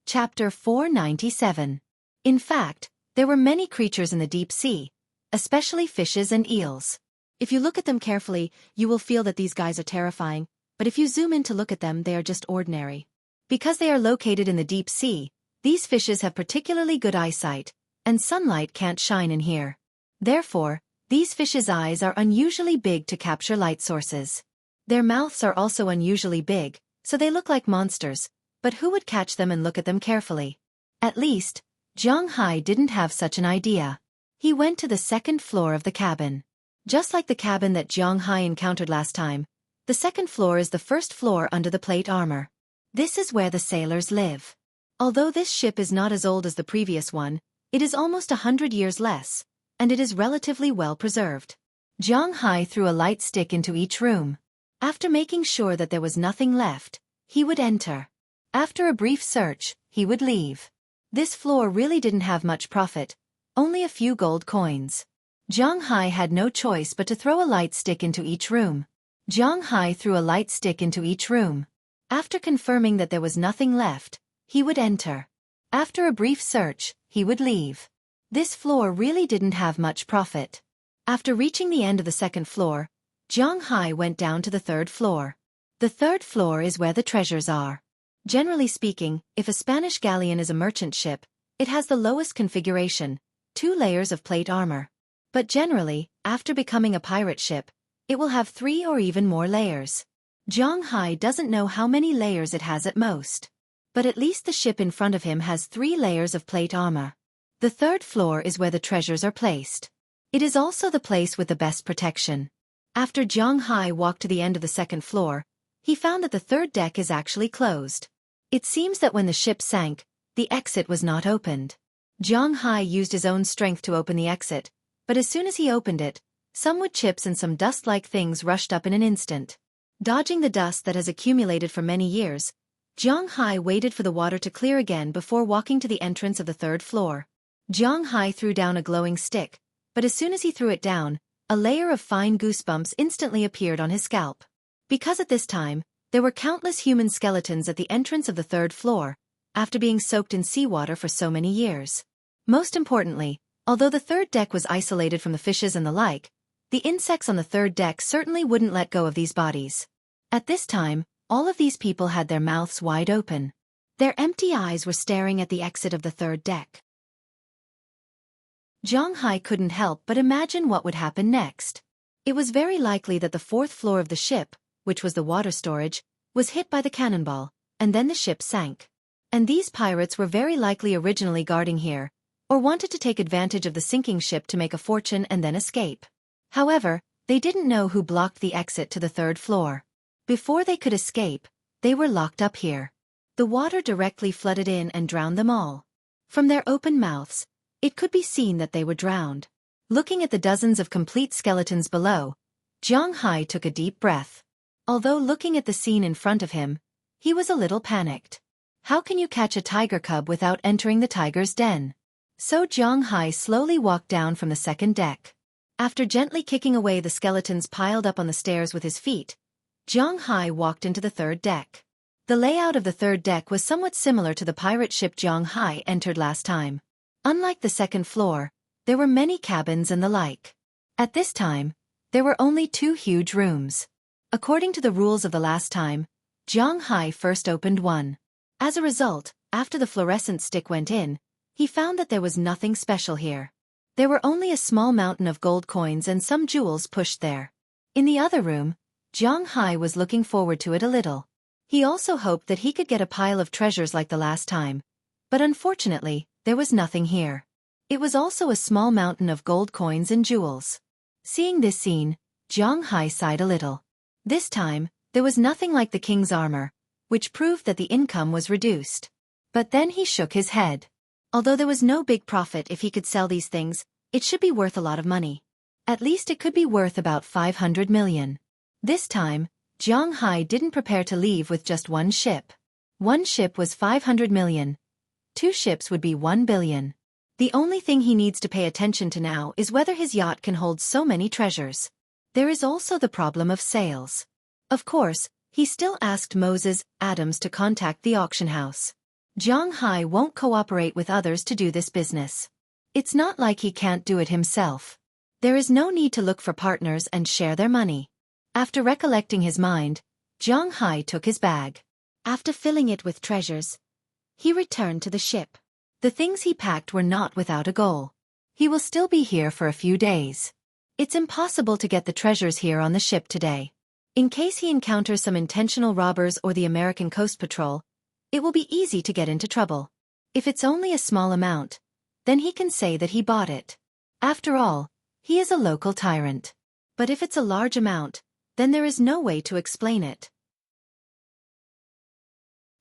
Chapter 497. In fact, there were many creatures in the deep sea, especially fishes and eels. If you look at them carefully, you will feel that these guys are terrifying, but if you zoom in to look at them, they are just ordinary. Because they are located in the deep sea, these fishes have particularly good eyesight, and sunlight can't shine in here. Therefore, these fishes' eyes are unusually big to capture light sources. Their mouths are also unusually big, so they look like monsters, but who would catch them and look at them carefully? At least, Zhang Hai didn't have such an idea. He went to the second floor of the cabin. Just like the cabin that Zhang Hai encountered last time, the second floor is the first floor under the plate armor. This is where the sailors live. Although this ship is not as old as the previous one, it is almost 100 years less, and it is relatively well preserved. Zhang Hai threw a light stick into each room. After making sure that there was nothing left, he would enter. After a brief search, he would leave. This floor really didn't have much profit, only a few gold coins. Zhang Hai had no choice but to throw a light stick into each room. Zhang Hai threw a light stick into each room. After confirming that there was nothing left, he would enter. After a brief search, he would leave. This floor really didn't have much profit. After reaching the end of the second floor, Zhang Hai went down to the third floor. The third floor is where the treasures are. Generally speaking, if a Spanish galleon is a merchant ship, it has the lowest configuration, 2 layers of plate armor. But generally, after becoming a pirate ship, it will have 3 or even more layers. Zhang Hai doesn't know how many layers it has at most. But at least the ship in front of him has 3 layers of plate armor. The third floor is where the treasures are placed. It is also the place with the best protection. After Zhang Hai walked to the end of the second floor, he found that the third deck is actually closed. It seems that when the ship sank, the exit was not opened. Zhang Hai used his own strength to open the exit, but as soon as he opened it, some wood chips and some dust-like things rushed up in an instant. Dodging the dust that has accumulated for many years, Zhang Hai waited for the water to clear again before walking to the entrance of the third floor. Zhang Hai threw down a glowing stick, but as soon as he threw it down, a layer of fine goosebumps instantly appeared on his scalp. Because at this time, there were countless human skeletons at the entrance of the third floor, after being soaked in seawater for so many years. Most importantly, although the third deck was isolated from the fishes and the like, the insects on the third deck certainly wouldn't let go of these bodies. At this time, all of these people had their mouths wide open. Their empty eyes were staring at the exit of the third deck. Zhang Hai couldn't help but imagine what would happen next. It was very likely that the fourth floor of the ship, which was the water storage, was hit by the cannonball, and then the ship sank. And these pirates were very likely originally guarding here, or wanted to take advantage of the sinking ship to make a fortune and then escape. However, they didn't know who blocked the exit to the third floor. Before they could escape, they were locked up here. The water directly flooded in and drowned them all. From their open mouths, it could be seen that they were drowned. Looking at the dozens of complete skeletons below, Zhang Hai took a deep breath. Although looking at the scene in front of him, he was a little panicked. How can you catch a tiger cub without entering the tiger's den? So Zhang Hai slowly walked down from the second deck. After gently kicking away the skeletons piled up on the stairs with his feet, Zhang Hai walked into the third deck. The layout of the third deck was somewhat similar to the pirate ship Zhang Hai entered last time. Unlike the second floor, there were many cabins and the like. At this time, there were only 2 huge rooms. According to the rules of the last time, Zhang Hai first opened one. As a result, after the fluorescent stick went in, he found that there was nothing special here. There were only a small mountain of gold coins and some jewels pushed there. In the other room, Zhang Hai was looking forward to it a little. He also hoped that he could get a pile of treasures like the last time. But unfortunately, there was nothing here. It was also a small mountain of gold coins and jewels. Seeing this scene, Zhang Hai sighed a little. This time, there was nothing like the king's armor, which proved that the income was reduced. But then he shook his head. Although there was no big profit if he could sell these things, it should be worth a lot of money. At least it could be worth about 500 million. This time, Zhang Hai didn't prepare to leave with just one ship. One ship was 500 million. 2 ships would be 1 billion. The only thing he needs to pay attention to now is whether his yacht can hold so many treasures. There is also the problem of sales. Of course, he still asked Moses Adams to contact the auction house. Zhang Hai won't cooperate with others to do this business. It's not like he can't do it himself. There is no need to look for partners and share their money. After recollecting his mind, Zhang Hai took his bag. After filling it with treasures, he returned to the ship. The things he packed were not without a goal. He will still be here for a few days. It's impossible to get the treasures here on the ship today. In case he encounters some intentional robbers or the American Coast Patrol, it will be easy to get into trouble. If it's only a small amount, then he can say that he bought it. After all, he is a local tyrant. But if it's a large amount, then there is no way to explain it.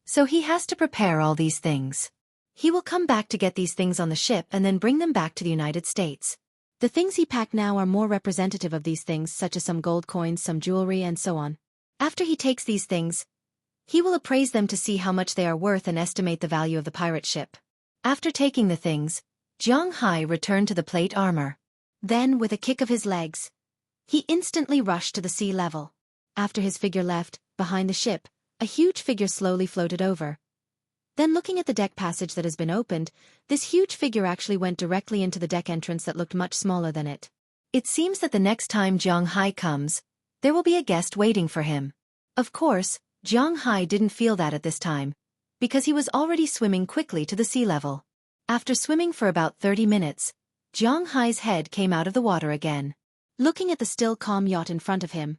So he has to prepare all these things. He will come back to get these things on the ship and then bring them back to the United States. The things he packed now are more representative of these things, such as some gold coins, some jewelry, and so on. After he takes these things, he will appraise them to see how much they are worth and estimate the value of the pirate ship. After taking the things, Zhang Hai returned to the plate armor. Then, with a kick of his legs, he instantly rushed to the sea level. After his figure left, behind the ship, a huge figure slowly floated over. Then looking at the deck passage that has been opened, this huge figure actually went directly into the deck entrance that looked much smaller than it. It seems that the next time Zhang Hai comes, there will be a guest waiting for him. Of course, Zhang Hai didn't feel that at this time, because he was already swimming quickly to the sea level. After swimming for about 30 minutes, Zhang Hai's head came out of the water again. Looking at the still calm yacht in front of him,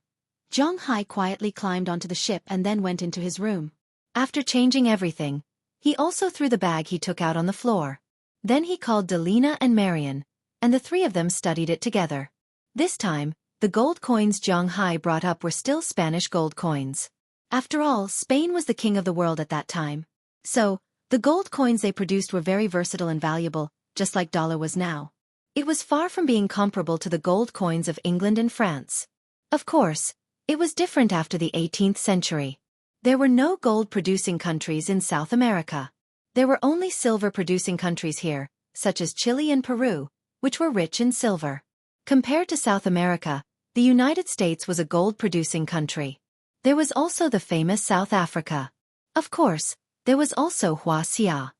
Zhang Hai quietly climbed onto the ship and then went into his room. After changing everything, he also threw the bag he took out on the floor. Then he called Delina and Marion, and the 3 of them studied it together. This time, the gold coins Zhang Hai brought up were still Spanish gold coins. After all, Spain was the king of the world at that time. So, the gold coins they produced were very versatile and valuable, just like dollar was now. It was far from being comparable to the gold coins of England and France. Of course, it was different after the 18th century. There were no gold-producing countries in South America. There were only silver-producing countries here, such as Chile and Peru, which were rich in silver. Compared to South America, the United States was a gold-producing country. There was also the famous South Africa. Of course, there was also Xueqi.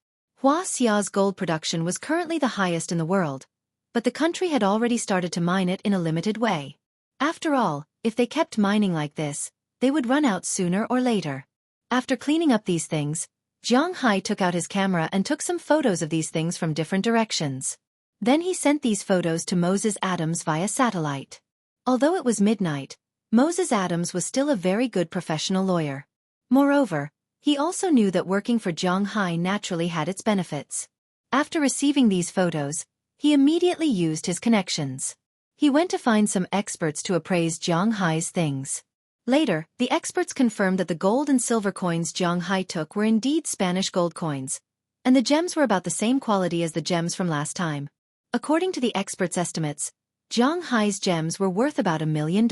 Xueqi's gold production was currently the highest in the world, but the country had already started to mine it in a limited way. After all, if they kept mining like this, they would run out sooner or later. After cleaning up these things, Zhang Hai took out his camera and took some photos of these things from different directions. Then he sent these photos to Moses Adams via satellite. Although it was midnight, Moses Adams was still a very good professional lawyer. Moreover, he also knew that working for Zhang Hai naturally had its benefits. After receiving these photos, he immediately used his connections. He went to find some experts to appraise Zhang Hai's things. Later, the experts confirmed that the gold and silver coins Zhang Hai took were indeed Spanish gold coins, and the gems were about the same quality as the gems from last time. According to the experts' estimates, Zhang Hai's gems were worth about $1 million.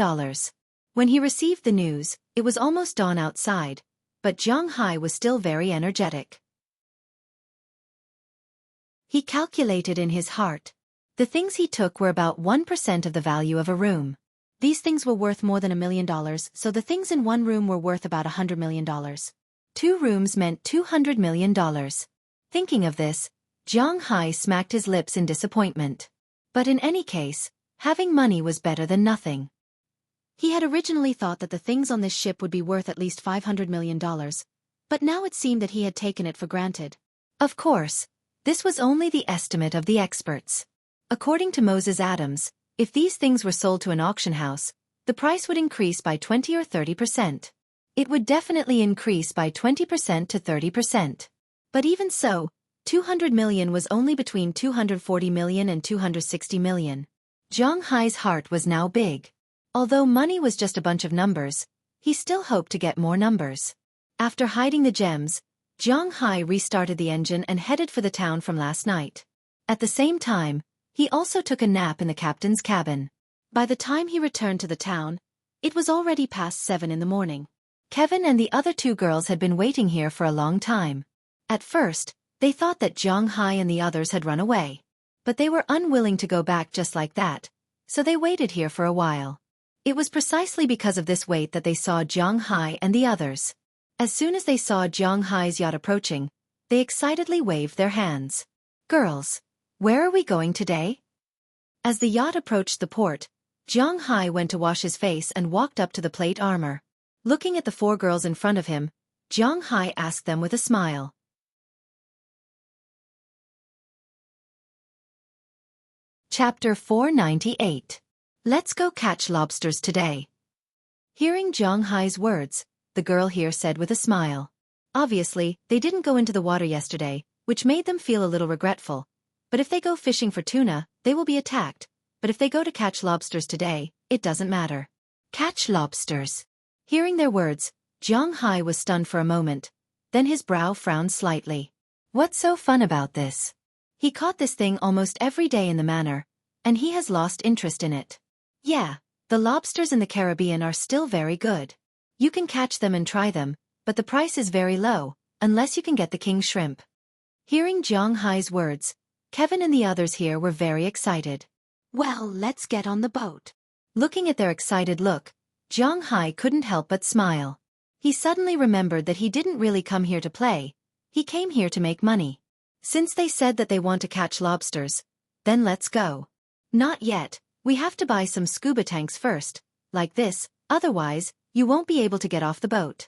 When he received the news, it was almost dawn outside, but Zhang Hai was still very energetic. He calculated in his heart. The things he took were about 1% of the value of a room. These things were worth more than $1 million, so the things in one room were worth about $100 million. 2 rooms meant $200 million. Thinking of this, Zhang Hai smacked his lips in disappointment. But in any case, having money was better than nothing. He had originally thought that the things on this ship would be worth at least $500 million, but now it seemed that he had taken it for granted. Of course, this was only the estimate of the experts. According to Moses Adams, if these things were sold to an auction house, the price would increase by 20 or 30%. It would definitely increase by 20% to 30%. But even so, 200 million was only between 240 million and 260 million. Zhang Hai's heart was now big. Although money was just a bunch of numbers, he still hoped to get more numbers. After hiding the gems, Zhang Hai restarted the engine and headed for the town from last night. At the same time, he also took a nap in the captain's cabin. By the time he returned to the town, it was already past 7 in the morning. Kevin and the other 2 girls had been waiting here for a long time. At first, they thought that Zhang Hai and the others had run away. But they were unwilling to go back just like that, so they waited here for a while. It was precisely because of this wait that they saw Zhang Hai and the others. As soon as they saw Zhang Hai's yacht approaching, they excitedly waved their hands. "Girls, where are we going today?" As the yacht approached the port, Zhang Hai went to wash his face and walked up to the plate armor. Looking at the 4 girls in front of him, Zhang Hai asked them with a smile. Chapter 498. Let's go catch lobsters today. Hearing Zhang Hai's words, the girl here said with a smile. Obviously, they didn't go into the water yesterday, which made them feel a little regretful. But if they go fishing for tuna, they will be attacked. But if they go to catch lobsters today, it doesn't matter. Catch lobsters. Hearing their words, Zhang Hai was stunned for a moment. Then his brow frowned slightly. What's so fun about this? He caught this thing almost every day in the manor, and he has lost interest in it. Yeah, the lobsters in the Caribbean are still very good. You can catch them and try them, but the price is very low, unless you can get the king shrimp. Hearing Zhang Hai's words, Kevin and the others here were very excited. Well, let's get on the boat. Looking at their excited look, Zhang Hai couldn't help but smile. He suddenly remembered that he didn't really come here to play, he came here to make money. Since they said that they want to catch lobsters, then let's go. Not yet, we have to buy some scuba tanks first, like this, otherwise, you won't be able to get off the boat.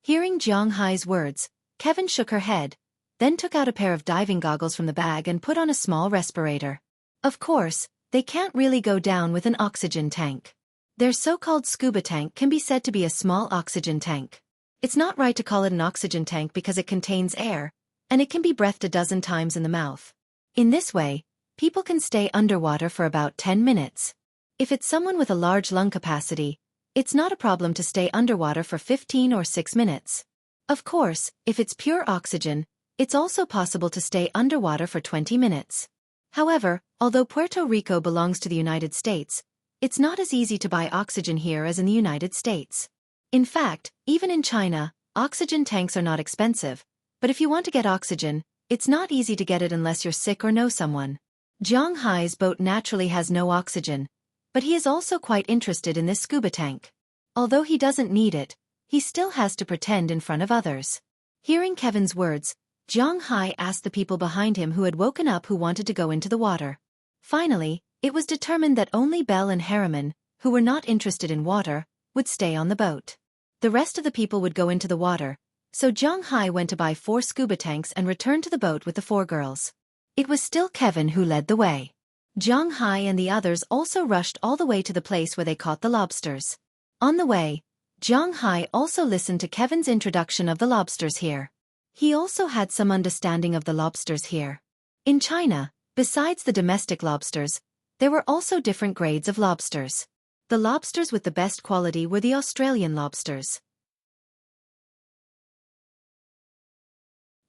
Hearing Zhang Hai's words, Kevin shook her head, then took out a pair of diving goggles from the bag and put on a small respirator. Of course, they can't really go down with an oxygen tank. Their so-called scuba tank can be said to be a small oxygen tank. It's not right to call it an oxygen tank because it contains air, and it can be breathed a dozen times in the mouth. In this way, people can stay underwater for about 10 minutes. If it's someone with a large lung capacity, it's not a problem to stay underwater for 15 or 6 minutes. Of course, if it's pure oxygen, it's also possible to stay underwater for 20 minutes. However, although Puerto Rico belongs to the United States, it's not as easy to buy oxygen here as in the United States. In fact, even in China, oxygen tanks are not expensive, but if you want to get oxygen, it's not easy to get it unless you're sick or know someone. Zhang Hai's boat naturally has no oxygen, but he is also quite interested in this scuba tank. Although he doesn't need it, he still has to pretend in front of others. Hearing Kevin's words, Zhang Hai asked the people behind him who had woken up who wanted to go into the water. Finally, it was determined that only Belle and Harriman, who were not interested in water, would stay on the boat. The rest of the people would go into the water, so Zhang Hai went to buy 4 scuba tanks and returned to the boat with the 4 girls. It was still Kevin who led the way. Zhang Hai and the others also rushed all the way to the place where they caught the lobsters. On the way, Zhang Hai also listened to Kevin's introduction of the lobsters here. He also had some understanding of the lobsters here. In China, besides the domestic lobsters, there were also different grades of lobsters. The lobsters with the best quality were the Australian lobsters.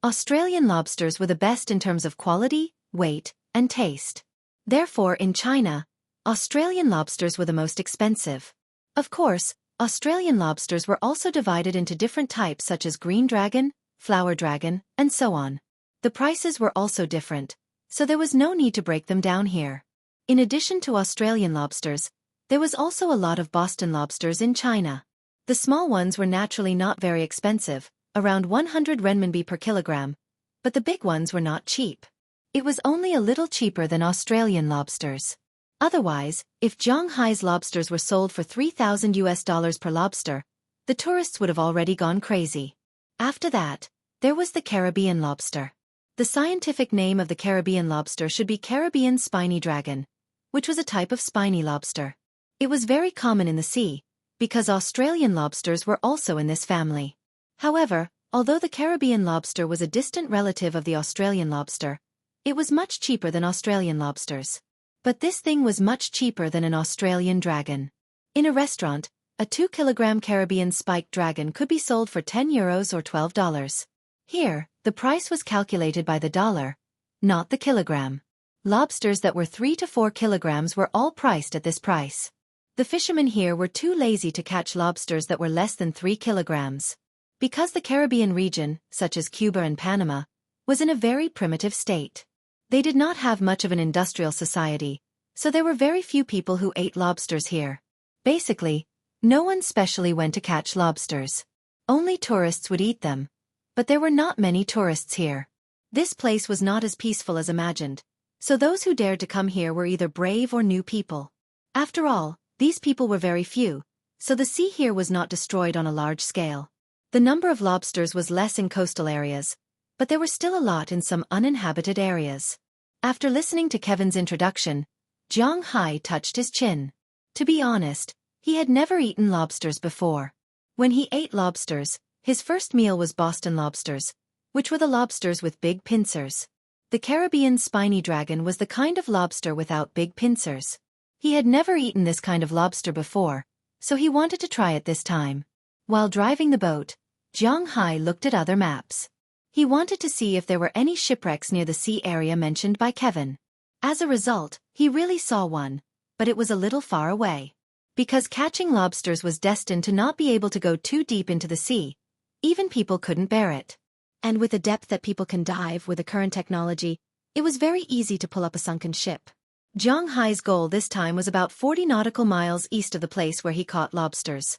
Australian lobsters were the best in terms of quality, weight, and taste. Therefore, in China, Australian lobsters were the most expensive. Of course, Australian lobsters were also divided into different types such as green dragon, flower dragon, and so on. The prices were also different, so there was no need to break them down here. In addition to Australian lobsters, there was also a lot of Boston lobsters in China. The small ones were naturally not very expensive, around 100 renminbi per kilogram, but the big ones were not cheap. It was only a little cheaper than Australian lobsters. Otherwise, if Zhang Hai's lobsters were sold for $3,000 per lobster, the tourists would have already gone crazy. After that, there was the Caribbean lobster. The scientific name of the Caribbean lobster should be Caribbean spiny dragon, which was a type of spiny lobster. It was very common in the sea, because Australian lobsters were also in this family. However, although the Caribbean lobster was a distant relative of the Australian lobster, it was much cheaper than Australian lobsters. But this thing was much cheaper than an Australian dragon. In a restaurant, a 2-kilogram Caribbean spiked dragon could be sold for €10 or $12. Here, the price was calculated by the dollar, not the kilogram. Lobsters that were 3 to 4 kilograms were all priced at this price. The fishermen here were too lazy to catch lobsters that were less than 3 kilograms. Because the Caribbean region, such as Cuba and Panama, was in a very primitive state. They did not have much of an industrial society, so there were very few people who ate lobsters here. Basically, no one specially went to catch lobsters. Only tourists would eat them. But there were not many tourists here. This place was not as peaceful as imagined, so those who dared to come here were either brave or new people. After all, these people were very few, so the sea here was not destroyed on a large scale. The number of lobsters was less in coastal areas, but there were still a lot in some uninhabited areas. After listening to Kevin's introduction, Zhang Hai touched his chin. To be honest, he had never eaten lobsters before. When he ate lobsters, his first meal was Boston lobsters, which were the lobsters with big pincers. The Caribbean spiny dragon was the kind of lobster without big pincers. He had never eaten this kind of lobster before, so he wanted to try it this time. While driving the boat, Zhang Hai looked at other maps. He wanted to see if there were any shipwrecks near the sea area mentioned by Kevin. As a result, he really saw one, but it was a little far away. Because catching lobsters was destined to not be able to go too deep into the sea, even people couldn't bear it. And with the depth that people can dive with the current technology, it was very easy to pull up a sunken ship. Zhang Hai's goal this time was about 40 nautical miles east of the place where he caught lobsters.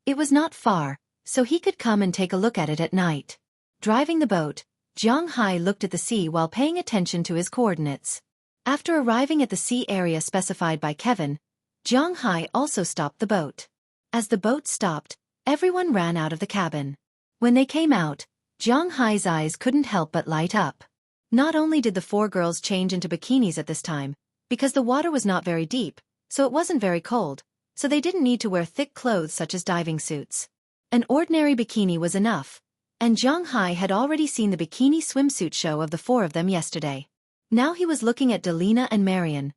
It was not far, so he could come and take a look at it at night. Driving the boat, Zhang Hai looked at the sea while paying attention to his coordinates. After arriving at the sea area specified by Kevin, Zhang Hai also stopped the boat. As the boat stopped, everyone ran out of the cabin. When they came out, Zhang Hai's eyes couldn't help but light up. Not only did the 4 girls change into bikinis at this time, because the water was not very deep, so it wasn't very cold, so they didn't need to wear thick clothes such as diving suits. An ordinary bikini was enough, and Zhang Hai had already seen the bikini swimsuit show of the 4 of them yesterday. Now he was looking at Delina and Marion.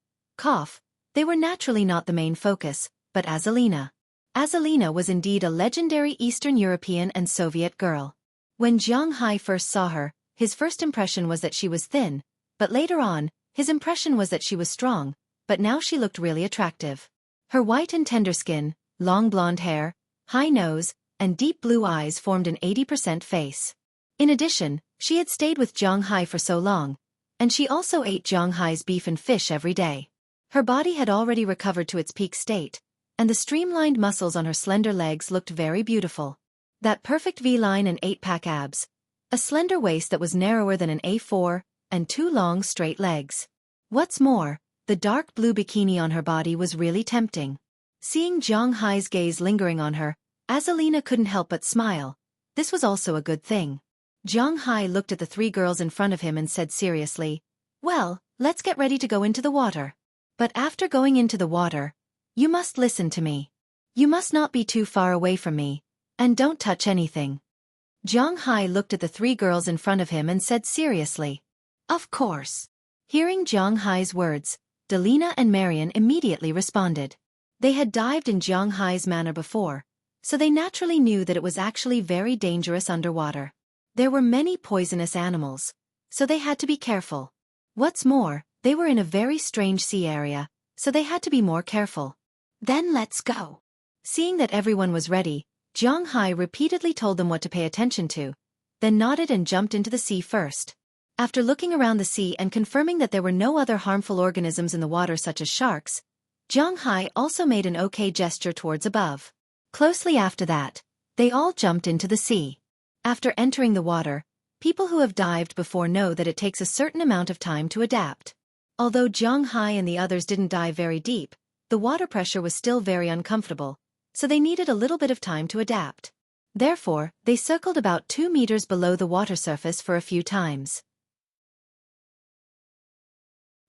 They were naturally not the main focus, but Azalina. Azalina was indeed a legendary Eastern European and Soviet girl. When Zhang Hai first saw her, his first impression was that she was thin, but later on, his impression was that she was strong, but now she looked really attractive. Her white and tender skin, long blonde hair, high nose, and deep blue eyes formed an 80% face. In addition, she had stayed with Zhang Hai for so long, and she also ate Zhang Hai's beef and fish every day. Her body had already recovered to its peak state, and the streamlined muscles on her slender legs looked very beautiful. That perfect V-line and 8-pack abs. A slender waist that was narrower than an A4, and 2 long straight legs. What's more, the dark blue bikini on her body was really tempting. Seeing Zhang Hai's gaze lingering on her, Azalina couldn't help but smile. This was also a good thing. Zhang Hai looked at the three girls in front of him and said seriously, "Well, let's get ready to go into the water. But after going into the water, you must listen to me. You must not be too far away from me, and don't touch anything." Zhang Hai looked at the three girls in front of him and said seriously, "Of course." Hearing Zhang Hai's words, Delina and Marian immediately responded. They had dived in Zhang Hai's manner before, so they naturally knew that it was actually very dangerous underwater. There were many poisonous animals, so they had to be careful. What's more, they were in a very strange sea area, so they had to be more careful. "Then let's go." Seeing that everyone was ready, Zhang Hai repeatedly told them what to pay attention to, then nodded and jumped into the sea first. After looking around the sea and confirming that there were no other harmful organisms in the water such as sharks, Zhang Hai also made an okay gesture towards above. Closely after that, they all jumped into the sea. After entering the water, people who have dived before know that it takes a certain amount of time to adapt. Although Zhang Hai and the others didn't dive very deep, the water pressure was still very uncomfortable, so they needed a little bit of time to adapt. Therefore, they circled about 2 meters below the water surface for a few times.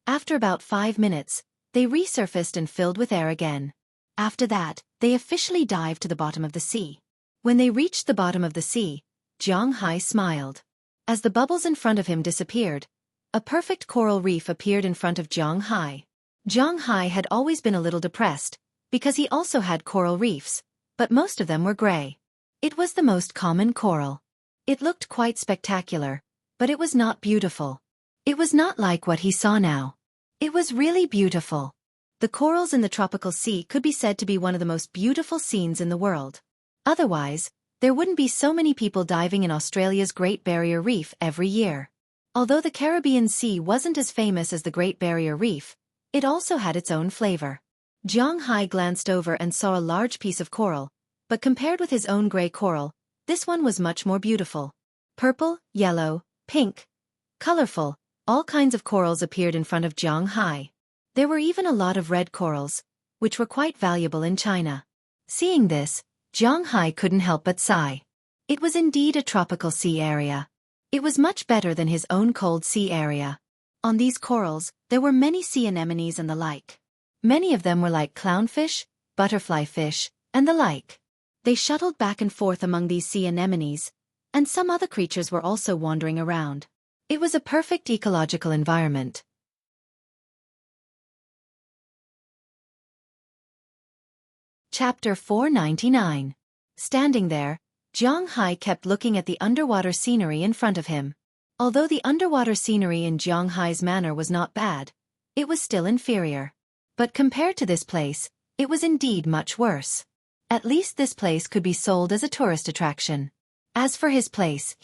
After about 5 minutes, they resurfaced and filled with air again. After that, they officially dived to the bottom of the sea. When they reached the bottom of the sea, Zhang Hai smiled. As the bubbles in front of him disappeared, a perfect coral reef appeared in front of Zhang Hai. Zhang Hai had always been a little depressed, because he also had coral reefs, but most of them were gray. It was the most common coral. It looked quite spectacular, but it was not beautiful. It was not like what he saw now. It was really beautiful. The corals in the tropical sea could be said to be one of the most beautiful scenes in the world. Otherwise, there wouldn't be so many people diving in Australia's Great Barrier Reef every year. Although the Caribbean Sea wasn't as famous as the Great Barrier Reef, it also had its own flavor. Zhang Hai glanced over and saw a large piece of coral, but compared with his own gray coral, this one was much more beautiful. Purple, yellow, pink, colorful, all kinds of corals appeared in front of Zhang Hai. There were even a lot of red corals, which were quite valuable in China. Seeing this, Zhang Hai couldn't help but sigh. It was indeed a tropical sea area. It was much better than his own cold sea area. On these corals, there were many sea anemones and the like. Many of them were like clownfish, butterfly fish, and the like. They shuttled back and forth among these sea anemones, and some other creatures were also wandering around. It was a perfect ecological environment. Chapter 499. Standing there, Zhang Hai kept looking at the underwater scenery in front of him. Although the underwater scenery in Zhang Hai's manor was not bad, it was still inferior. But compared to this place, it was indeed much worse. At least this place could be sold as a tourist attraction. As for his place,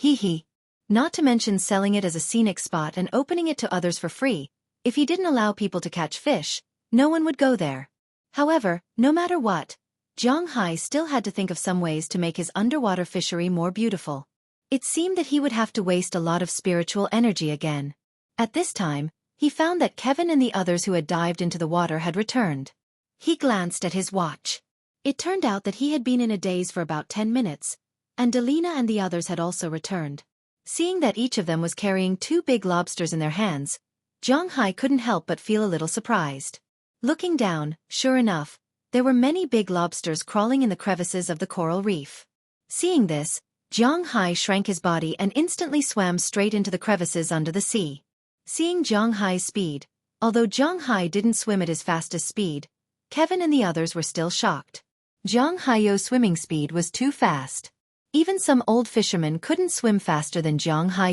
not to mention selling it as a scenic spot and opening it to others for free, if he didn't allow people to catch fish, no one would go there. However, no matter what, Zhang Hai still had to think of some ways to make his underwater fishery more beautiful. It seemed that he would have to waste a lot of spiritual energy again. At this time, he found that Kevin and the others who had dived into the water had returned. He glanced at his watch. It turned out that he had been in a daze for about 10 minutes, and Delina and the others had also returned. Seeing that each of them was carrying 2 big lobsters in their hands, Zhang Hai couldn't help but feel a little surprised. Looking down, sure enough, there were many big lobsters crawling in the crevices of the coral reef. Seeing this, Zhang Hai shrank his body and instantly swam straight into the crevices under the sea. Seeing Zhang Hai's speed, although Zhang Hai didn't swim at his fastest speed, Kevin and the others were still shocked. Zhang Hai's swimming speed was too fast. Even some old fishermen couldn't swim faster than Zhang Hai.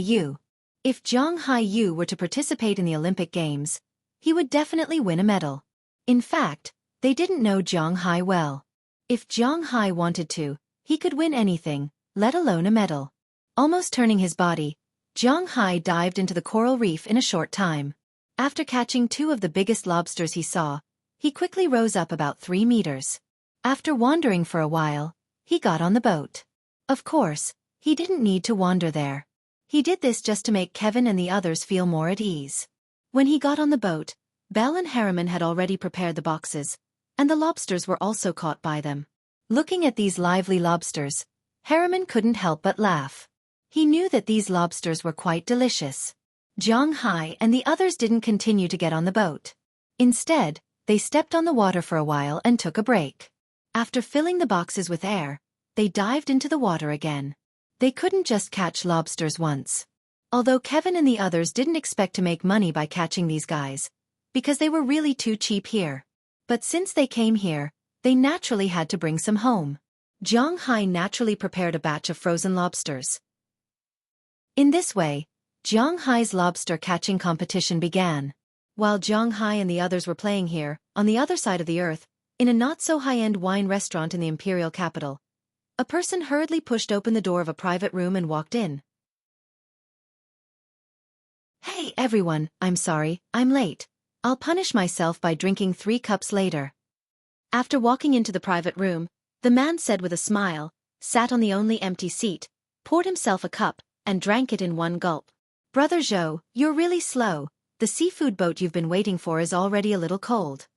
If Zhang Hai were to participate in the Olympic Games, he would definitely win a medal. In fact, they didn't know Zhang Hai well. If Zhang Hai wanted to, he could win anything, let alone a medal. Almost turning his body, Zhang Hai dived into the coral reef in a short time. After catching 2 of the biggest lobsters he saw, he quickly rose up about 3 meters. After wandering for a while, he got on the boat. Of course, he didn't need to wander there. He did this just to make Kevin and the others feel more at ease. When he got on the boat, Belle and Harriman had already prepared the boxes, and the lobsters were also caught by them. Looking at these lively lobsters, Harriman couldn't help but laugh. He knew that these lobsters were quite delicious. Zhang Hai and the others didn't continue to get on the boat. Instead, they stepped on the water for a while and took a break. After filling the boxes with air, they dived into the water again. They couldn't just catch lobsters once. Although Kevin and the others didn't expect to make money by catching these guys, because they were really too cheap here. But since they came here, they naturally had to bring some home. Zhang Hai naturally prepared a batch of frozen lobsters. In this way, Zhang Hai's lobster catching competition began. While Zhang Hai and the others were playing here, on the other side of the earth, in a not-so-high-end wine restaurant in the imperial capital, a person hurriedly pushed open the door of a private room and walked in. "Hey everyone, I'm sorry, I'm late. I'll punish myself by drinking 3 cups later." After walking into the private room, the man said with a smile, sat on the only empty seat, poured himself a cup, and drank it in one gulp. "Brother Zhou, you're really slow. The seafood boat you've been waiting for is already a little cold."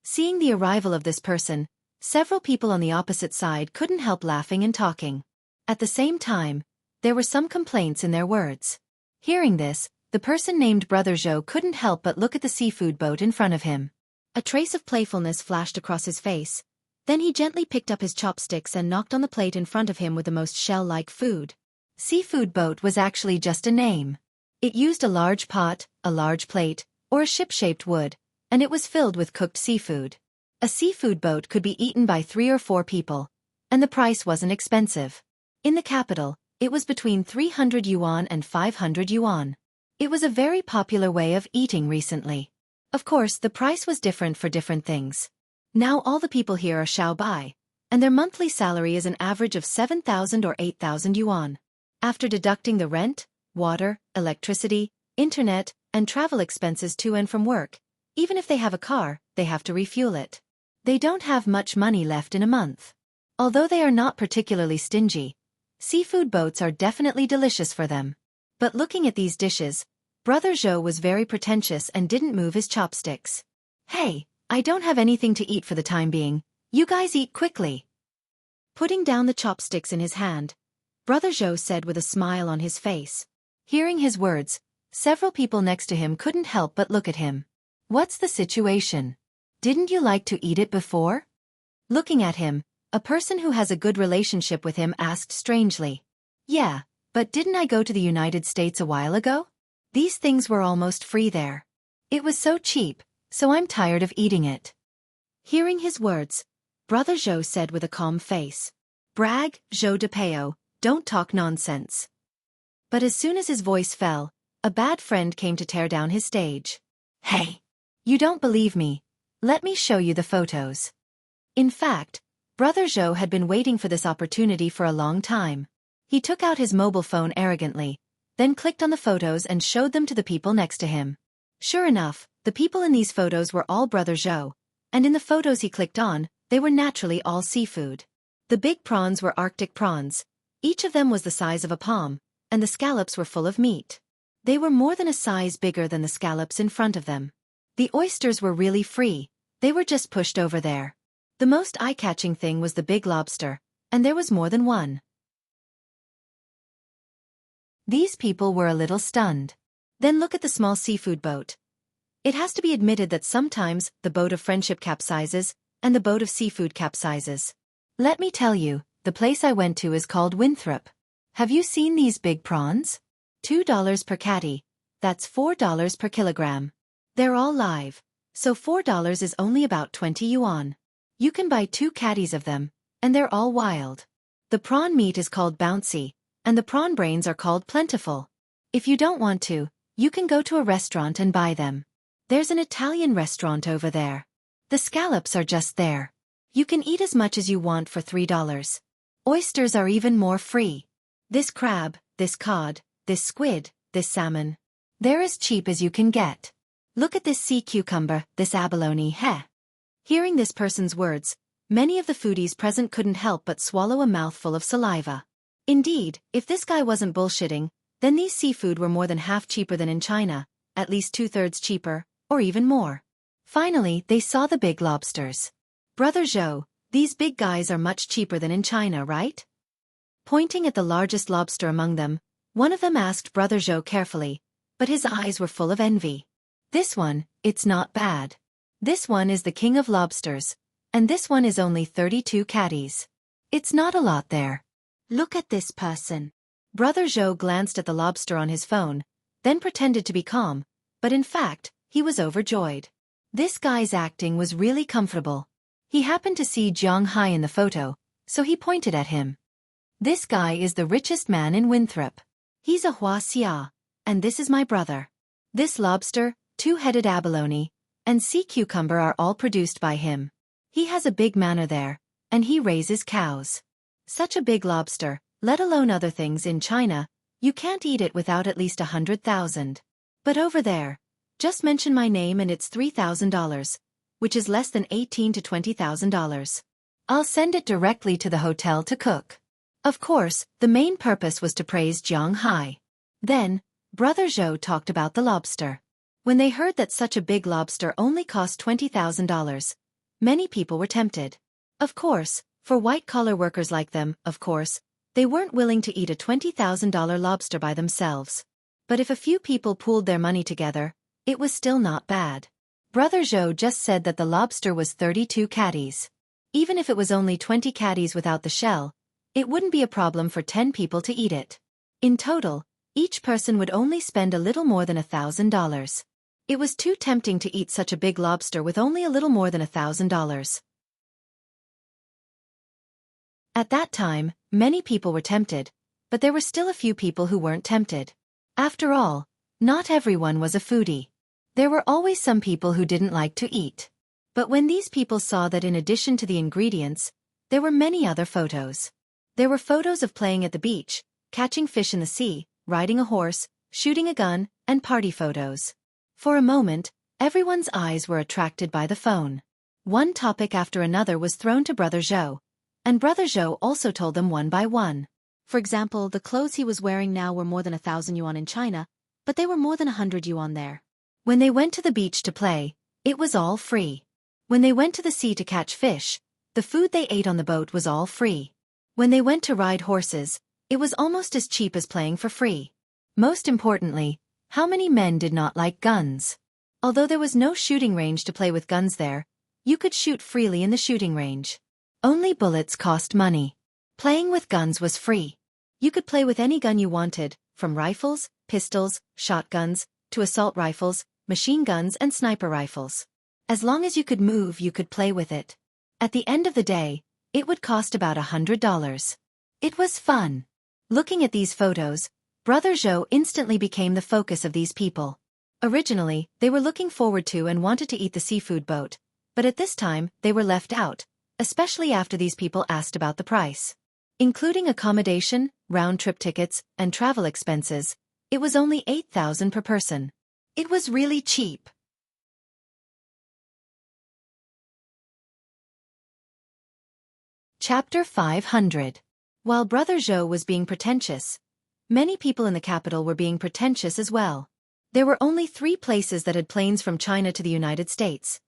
Seeing the arrival of this person, several people on the opposite side couldn't help laughing and talking. At the same time, there were some complaints in their words. Hearing this, the person named Brother Zhou couldn't help but look at the seafood boat in front of him. A trace of playfulness flashed across his face. Then he gently picked up his chopsticks and knocked on the plate in front of him with the most shell-like food. Seafood boat was actually just a name. It used a large pot, a large plate, or a ship-shaped wood, and it was filled with cooked seafood. A seafood boat could be eaten by 3 or 4 people, and the price wasn't expensive. In the capital, it was between 300 yuan and 500 yuan. It was a very popular way of eating recently. Of course, the price was different for different things. Now all the people here are Xiaobai, and their monthly salary is an average of 7,000 or 8,000 yuan. After deducting the rent, water, electricity, internet, and travel expenses to and from work, even if they have a car, they have to refuel it. They don't have much money left in a month. Although they are not particularly stingy, seafood boats are definitely delicious for them. But looking at these dishes, Brother Zhou was very pretentious and didn't move his chopsticks. "Hey, I don't have anything to eat for the time being. You guys eat quickly." Putting down the chopsticks in his hand, Brother Zhou said with a smile on his face. Hearing his words, several people next to him couldn't help but look at him. "What's the situation? Didn't you like to eat it before?" Looking at him, a person who has a good relationship with him asked strangely. "Yeah, but didn't I go to the United States a while ago? These things were almost free there. It was so cheap, so I'm tired of eating it." Hearing his words, Brother Zhou said with a calm face. "Brag, Zhou de Peo, don't talk nonsense." But as soon as his voice fell, a bad friend came to tear down his stage. "Hey! You don't believe me? Let me show you the photos." In fact, Brother Zhou had been waiting for this opportunity for a long time. He took out his mobile phone arrogantly, then clicked on the photos and showed them to the people next to him. Sure enough, the people in these photos were all Brother Zhou, and in the photos he clicked on, they were naturally all seafood. The big prawns were Arctic prawns. Each of them was the size of a palm, and the scallops were full of meat. They were more than a size bigger than the scallops in front of them. The oysters were really free, they were just pushed over there. The most eye-catching thing was the big lobster, and there was more than one. These people were a little stunned. Then look at the small seafood boat. It has to be admitted that sometimes the boat of friendship capsizes, and the boat of seafood capsizes. Let me tell you, the place I went to is called Winthrop. Have you seen these big prawns? $2 per catty. That's $4 per kilogram. They're all live, so $4 is only about 20 yuan. You can buy 2 catties of them, and they're all wild. The prawn meat is called bouncy, and the prawn brains are called plentiful. If you don't want to, you can go to a restaurant and buy them. There's an Italian restaurant over there. The scallops are just there. You can eat as much as you want for $3. Oysters are even more free. This crab, this cod, this squid, this salmon. They're as cheap as you can get. Look at this sea cucumber, this abalone, heh. Hearing this person's words, many of the foodies present couldn't help but swallow a mouthful of saliva. Indeed, if this guy wasn't bullshitting, then these seafood were more than half cheaper than in China, at least 2/3 cheaper, or even more. Finally, they saw the big lobsters. Brother Zhou, these big guys are much cheaper than in China, right? Pointing at the largest lobster among them, one of them asked Brother Zhou carefully, but his eyes were full of envy. This one, it's not bad. This one is the king of lobsters, and this one is only 32 catties. It's not a lot there. Look at this person. Brother Zhou glanced at the lobster on his phone, then pretended to be calm, but in fact, he was overjoyed. This guy's acting was really comfortable. He happened to see Jiang Hai in the photo, so he pointed at him. This guy is the richest man in Winthrop. He's a Hua Xia, and this is my brother. This lobster, two-headed abalone, and sea cucumber are all produced by him. He has a big manor there, and he raises cows. Such a big lobster, let alone other things in China, you can't eat it without at least 100,000. But over there, just mention my name and it's $3,000, which is less than $18,000 to $20,000. I'll send it directly to the hotel to cook. Of course, the main purpose was to praise Jiang Hai. Then, Brother Zhou talked about the lobster. When they heard that such a big lobster only cost $20,000, many people were tempted. Of course, for white-collar workers like them, of course, they weren't willing to eat a $20,000 lobster by themselves. But if a few people pooled their money together, it was still not bad. Brother Zhou just said that the lobster was 32 catties. Even if it was only 20 catties without the shell, it wouldn't be a problem for 10 people to eat it. In total, each person would only spend a little more than $1,000. It was too tempting to eat such a big lobster with only a little more than $1,000. At that time, many people were tempted, but there were still a few people who weren't tempted. After all, not everyone was a foodie. There were always some people who didn't like to eat. But when these people saw that in addition to the ingredients, there were many other photos. There were photos of playing at the beach, catching fish in the sea, riding a horse, shooting a gun, and party photos. For a moment, everyone's eyes were attracted by the phone. One topic after another was thrown to Brother Zhou, and Brother Zhou also told them one by one. For example, the clothes he was wearing now were more than 1,000 yuan in China, but they were more than 100 yuan there. When they went to the beach to play, it was all free. When they went to the sea to catch fish, the food they ate on the boat was all free. When they went to ride horses, it was almost as cheap as playing for free. Most importantly, how many men did not like guns? Although there was no shooting range to play with guns there, you could shoot freely in the shooting range. Only bullets cost money. Playing with guns was free. You could play with any gun you wanted, from rifles, pistols, shotguns, to assault rifles, machine guns and sniper rifles. As long as you could move, you could play with it. At the end of the day, it would cost about $100. It was fun. Looking at these photos, Brother Zhou instantly became the focus of these people. Originally, they were looking forward to and wanted to eat the seafood boat, but at this time, they were left out, especially after these people asked about the price. Including accommodation, round-trip tickets, and travel expenses, it was only 8,000 per person. It was really cheap. Chapter 500. While Brother Zhou was being pretentious, many people in the capital were being pretentious as well. There were only 3 places that had planes from China to the United States: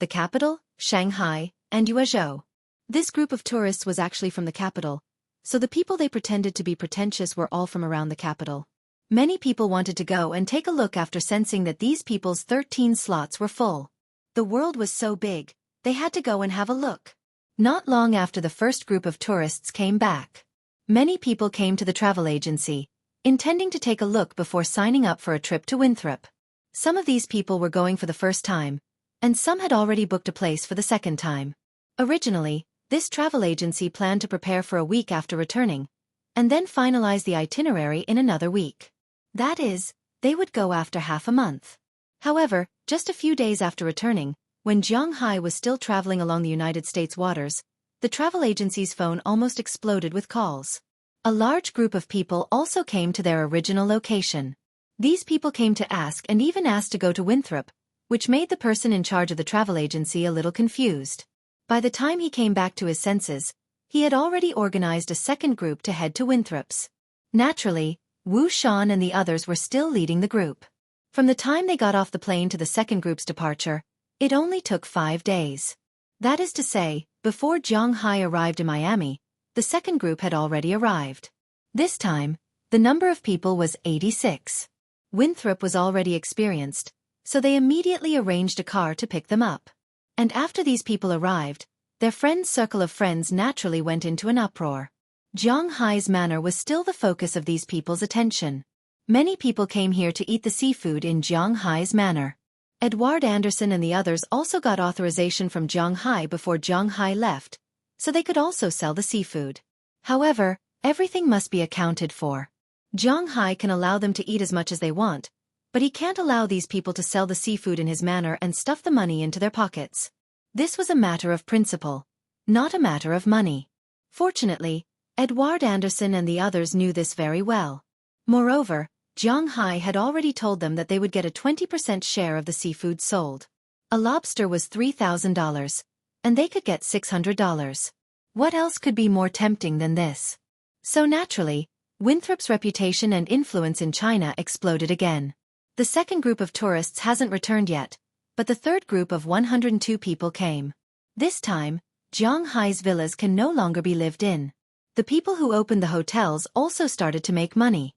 the capital, Shanghai, and Yuezhou. This group of tourists was actually from the capital, so the people they pretended to be pretentious were all from around the capital. Many people wanted to go and take a look after sensing that these people's 13 slots were full. The world was so big, they had to go and have a look. Not long after the first group of tourists came back, many people came to the travel agency, intending to take a look before signing up for a trip to Winthrop. Some of these people were going for the first time, and some had already booked a place for the second time. Originally, this travel agency planned to prepare for a week after returning, and then finalize the itinerary in another week. That is, they would go after half a month. However, just a few days after returning, when Jiang Hai was still traveling along the United States waters, the travel agency's phone almost exploded with calls. A large group of people also came to their original location. These people came to ask and even asked to go to Winthrop, which made the person in charge of the travel agency a little confused. By the time he came back to his senses, he had already organized a second group to head to Winthrop's. Naturally, Wu Shan and the others were still leading the group. From the time they got off the plane to the second group's departure, it only took 5 days. That is to say, before Jiang Hai arrived in Miami, the second group had already arrived. This time, the number of people was 86. Winthrop was already experienced, so they immediately arranged a car to pick them up. And after these people arrived, their friend's circle of friends naturally went into an uproar. Zhang Hai's manor was still the focus of these people's attention. Many people came here to eat the seafood in Zhang Hai's manor. Edward Anderson and the others also got authorization from Zhang Hai before Zhang Hai left, so they could also sell the seafood. However, everything must be accounted for. Zhang Hai can allow them to eat as much as they want, but he can't allow these people to sell the seafood in his manor and stuff the money into their pockets. This was a matter of principle, not a matter of money. Fortunately, Edward Anderson and the others knew this very well. Moreover, Zhang Hai had already told them that they would get a 20% share of the seafood sold. A lobster was $3,000, and they could get $600. What else could be more tempting than this? So naturally, Winthrop's reputation and influence in China exploded again. The second group of tourists hasn't returned yet, but the third group of 102 people came. This time, Zhang Hai's villas can no longer be lived in. The people who opened the hotels also started to make money.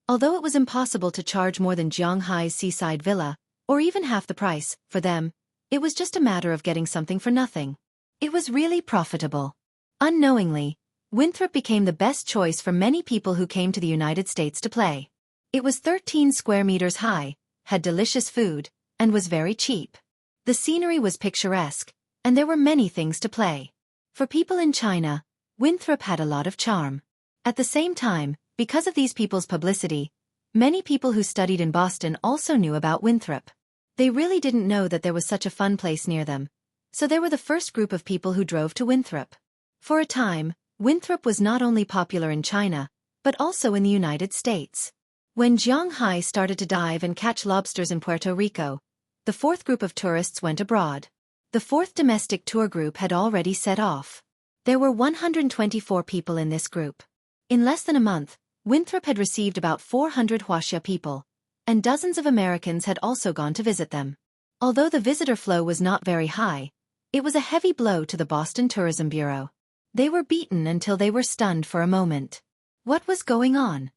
Although it was impossible to charge more than Zhang Hai's seaside villa, or even half the price, for them, it was just a matter of getting something for nothing. It was really profitable. Unknowingly, Winthrop became the best choice for many people who came to the United States to play. It was 13 square meters high, had delicious food, and was very cheap. The scenery was picturesque, and there were many things to play. For people in China, Winthrop had a lot of charm. At the same time, because of these people's publicity, many people who studied in Boston also knew about Winthrop. They really didn't know that there was such a fun place near them, so they were the first group of people who drove to Winthrop. For a time, Winthrop was not only popular in China, but also in the United States. When Zhang Hai started to dive and catch lobsters in Puerto Rico, the fourth group of tourists went abroad. The fourth domestic tour group had already set off. There were 124 people in this group. In less than a month, Winthrop had received about 400 Huaxia people, and dozens of Americans had also gone to visit them. Although the visitor flow was not very high, it was a heavy blow to the Boston Tourism Bureau. They were beaten until they were stunned for a moment. What was going on?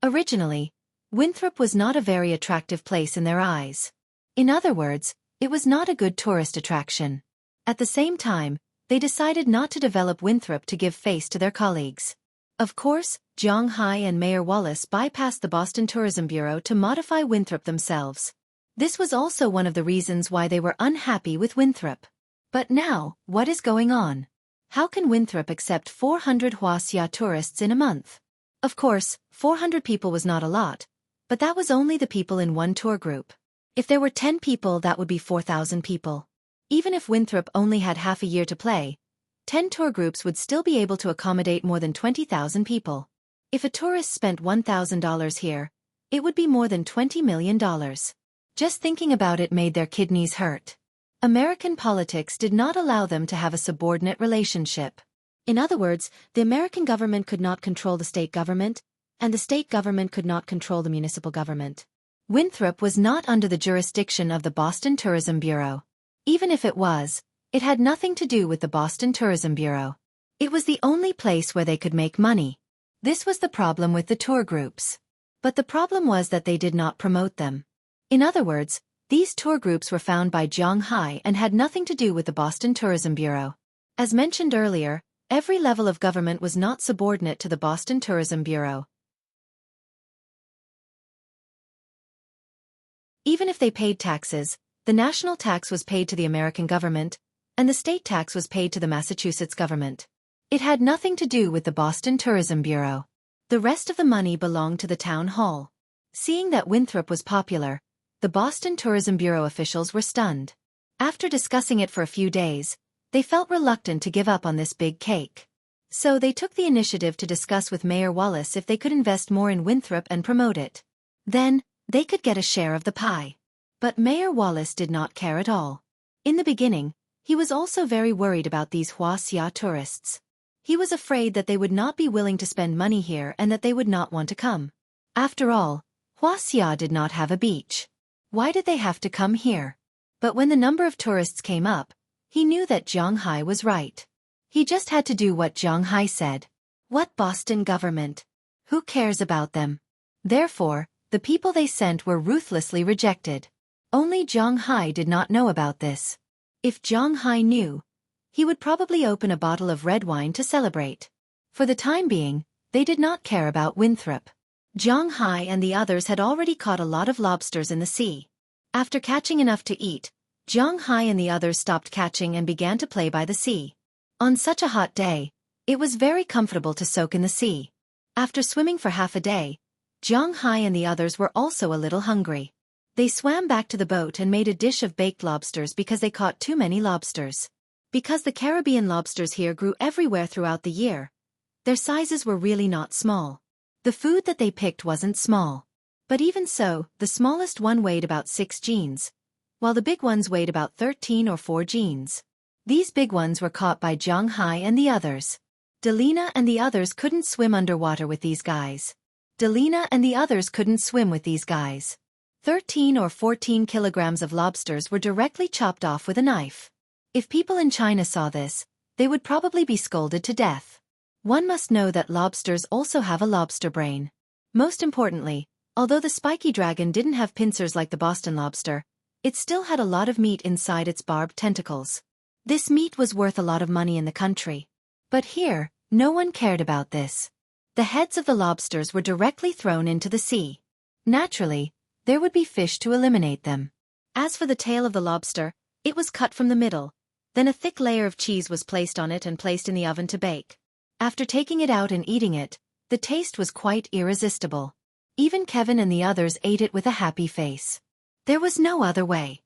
Originally, Winthrop was not a very attractive place in their eyes. In other words, it was not a good tourist attraction. At the same time, they decided not to develop Winthrop to give face to their colleagues. Of course, Zhang Hai and Mayor Wallace bypassed the Boston Tourism Bureau to modify Winthrop themselves. This was also one of the reasons why they were unhappy with Winthrop. But now, what is going on? How can Winthrop accept 400 Huaxia tourists in a month? Of course, 400 people was not a lot, but that was only the people in one tour group. If there were 10 people, that would be 4,000 people. Even if Winthrop only had half a year to play, 10 tour groups would still be able to accommodate more than 20,000 people. If a tourist spent $1,000 here, it would be more than $20 million. Just thinking about it made their kidneys hurt. American politics did not allow them to have a subordinate relationship. In other words, the American government could not control the state government, and the state government could not control the municipal government. Winthrop was not under the jurisdiction of the Boston Tourism Bureau. Even if it was, it had nothing to do with the Boston Tourism Bureau. It was the only place where they could make money. This was the problem with the tour groups. But the problem was that they did not promote them. In other words, these tour groups were found by Zhang Hai and had nothing to do with the Boston Tourism Bureau. As mentioned earlier, every level of government was not subordinate to the Boston Tourism Bureau. Even if they paid taxes, the national tax was paid to the American government, and the state tax was paid to the Massachusetts government. It had nothing to do with the Boston Tourism Bureau. The rest of the money belonged to the town hall. Seeing that Winthrop was popular, the Boston Tourism Bureau officials were stunned. After discussing it for a few days, they felt reluctant to give up on this big cake. So they took the initiative to discuss with Mayor Wallace if they could invest more in Winthrop and promote it. Then, they could get a share of the pie. But Mayor Wallace did not care at all. In the beginning, he was also very worried about these Huaxia tourists. He was afraid that they would not be willing to spend money here and that they would not want to come. After all, Huaxia did not have a beach. Why did they have to come here? But when the number of tourists came up, He knew that Zhang Hai was right. He just had to do what Zhang Hai said. What Boston government? Who cares about them? Therefore, the people they sent were ruthlessly rejected. Only Zhang Hai did not know about this. If Zhang Hai knew, he would probably open a bottle of red wine to celebrate. For the time being, they did not care about Winthrop. Zhang Hai and the others had already caught a lot of lobsters in the sea. After catching enough to eat, Zhang Hai and the others stopped catching and began to play by the sea. On such a hot day, it was very comfortable to soak in the sea. After swimming for half a day, Zhang Hai and the others were also a little hungry. They swam back to the boat and made a dish of baked lobsters because they caught too many lobsters. Because the Caribbean lobsters here grew everywhere throughout the year, their sizes were really not small. The food that they picked wasn't small. But even so, the smallest one weighed about 6 jeans, while the big ones weighed about 13 or 4 jeans. These big ones were caught by Zhang Hai and the others. Delina and the others couldn't swim underwater with these guys. 13 or 14 kilograms of lobsters were directly chopped off with a knife. If people in China saw this, they would probably be scolded to death. One must know that lobsters also have a lobster brain. Most importantly, although the spiky dragon didn't have pincers like the Boston lobster, it still had a lot of meat inside its barbed tentacles. This meat was worth a lot of money in the country. But here, no one cared about this. The heads of the lobsters were directly thrown into the sea. Naturally, there would be fish to eliminate them. As for the tail of the lobster, it was cut from the middle. Then a thick layer of cheese was placed on it and placed in the oven to bake. After taking it out and eating it, the taste was quite irresistible. Even Kevin and the others ate it with a happy face. There was no other way.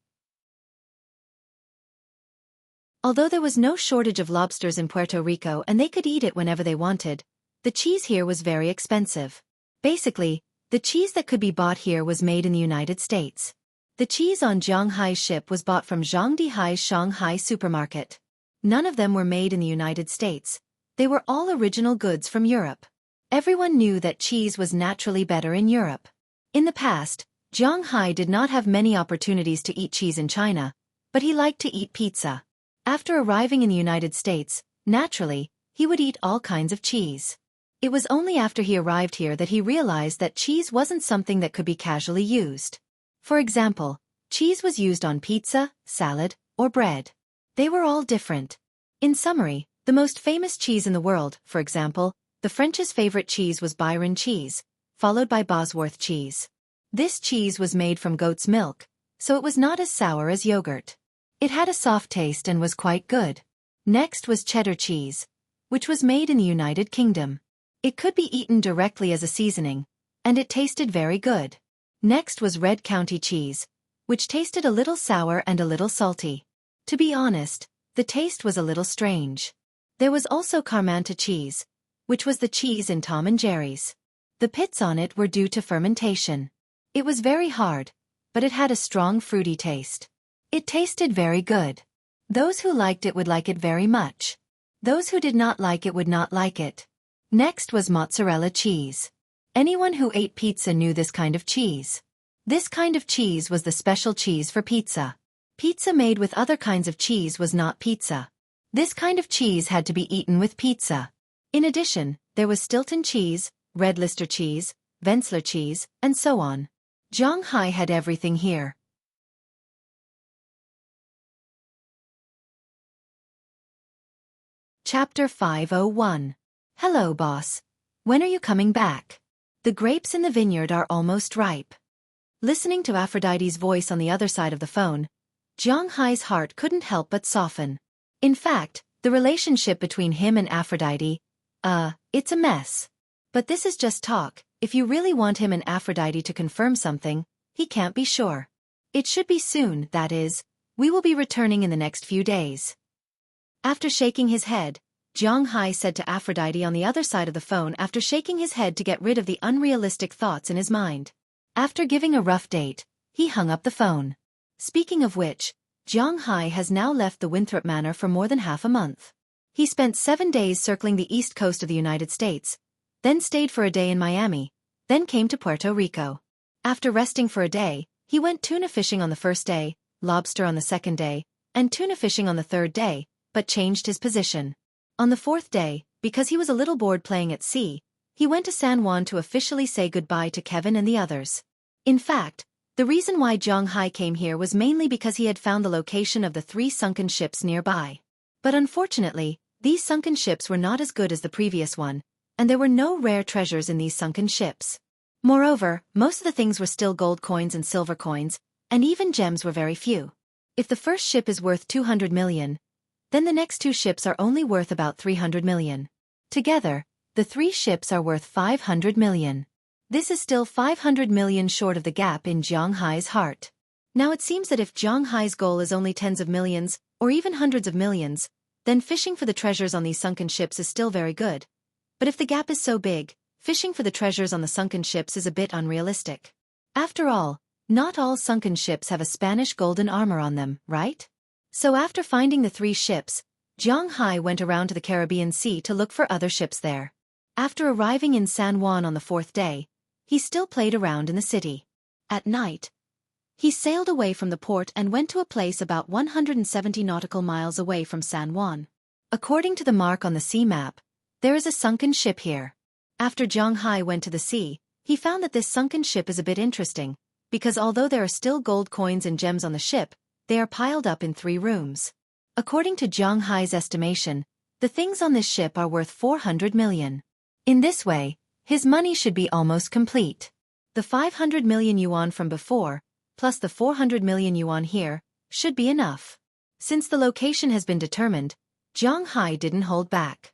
Although there was no shortage of lobsters in Puerto Rico and they could eat it whenever they wanted, the cheese here was very expensive. Basically, the cheese that could be bought here was made in the United States. The cheese on Zhang Hai's ship was bought from Zhang Dihai's Shanghai supermarket. None of them were made in the United States. They were all original goods from Europe. Everyone knew that cheese was naturally better in Europe. In the past, Zhang Hai did not have many opportunities to eat cheese in China, but he liked to eat pizza. After arriving in the United States, naturally, he would eat all kinds of cheese. It was only after he arrived here that he realized that cheese wasn't something that could be casually used. For example, cheese was used on pizza, salad, or bread. They were all different. In summary, the most famous cheese in the world, for example, the French's favorite cheese was Byron cheese, followed by Bosworth cheese. This cheese was made from goat's milk, so it was not as sour as yogurt. It had a soft taste and was quite good. Next was cheddar cheese, which was made in the United Kingdom. It could be eaten directly as a seasoning, and it tasted very good. Next was red county cheese, which tasted a little sour and a little salty. To be honest, the taste was a little strange. There was also Carmanta cheese, which was the cheese in Tom and Jerry's. The pits on it were due to fermentation. It was very hard, but it had a strong fruity taste. It tasted very good. Those who liked it would like it very much. Those who did not like it would not like it. Next was mozzarella cheese. Anyone who ate pizza knew this kind of cheese. This kind of cheese was the special cheese for pizza. Pizza made with other kinds of cheese was not pizza. This kind of cheese had to be eaten with pizza. In addition, there was Stilton cheese, Red Lister cheese, Vensler cheese, and so on. Zhang Hai had everything here. Chapter 501. Hello, boss. When are you coming back? The grapes in the vineyard are almost ripe. Listening to Aphrodite's voice on the other side of the phone, Zhang Hai's heart couldn't help but soften. In fact, the relationship between him and Aphrodite, it's a mess. But this is just talk. If you really want him and Aphrodite to confirm something, he can't be sure. It should be soon, that is. We will be returning in the next few days. After shaking his head, Zhang Hai said to Aphrodite on the other side of the phone after shaking his head to get rid of the unrealistic thoughts in his mind. After giving a rough date, he hung up the phone. Speaking of which, Zhang Hai has now left the Winthrop Manor for more than half a month. He spent 7 days circling the east coast of the United States, then stayed for a day in Miami, then came to Puerto Rico. After resting for a day, he went tuna fishing on the first day, lobster on the second day, and tuna fishing on the third day, but changed his position. On the fourth day, because he was a little bored playing at sea, he went to San Juan to officially say goodbye to Kevin and the others. In fact, the reason why Zhang Hai came here was mainly because he had found the location of the 3 sunken ships nearby. But unfortunately, these sunken ships were not as good as the previous one, and there were no rare treasures in these sunken ships. Moreover, most of the things were still gold coins and silver coins, and even gems were very few. If the first ship is worth 200 million, then the next 2 ships are only worth about 300 million. Together, the 3 ships are worth 500 million. This is still 500 million short of the gap in Zhang Hai's heart. Now it seems that if Zhang Hai's goal is only tens of millions, or even hundreds of millions, then fishing for the treasures on these sunken ships is still very good. But if the gap is so big, fishing for the treasures on the sunken ships is a bit unrealistic. After all, not all sunken ships have a Spanish golden armor on them, right? So after finding the 3 ships, Zhang Hai went around to the Caribbean Sea to look for other ships there. After arriving in San Juan on the 4th day, he still played around in the city. At night, he sailed away from the port and went to a place about 170 nautical miles away from San Juan. According to the mark on the sea map, there is a sunken ship here. After Zhang Hai went to the sea, he found that this sunken ship is a bit interesting, because although there are still gold coins and gems on the ship, they are piled up in 3 rooms. According to Zhang Hai's estimation, the things on this ship are worth 400 million. In this way, his money should be almost complete. The 500 million yuan from before, plus the 400 million yuan here, should be enough. Since the location has been determined, Zhang Hai didn't hold back.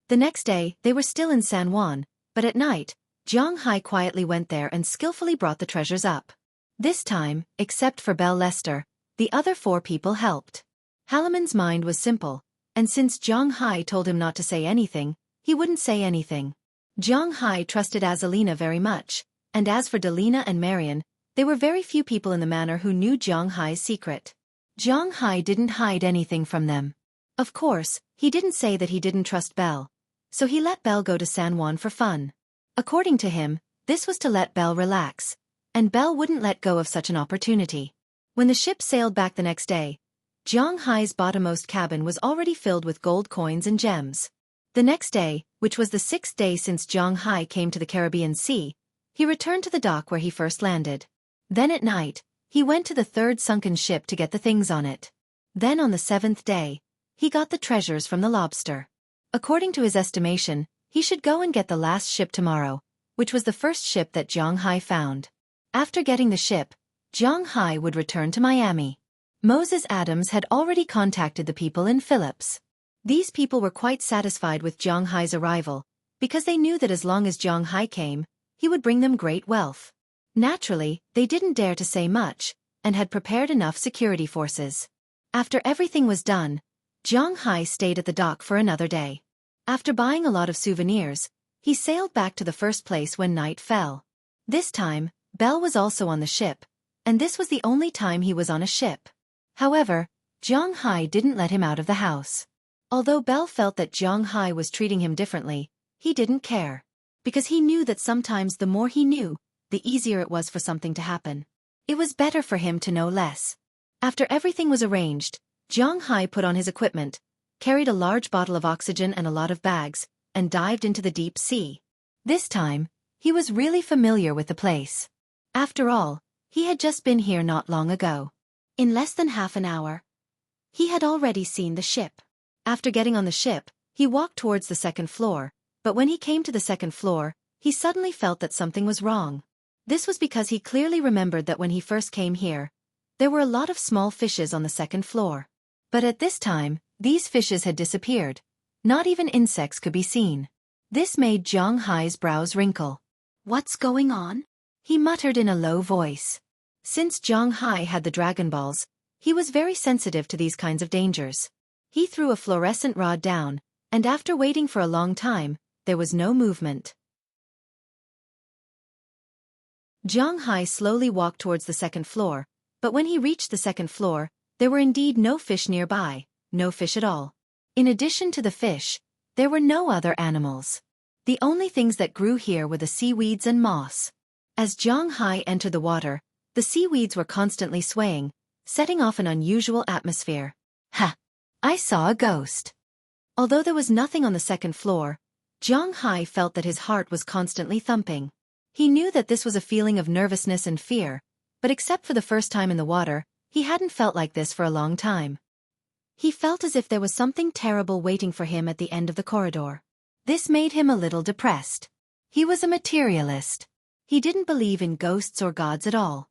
The next day, they were still in San Juan, but at night, Zhang Hai quietly went there and skillfully brought the treasures up. This time, except for Belle Lester, the other 4 people helped. Halaman's mind was simple, and since Zhang Hai told him not to say anything, he wouldn't say anything. Zhang Hai trusted Azalina very much, and as for Delina and Marian, there were very few people in the manor who knew Zhang Hai's secret. Zhang Hai didn't hide anything from them. Of course, he didn't say that he didn't trust Belle, so he let Belle go to San Juan for fun. According to him, this was to let Belle relax, and Belle wouldn't let go of such an opportunity. When the ship sailed back the next day, Zhang Hai's bottommost cabin was already filled with gold coins and gems. The next day, which was the 6th day since Zhang Hai came to the Caribbean Sea, he returned to the dock where he first landed. Then at night, he went to the 3rd sunken ship to get the things on it. Then on the 7th day, he got the treasures from the lobster. According to his estimation, he should go and get the last ship tomorrow, which was the first ship that Zhang Hai found. After getting the ship, Zhang Hai would return to Miami. Moses Adams had already contacted the people in Phillips. These people were quite satisfied with Zhang Hai's arrival, because they knew that as long as Zhang Hai came, he would bring them great wealth. Naturally, they didn't dare to say much, and had prepared enough security forces. After everything was done, Zhang Hai stayed at the dock for another day. After buying a lot of souvenirs, he sailed back to the first place when night fell. This time, Belle was also on the ship, and this was the only time he was on a ship. However, Zhang Hai didn't let him out of the house. Although Belle felt that Zhang Hai was treating him differently, he didn't care. Because he knew that sometimes the more he knew, the easier it was for something to happen. It was better for him to know less. After everything was arranged, Zhang Hai put on his equipment, carried a large bottle of oxygen and a lot of bags, and dived into the deep sea. This time, he was really familiar with the place. After all, he had just been here not long ago. In less than half an hour, he had already seen the ship. After getting on the ship, he walked towards the 2nd floor, but when he came to the 2nd floor, he suddenly felt that something was wrong. This was because he clearly remembered that when he first came here, there were a lot of small fishes on the 2nd floor. But at this time, these fishes had disappeared. Not even insects could be seen. This made Zhang Hai's brows wrinkle. "What's going on?" he muttered in a low voice. Since Zhang Hai had the Dragon Balls, he was very sensitive to these kinds of dangers. He threw a fluorescent rod down, and after waiting for a long time, there was no movement. Zhang Hai slowly walked towards the 2nd floor, but when he reached the 2nd floor, there were indeed no fish nearby, no fish at all. In addition to the fish, there were no other animals. The only things that grew here were the seaweeds and moss. As Zhang Hai entered the water, The seaweeds were constantly swaying, setting off an unusual atmosphere. Ha! I saw a ghost. Although there was nothing on the second floor, Zhang Hai felt that his heart was constantly thumping. He knew that this was a feeling of nervousness and fear, but except for the first time in the water, he hadn't felt like this for a long time. He felt as if there was something terrible waiting for him at the end of the corridor. This made him a little depressed. He was a materialist. He didn't believe in ghosts or gods at all.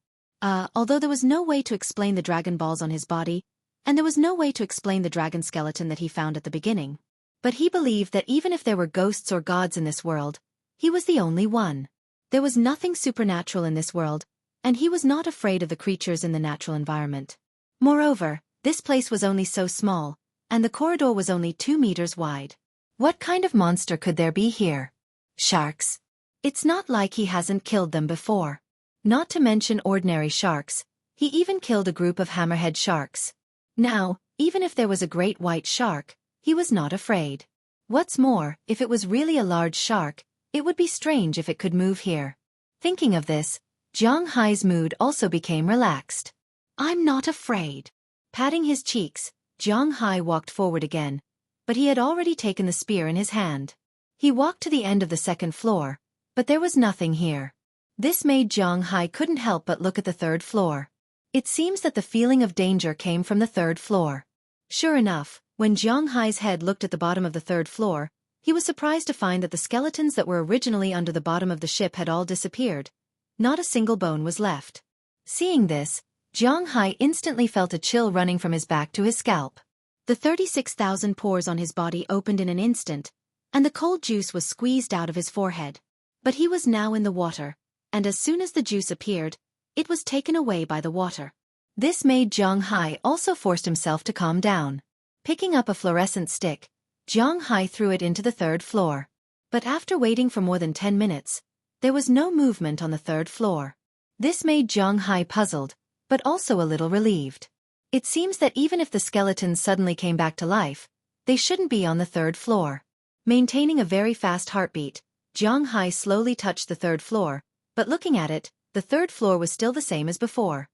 Although there was no way to explain the dragon balls on his body, and there was no way to explain the dragon skeleton that he found at the beginning. But he believed that even if there were ghosts or gods in this world, he was the only one. There was nothing supernatural in this world, and he was not afraid of the creatures in the natural environment. Moreover, this place was only so small, and the corridor was only 2 meters wide. What kind of monster could there be here? Sharks. It's not like he hasn't killed them before. Not to mention ordinary sharks, he even killed a group of hammerhead sharks. Now, even if there was a great white shark, he was not afraid. What's more, if it was really a large shark, it would be strange if it could move here. Thinking of this, Zhang Hai's mood also became relaxed. I'm not afraid. Patting his cheeks, Zhang Hai walked forward again, but he had already taken the spear in his hand. He walked to the end of the second floor, but there was nothing here. This made Zhang Hai couldn't help but look at the third floor. It seems that the feeling of danger came from the third floor. Sure enough, when Zhang Hai's head looked at the bottom of the third floor, he was surprised to find that the skeletons that were originally under the bottom of the ship had all disappeared. Not a single bone was left. Seeing this, Zhang Hai instantly felt a chill running from his back to his scalp. The 36,000 pores on his body opened in an instant, and the cold juice was squeezed out of his forehead. But he was now in the water, and as soon as the juice appeared, it was taken away by the water. This made Zhang Hai also forced himself to calm down. Picking up a fluorescent stick, Zhang Hai threw it into the third floor. But after waiting for more than 10 minutes, there was no movement on the third floor. This made Zhang Hai puzzled, but also a little relieved. It seems that even if the skeletons suddenly came back to life, they shouldn't be on the third floor. Maintaining a very fast heartbeat, Zhang Hai slowly touched the third floor, but looking at it, the third floor was still the same as before.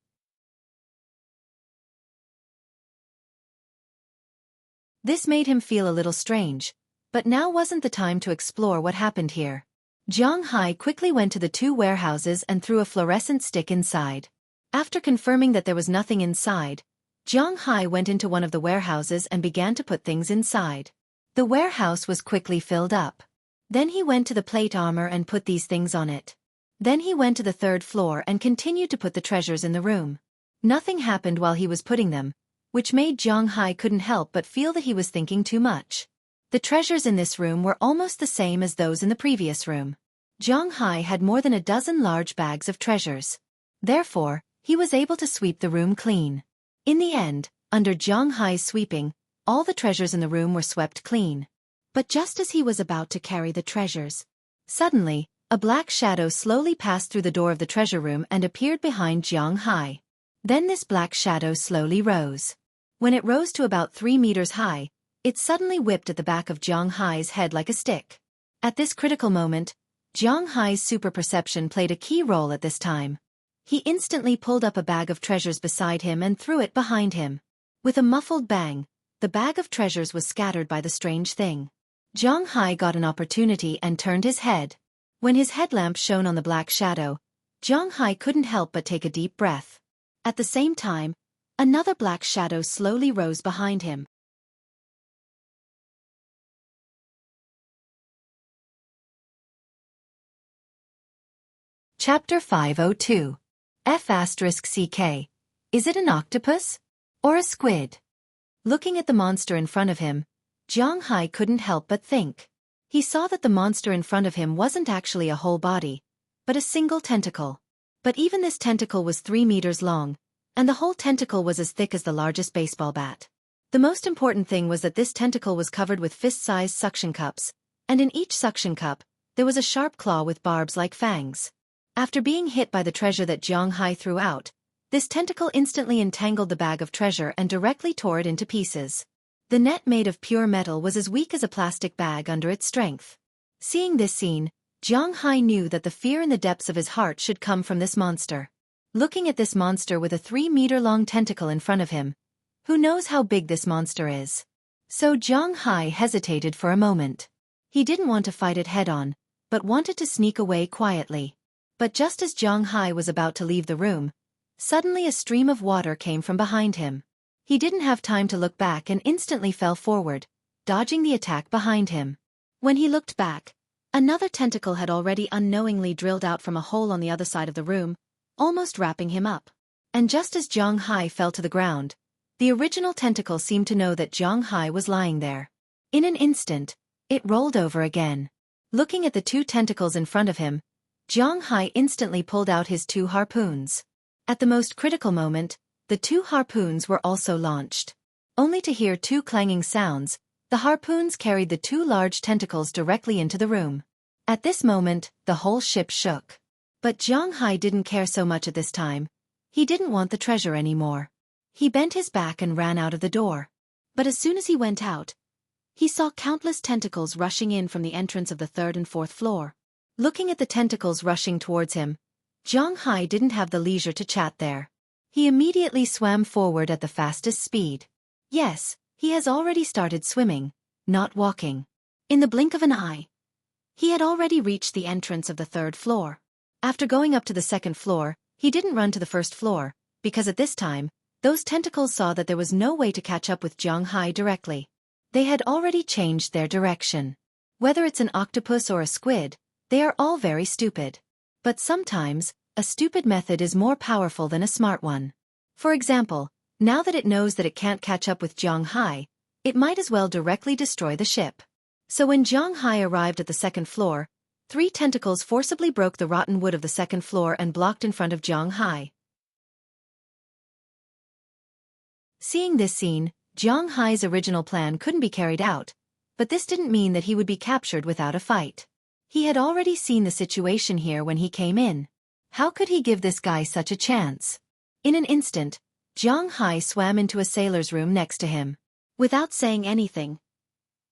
This made him feel a little strange, but now wasn't the time to explore what happened here. Zhang Hai quickly went to the 2 warehouses and threw a fluorescent stick inside. After confirming that there was nothing inside, Zhang Hai went into one of the warehouses and began to put things inside. The warehouse was quickly filled up. Then he went to the plate armor and put these things on it. Then he went to the third floor and continued to put the treasures in the room. Nothing happened while he was putting them, which made Zhang Hai couldn't help but feel that he was thinking too much. The treasures in this room were almost the same as those in the previous room. Zhang Hai had more than a dozen large bags of treasures. Therefore, he was able to sweep the room clean. In the end, under Zhang Hai's sweeping, all the treasures in the room were swept clean. But just as he was about to carry the treasures, suddenly, a black shadow slowly passed through the door of the treasure room and appeared behind Zhang Hai. Then this black shadow slowly rose. When it rose to about 3 meters high, it suddenly whipped at the back of Zhang Hai's head like a stick. At this critical moment, Zhang Hai's super perception played a key role at this time. He instantly pulled up a bag of treasures beside him and threw it behind him. With a muffled bang, the bag of treasures was scattered by the strange thing. Zhang Hai got an opportunity and turned his head. When his headlamp shone on the black shadow, Zhang Hai couldn't help but take a deep breath. At the same time, another black shadow slowly rose behind him. Chapter 502. F***CK. Is it an octopus? Or a squid? Looking at the monster in front of him, Zhang Hai couldn't help but think. He saw that the monster in front of him wasn't actually a whole body, but a single tentacle. But even this tentacle was 3 meters long, and the whole tentacle was as thick as the largest baseball bat. The most important thing was that this tentacle was covered with fist-sized suction cups, and in each suction cup, there was a sharp claw with barbs like fangs. After being hit by the treasure that Zhang Hai threw out, this tentacle instantly entangled the bag of treasure and directly tore it into pieces. The net made of pure metal was as weak as a plastic bag under its strength. Seeing this scene, Zhang Hai knew that the fear in the depths of his heart should come from this monster. looking at this monster with a 3-meter-long tentacle in front of him. Who knows how big this monster is? So Zhang Hai hesitated for a moment. He didn't want to fight it head-on, but wanted to sneak away quietly. But just as Zhang Hai was about to leave the room, suddenly a stream of water came from behind him. He didn't have time to look back and instantly fell forward, dodging the attack behind him. When he looked back, another tentacle had already unknowingly drilled out from a hole on the other side of the room, almost wrapping him up. And just as Zhang Hai fell to the ground, the original tentacle seemed to know that Zhang Hai was lying there. In an instant, it rolled over again. Looking at the two tentacles in front of him, Zhang Hai instantly pulled out his 2 harpoons. At the most critical moment, the 2 harpoons were also launched. Only to hear 2 clanging sounds, the harpoons carried the 2 large tentacles directly into the room. At this moment, the whole ship shook. But Zhang Hai didn't care so much at this time. He didn't want the treasure anymore. He bent his back and ran out of the door. But as soon as he went out, he saw countless tentacles rushing in from the entrance of the 3rd and 4th floor. Looking at the tentacles rushing towards him, Zhang Hai didn't have the leisure to chat there. He immediately swam forward at the fastest speed. Yes, he has already started swimming, not walking. In the blink of an eye, he had already reached the entrance of the 3rd floor. After going up to the 2nd floor, he didn't run to the 1st floor, because at this time, those tentacles saw that there was no way to catch up with Zhang Hai directly. They had already changed their direction. Whether it's an octopus or a squid, they are all very stupid. But sometimes, a stupid method is more powerful than a smart one. For example, now that it knows that it can't catch up with Zhang Hai, it might as well directly destroy the ship. So when Zhang Hai arrived at the 2nd floor, 3 tentacles forcibly broke the rotten wood of the 2nd floor and blocked in front of Zhang Hai. Seeing this scene, Zhang Hai's original plan couldn't be carried out, but this didn't mean that he would be captured without a fight. He had already seen the situation here when he came in. How could he give this guy such a chance? In an instant, Zhang Hai swam into a sailor's room next to him. Without saying anything,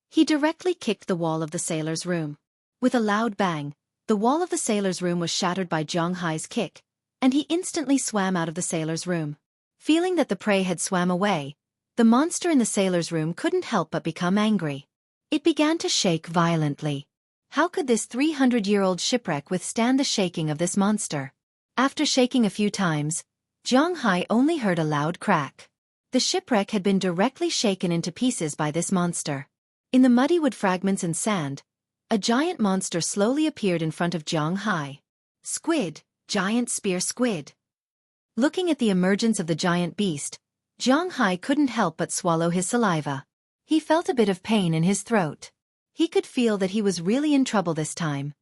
he directly kicked the wall of the sailor's room. With a loud bang, the wall of the sailor's room was shattered by Zhang Hai's kick, and he instantly swam out of the sailor's room. Feeling that the prey had swam away, the monster in the sailor's room couldn't help but become angry. It began to shake violently. How could this 300-year-old shipwreck withstand the shaking of this monster? After shaking a few times, Zhang Hai only heard a loud crack. The shipwreck had been directly shaken into pieces by this monster. In the muddy wood fragments and sand, a giant monster slowly appeared in front of Zhang Hai. Squid, giant spear squid. Looking at the emergence of the giant beast, Zhang Hai couldn't help but swallow his saliva. He felt a bit of pain in his throat. He could feel that he was really in trouble this time.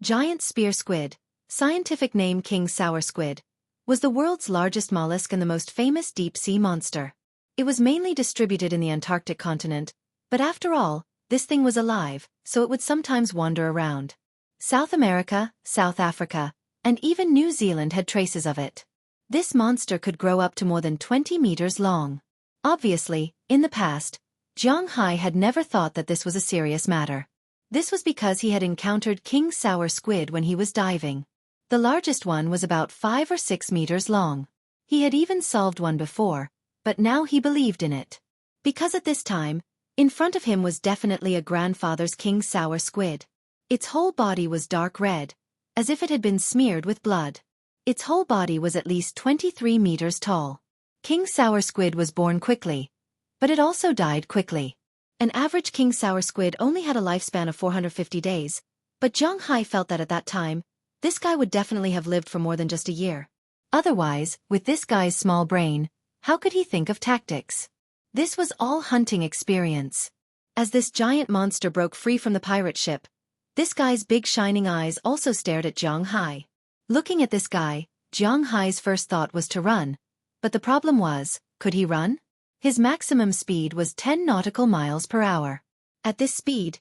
Giant spear squid, scientific name king sour squid, was the world's largest mollusk and the most famous deep-sea monster. It was mainly distributed in the Antarctic continent, but after all, this thing was alive, so it would sometimes wander around. South America, South Africa, and even New Zealand had traces of it. This monster could grow up to more than 20 meters long. Obviously, in the past, Zhang Hai had never thought that this was a serious matter. This was because he had encountered king sour squid when he was diving. The largest one was about 5 or 6 meters long. He had even solved one before, but now he believed in it. Because at this time, in front of him was definitely a grandfather's king sour squid. Its whole body was dark red, as if it had been smeared with blood. Its whole body was at least 23 meters tall. King sour squid was born quickly, but it also died quickly. An average king sour squid only had a lifespan of 450 days, but Zhang Hai felt that at that time, this guy would definitely have lived for more than just a year. Otherwise, with this guy's small brain, how could he think of tactics? This was all hunting experience. As this giant monster broke free from the pirate ship, this guy's big shining eyes also stared at Zhang Hai. Looking at this guy, Zhang Hai's first thought was to run, but the problem was, could he run? His maximum speed was 10 nautical miles per hour. At this speed,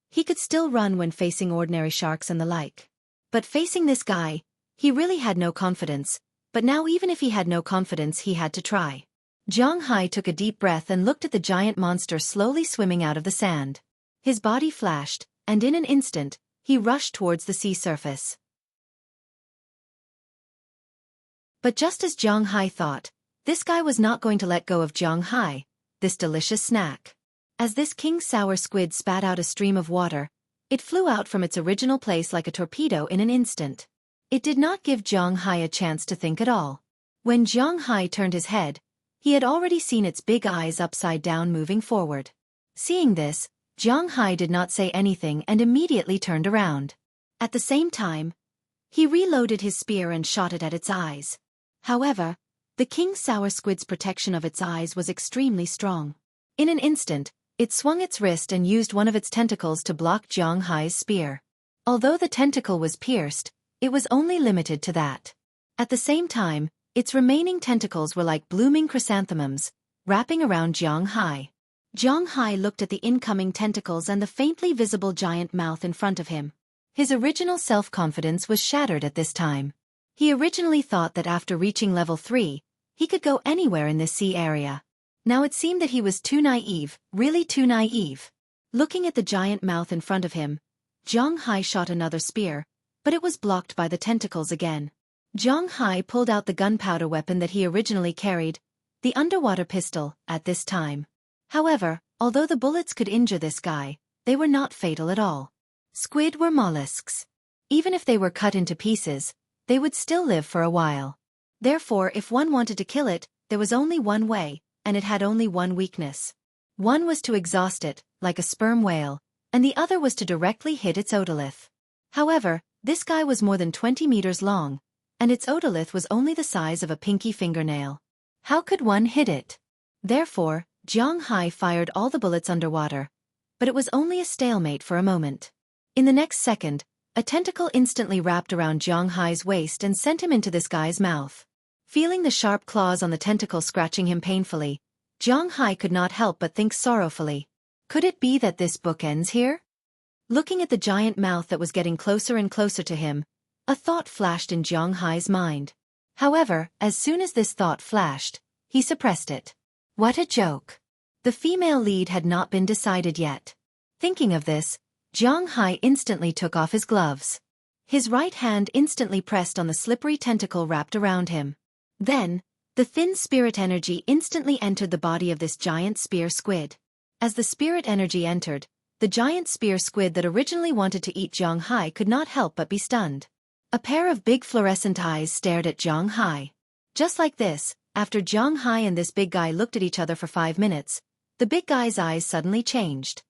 he could still run when facing ordinary sharks and the like. But facing this guy, he really had no confidence, but now even if he had no confidence he had to try. Zhang Hai took a deep breath and looked at the giant monster slowly swimming out of the sand. His body flashed, and in an instant, he rushed towards the sea surface. But just as Zhang Hai thought, this guy was not going to let go of Zhang Hai, this delicious snack. As this king sour squid spat out a stream of water, it flew out from its original place like a torpedo in an instant. It did not give Zhang Hai a chance to think at all. When Zhang Hai turned his head, he had already seen its big eyes upside down moving forward. Seeing this, Zhang Hai did not say anything and immediately turned around. At the same time, he reloaded his spear and shot it at its eyes. However, the king sour squid's protection of its eyes was extremely strong. In an instant, it swung its wrist and used one of its tentacles to block Zhang Hai's spear. Although the tentacle was pierced, it was only limited to that. At the same time, its remaining tentacles were like blooming chrysanthemums, wrapping around Zhang Hai. Zhang Hai looked at the incoming tentacles and the faintly visible giant mouth in front of him. His original self-confidence was shattered at this time. He originally thought that after reaching level 3, he could go anywhere in this sea area. Now it seemed that he was too naive, really too naive. Looking at the giant mouth in front of him, Zhang Hai shot another spear, but it was blocked by the tentacles again. Zhang Hai pulled out the gunpowder weapon that he originally carried, the underwater pistol, at this time. However, although the bullets could injure this guy, they were not fatal at all. Squid were mollusks. Even if they were cut into pieces, they would still live for a while. Therefore, if one wanted to kill it, there was only one way, and it had only one weakness. One was to exhaust it, like a sperm whale, and the other was to directly hit its otolith. However, this guy was more than 20 meters long, and its otolith was only the size of a pinky fingernail. How could one hit it? Therefore, Zhang Hai fired all the bullets underwater, but it was only a stalemate for a moment. In the next second, a tentacle instantly wrapped around Zhang Hai's waist and sent him into this guy's mouth. Feeling the sharp claws on the tentacle scratching him painfully, Zhang Hai could not help but think sorrowfully. Could it be that this book ends here? Looking at the giant mouth that was getting closer and closer to him, a thought flashed in Zhang Hai's mind. However, as soon as this thought flashed, he suppressed it. What a joke! The female lead had not been decided yet. Thinking of this, Zhang Hai instantly took off his gloves. His right hand instantly pressed on the slippery tentacle wrapped around him. Then, the thin spirit energy instantly entered the body of this giant spear squid. As the spirit energy entered, the giant spear squid that originally wanted to eat Zhang Hai could not help but be stunned. A pair of big fluorescent eyes stared at Zhang Hai. Just like this, after Zhang Hai and this big guy looked at each other for 5 minutes, the big guy's eyes suddenly changed.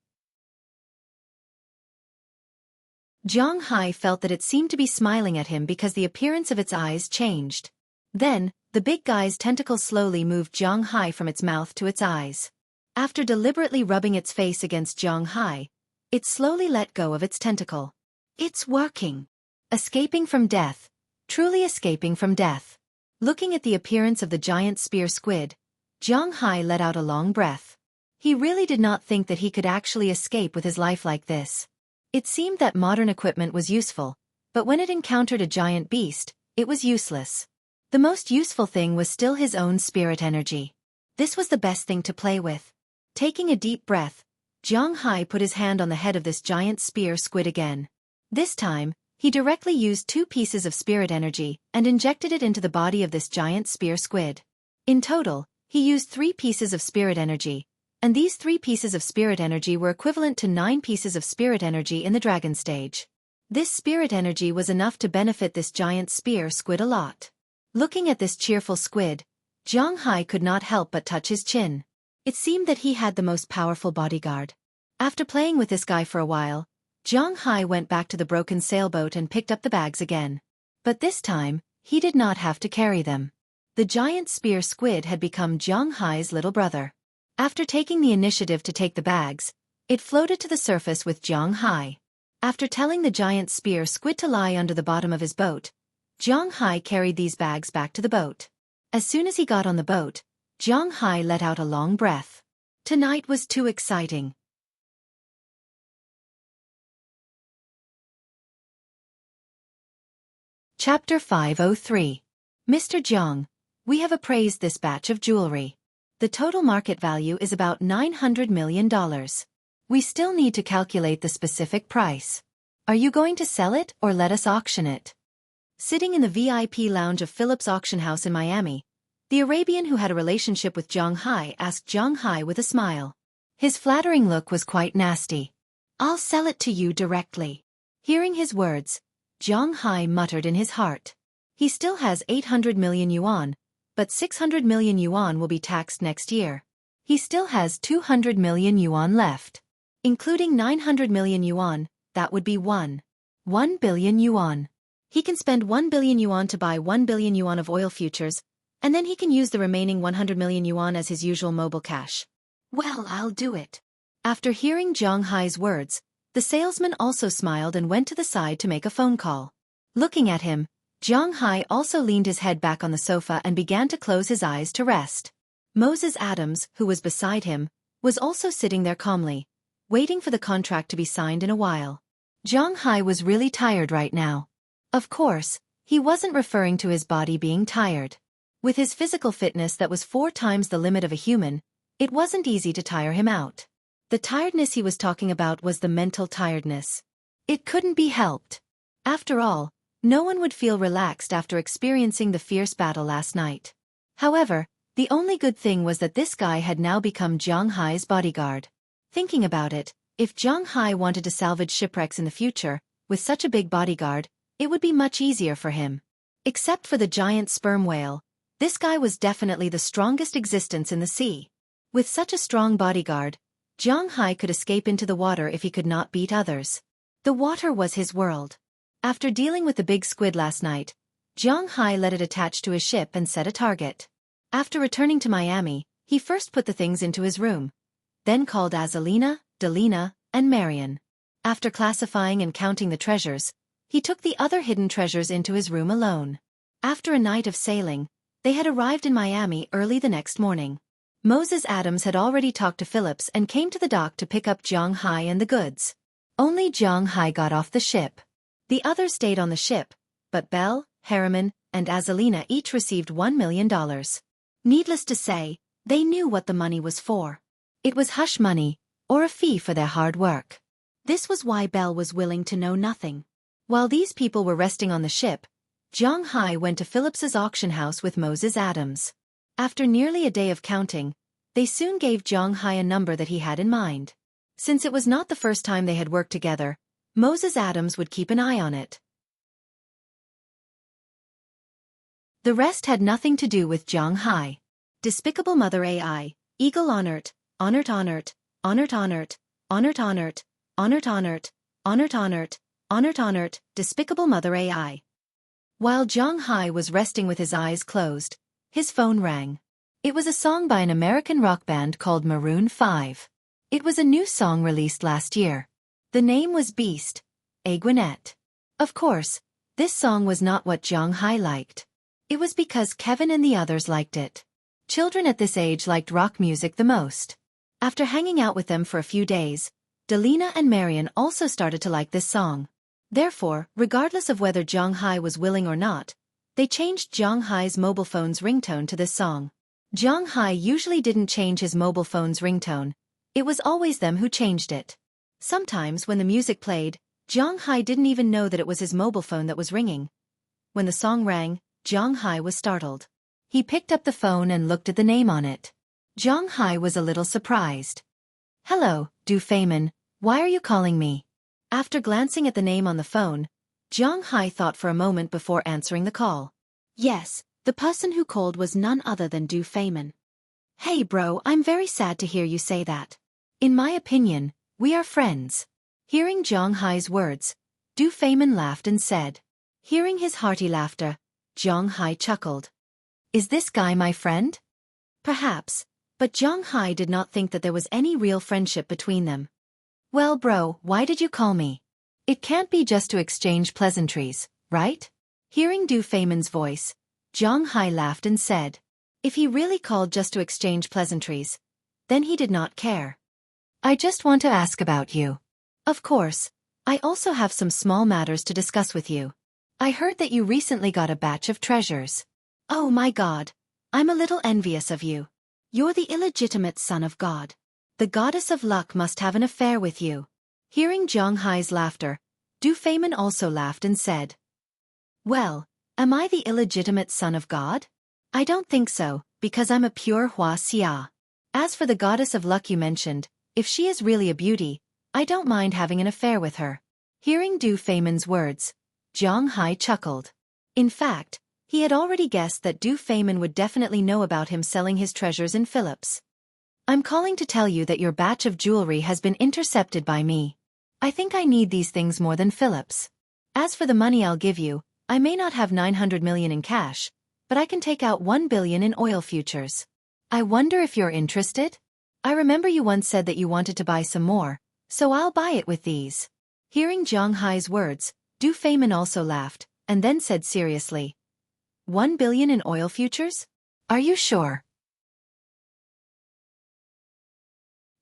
Zhang Hai felt that it seemed to be smiling at him because the appearance of its eyes changed. Then, the big guy's tentacles slowly moved Zhang Hai from its mouth to its eyes. After deliberately rubbing its face against Zhang Hai, it slowly let go of its tentacle. It's working. Escaping from death. Truly escaping from death. Looking at the appearance of the giant spear squid, Zhang Hai let out a long breath. He really did not think that he could actually escape with his life like this. It seemed that modern equipment was useful, but when it encountered a giant beast, it was useless. The most useful thing was still his own spirit energy. This was the best thing to play with. Taking a deep breath, Zhang Hai put his hand on the head of this giant spear squid again. This time, he directly used 2 pieces of spirit energy and injected it into the body of this giant spear squid. In total, he used 3 pieces of spirit energy, and these 3 pieces of spirit energy were equivalent to 9 pieces of spirit energy in the dragon stage. This spirit energy was enough to benefit this giant spear squid a lot. Looking at this cheerful squid, Zhang Hai could not help but touch his chin. It seemed that he had the most powerful bodyguard. After playing with this guy for a while, Zhang Hai went back to the broken sailboat and picked up the bags again. But this time, he did not have to carry them. The giant spear squid had become Zhang Hai's little brother. After taking the initiative to take the bags, it floated to the surface with Zhang Hai. After telling the giant spear squid to lie under the bottom of his boat, Zhang Hai carried these bags back to the boat. As soon as he got on the boat, Zhang Hai let out a long breath. Tonight was too exciting. Chapter 503. Mr. Zhang, we have appraised this batch of jewelry. The total market value is about $900 million. We still need to calculate the specific price. Are you going to sell it or let us auction it? Sitting in the VIP lounge of Philip's auction house in Miami, the Arabian who had a relationship with Zhang Hai asked Zhang Hai with a smile. His flattering look was quite nasty. "I'll sell it to you directly." Hearing his words, Zhang Hai muttered in his heart. He still has 800 million yuan, but 600 million yuan will be taxed next year. He still has 200 million yuan left. Including 900 million yuan, that would be 1 billion yuan. He can spend 1 billion yuan to buy 1 billion yuan of oil futures, and then he can use the remaining 100 million yuan as his usual mobile cash. "Well, I'll do it." After hearing Zhang Hai's words, the salesman also smiled and went to the side to make a phone call. Looking at him, Zhang Hai also leaned his head back on the sofa and began to close his eyes to rest. Moses Adams, who was beside him, was also sitting there calmly, waiting for the contract to be signed in a while. Zhang Hai was really tired right now. Of course, he wasn't referring to his body being tired. With his physical fitness that was 4 times the limit of a human, it wasn't easy to tire him out. The tiredness he was talking about was the mental tiredness. It couldn't be helped. After all, no one would feel relaxed after experiencing the fierce battle last night. However, the only good thing was that this guy had now become Zhang Hai's bodyguard. Thinking about it, if Zhang Hai wanted to salvage shipwrecks in the future, with such a big bodyguard, it would be much easier for him. Except for the giant sperm whale, this guy was definitely the strongest existence in the sea. With such a strong bodyguard, Zhang Hai could escape into the water if he could not beat others. The water was his world. After dealing with the big squid last night, Zhang Hai let it attach to his ship and set a target. After returning to Miami, he first put the things into his room, then called Azalina, Delina, and Marian. After classifying and counting the treasures, he took the other hidden treasures into his room alone. After a night of sailing, they had arrived in Miami early the next morning. Moses Adams had already talked to Phillips and came to the dock to pick up Zhang Hai and the goods. Only Zhang Hai got off the ship. The others stayed on the ship, but Belle, Harriman, and Azalina each received $1 million. Needless to say, they knew what the money was for. It was hush money, or a fee for their hard work. This was why Belle was willing to know nothing. While these people were resting on the ship, Zhang Hai went to Phillips's auction house with Moses Adams. After nearly a day of counting, they soon gave Zhang Hai a number that he had in mind. Since it was not the first time they had worked together, Moses Adams would keep an eye on it. The rest had nothing to do with Zhang Hai. Despicable Mother AI, Eagle honored, honored honored, honored honored, honored honored, honored honored, honored honored, honored honored, Despicable Mother AI. While Zhang Hai was resting with his eyes closed, his phone rang. It was a song by an American rock band called Maroon 5. It was a new song released last year. The name was Beast, a Gwinnett. Of course, this song was not what Zhang Hai liked. It was because Kevin and the others liked it. Children at this age liked rock music the most. After hanging out with them for a few days, Delina and Marian also started to like this song. Therefore, regardless of whether Zhang Hai was willing or not, they changed Zhang Hai's mobile phone's ringtone to this song. Zhang Hai usually didn't change his mobile phone's ringtone. It was always them who changed it. Sometimes when the music played, Zhang Hai didn't even know that it was his mobile phone that was ringing. When the song rang, Zhang Hai was startled. He picked up the phone and looked at the name on it. Zhang Hai was a little surprised. "Hello, Du Feynman, why are you calling me?" After glancing at the name on the phone, Zhang Hai thought for a moment before answering the call. Yes, the person who called was none other than Du Feynman. "Hey bro, I'm very sad to hear you say that. In my opinion, we are friends." Hearing Zhang Hai's words, Du Feynman laughed and said. Hearing his hearty laughter, Zhang Hai chuckled. "Is this guy my friend?" Perhaps, but Zhang Hai did not think that there was any real friendship between them. "Well bro, why did you call me? It can't be just to exchange pleasantries, right?" Hearing Du Feynman's voice, Zhang Hai laughed and said. If he really called just to exchange pleasantries, then he did not care. "I just want to ask about you. Of course, I also have some small matters to discuss with you. I heard that you recently got a batch of treasures. Oh my God, I'm a little envious of you. You're the illegitimate son of God. The goddess of luck must have an affair with you." Hearing Zhang Hai's laughter, Du Feynman also laughed and said. Well, am I the illegitimate son of God? I don't think so, because I'm a pure Hua Xia. As for the goddess of luck you mentioned, if she is really a beauty, I don't mind having an affair with her. Hearing Du Feimin's words, Zhang Hai chuckled. In fact, he had already guessed that Du Feimin would definitely know about him selling his treasures in Philips. I'm calling to tell you that your batch of jewelry has been intercepted by me. I think I need these things more than Philips. As for the money I'll give you, I may not have 900 million in cash, but I can take out 1 billion in oil futures. I wonder if you're interested? I remember you once said that you wanted to buy some more, so I'll buy it with these. Hearing Zhang Hai's words, Du Feimin also laughed, and then said seriously, 1 billion in oil futures? Are you sure?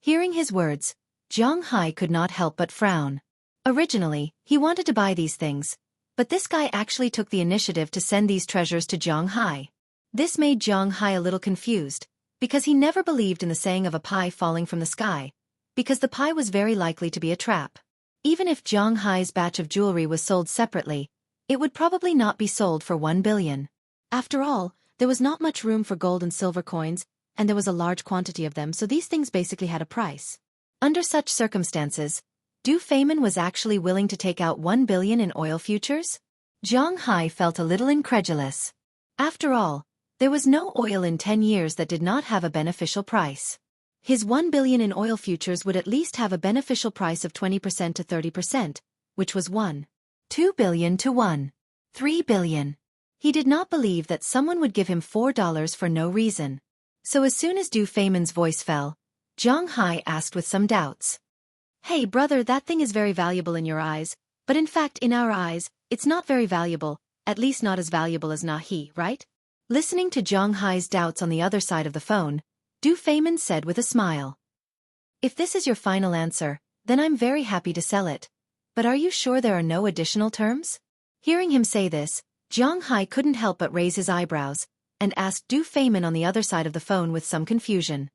Hearing his words, Zhang Hai could not help but frown. Originally, he wanted to buy these things, but this guy actually took the initiative to send these treasures to Zhang Hai. This made Zhang Hai a little confused, because he never believed in the saying of a pie falling from the sky, because the pie was very likely to be a trap. Even if Zhang Hai's batch of jewelry was sold separately, it would probably not be sold for 1 billion. After all, there was not much room for gold and silver coins, and there was a large quantity of them, so these things basically had a price. Under such circumstances, Du Feimin was actually willing to take out 1 billion in oil futures? Zhang Hai felt a little incredulous. After all, there was no oil in 10 years that did not have a beneficial price. His 1 billion in oil futures would at least have a beneficial price of 20% to 30%, which was 2 billion to 3 billion. He did not believe that someone would give him $4 for no reason. So as soon as Du Feimin's voice fell, Zhang Hai asked with some doubts. Hey brother, that thing is very valuable in your eyes, but in fact in our eyes, it's not very valuable, at least not as valuable as Nahi, right? Listening to Zhang Hai's doubts on the other side of the phone, Du Feimin said with a smile. If this is your final answer, then I'm very happy to sell it. But are you sure there are no additional terms? Hearing him say this, Zhang Hai couldn't help but raise his eyebrows, and asked Du Feimin on the other side of the phone with some confusion.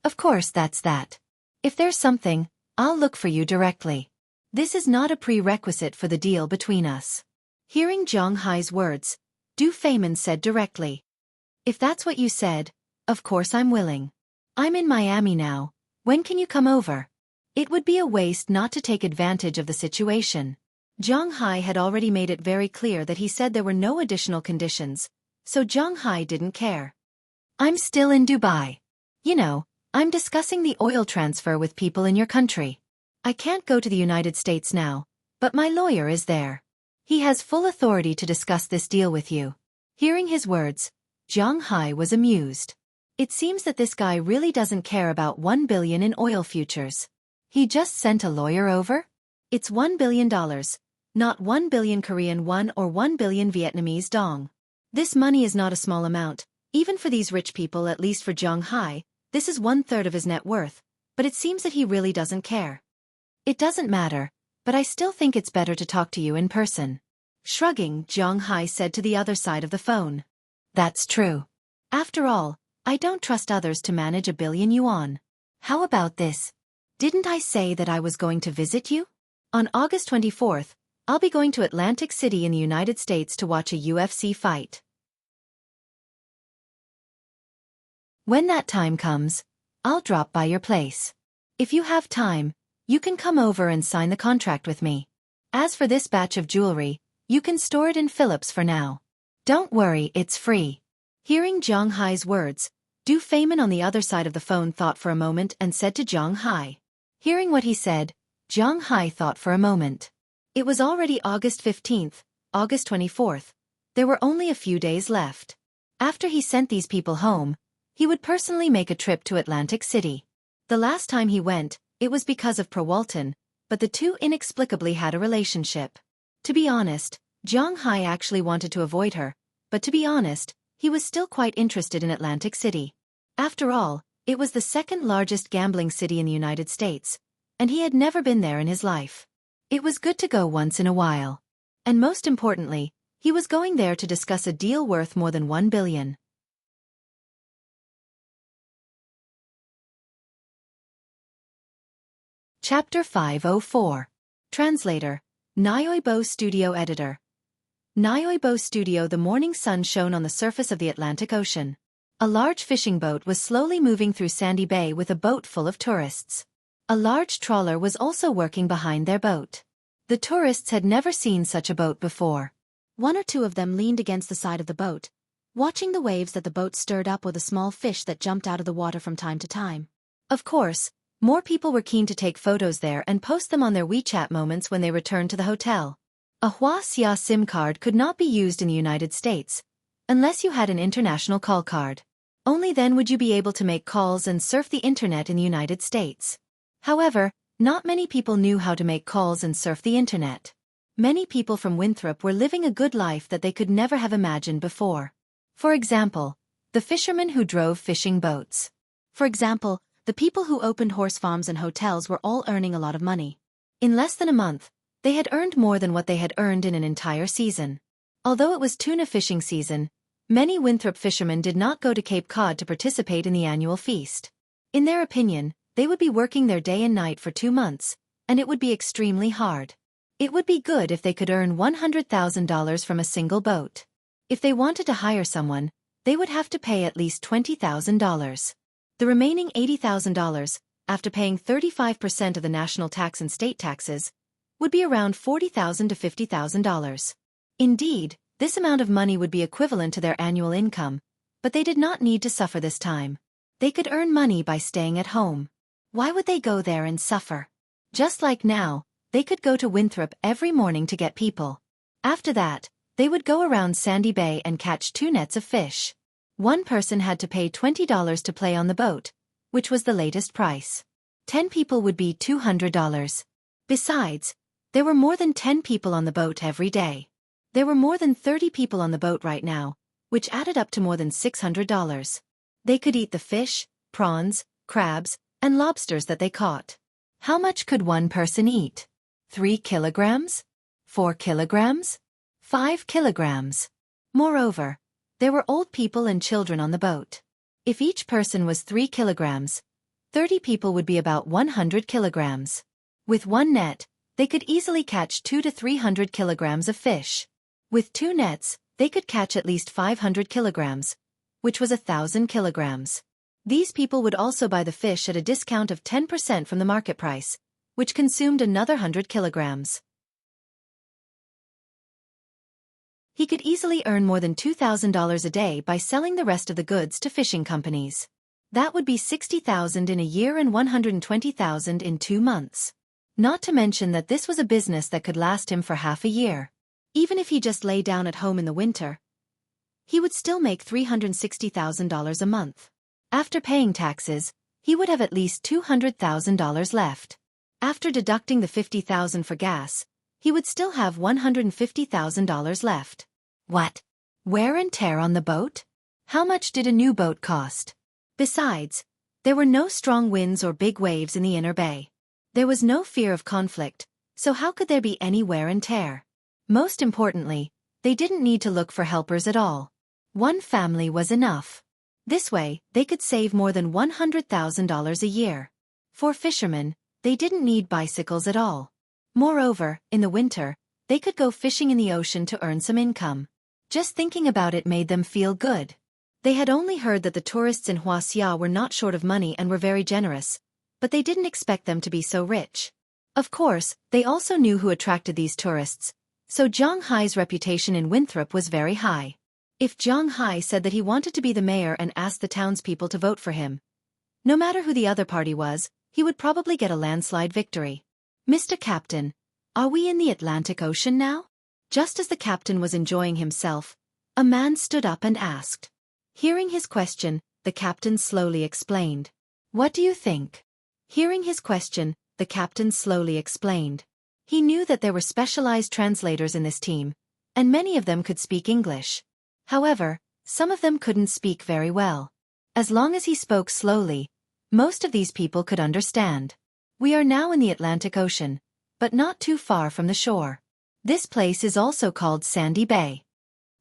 Of course that's that. If there's something, I'll look for you directly. This is not a prerequisite for the deal between us. Hearing Zhang Hai's words, Du Feimin said directly. If that's what you said, of course I'm willing. I'm in Miami now, when can you come over? It would be a waste not to take advantage of the situation. Zhang Hai had already made it very clear that he said there were no additional conditions, so Zhang Hai didn't care. I'm still in Dubai. You know, I'm discussing the oil transfer with people in your country. I can't go to the United States now, but my lawyer is there. He has full authority to discuss this deal with you. Hearing his words, Zhang Hai was amused. It seems that this guy really doesn't care about 1 billion in oil futures. He just sent a lawyer over? It's $1 billion, not 1 billion Korean won or 1 billion Vietnamese dong. This money is not a small amount, even for these rich people, at least for Zhang Hai. This is 1/3 of his net worth, but it seems that he really doesn't care. It doesn't matter, but I still think it's better to talk to you in person. Shrugging, Zhang Hai said to the other side of the phone. That's true. After all, I don't trust others to manage 1 billion yuan. How about this? Didn't I say that I was going to visit you? On August 24th, I'll be going to Atlantic City in the United States to watch a UFC fight. When that time comes, I'll drop by your place. If you have time, you can come over and sign the contract with me. As for this batch of jewelry, you can store it in Philips for now. Don't worry, it's free. Hearing Zhang Hai's words, Du Feimin on the other side of the phone thought for a moment and said to Zhang Hai. Hearing what he said, Zhang Hai thought for a moment. It was already August 15th, August 24th. There were only a few days left. After he sent these people home, he would personally make a trip to Atlantic City. The last time he went, it was because of Walton, but the two inexplicably had a relationship. To be honest, Zhang Hai actually wanted to avoid her, but to be honest, he was still quite interested in Atlantic City. After all, it was the second largest gambling city in the United States, and he had never been there in his life. It was good to go once in a while. And most importantly, he was going there to discuss a deal worth more than 1 billion. Chapter 504. Translator, Nyoibo Studio Editor. Nyoibo Studio. The morning sun shone on the surface of the Atlantic Ocean. A large fishing boat was slowly moving through Sandy Bay with a boat full of tourists. A large trawler was also working behind their boat. The tourists had never seen such a boat before. One or two of them leaned against the side of the boat, watching the waves that the boat stirred up with a small fish that jumped out of the water from time to time. Of course, more people were keen to take photos there and post them on their WeChat moments when they returned to the hotel. A Xueqi SIM card could not be used in the United States, unless you had an international call card. Only then would you be able to make calls and surf the internet in the United States. However, not many people knew how to make calls and surf the internet. Many people from Winthrop were living a good life that they could never have imagined before. For example, the fishermen who drove fishing boats. For example, the people who opened horse farms and hotels were all earning a lot of money. In less than a month, they had earned more than what they had earned in an entire season. Although it was tuna fishing season, many Winthrop fishermen did not go to Cape Cod to participate in the annual feast. In their opinion, they would be working their day and night for 2 months, and it would be extremely hard. It would be good if they could earn $100,000 from a single boat. If they wanted to hire someone, they would have to pay at least $20,000. The remaining $80,000, after paying 35% of the national tax and state taxes, would be around $40,000 to $50,000. Indeed, this amount of money would be equivalent to their annual income, but they did not need to suffer this time. They could earn money by staying at home. Why would they go there and suffer? Just like now, they could go to Winthrop every morning to get people. After that, they would go around Sandy Bay and catch 2 nets of fish. One person had to pay $20 to play on the boat, which was the latest price. 10 people would be $200. Besides, there were more than 10 people on the boat every day. There were more than 30 people on the boat right now, which added up to more than $600. They could eat the fish, prawns, crabs, and lobsters that they caught. How much could one person eat? 3 kilograms? 4 kilograms? 5 kilograms? Moreover, there were old people and children on the boat. If each person was 3 kilograms, 30 people would be about 100 kilograms. With one net, they could easily catch 200 to 300 kilograms of fish. With 2 nets, they could catch at least 500 kilograms, which was 1,000 kilograms. These people would also buy the fish at a discount of 10% from the market price, which consumed another 100 kilograms. He could easily earn more than $2,000 a day by selling the rest of the goods to fishing companies. That would be $60,000 in a year and $120,000 in 2 months. Not to mention that this was a business that could last him for half a year. Even if he just lay down at home in the winter, he would still make $360,000 a month. After paying taxes, he would have at least $200,000 left. After deducting the $50,000 for gas, he would still have $150,000 left. What? Wear and tear on the boat? How much did a new boat cost? Besides, there were no strong winds or big waves in the inner bay. There was no fear of conflict, so how could there be any wear and tear? Most importantly, they didn't need to look for helpers at all. One family was enough. This way, they could save more than $100,000 a year. For fishermen, they didn't need bicycles at all. Moreover, in the winter, they could go fishing in the ocean to earn some income. Just thinking about it made them feel good. They had only heard that the tourists in Xueqi were not short of money and were very generous, but they didn't expect them to be so rich. Of course, they also knew who attracted these tourists, so Zhang Hai's reputation in Winthrop was very high. If Zhang Hai said that he wanted to be the mayor and asked the townspeople to vote for him, no matter who the other party was, he would probably get a landslide victory. Mr. Captain, are we in the Atlantic Ocean now? Just as the captain was enjoying himself, a man stood up and asked. Hearing his question, the captain slowly explained. What do you think? Hearing his question, the captain slowly explained. He knew that there were specialized translators in this team, and many of them could speak English. However, some of them couldn't speak very well. As long as he spoke slowly, most of these people could understand. We are now in the Atlantic Ocean, but not too far from the shore. This place is also called Sandy Bay.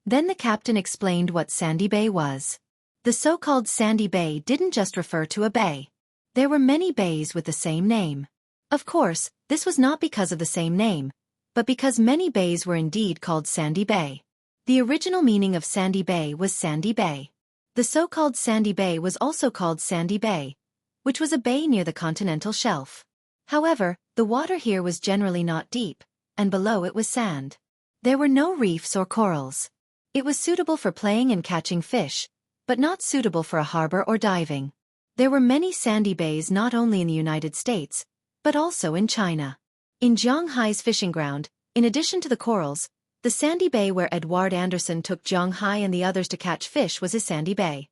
Then the captain explained what Sandy Bay was. The so-called Sandy Bay didn't just refer to a bay. There were many bays with the same name. Of course, this was not because of the same name, but because many bays were indeed called Sandy Bay. The original meaning of Sandy Bay was Sandy Bay. The so-called Sandy Bay was also called Sandy Bay, which was a bay near the continental shelf. However, the water here was generally not deep, and below it was sand. There were no reefs or corals. It was suitable for playing and catching fish, but not suitable for a harbor or diving. There were many sandy bays not only in the United States, but also in China. In Zhonghai's fishing ground, in addition to the corals, the sandy bay where Edward Anderson took Zhonghai and the others to catch fish was his sandy bay.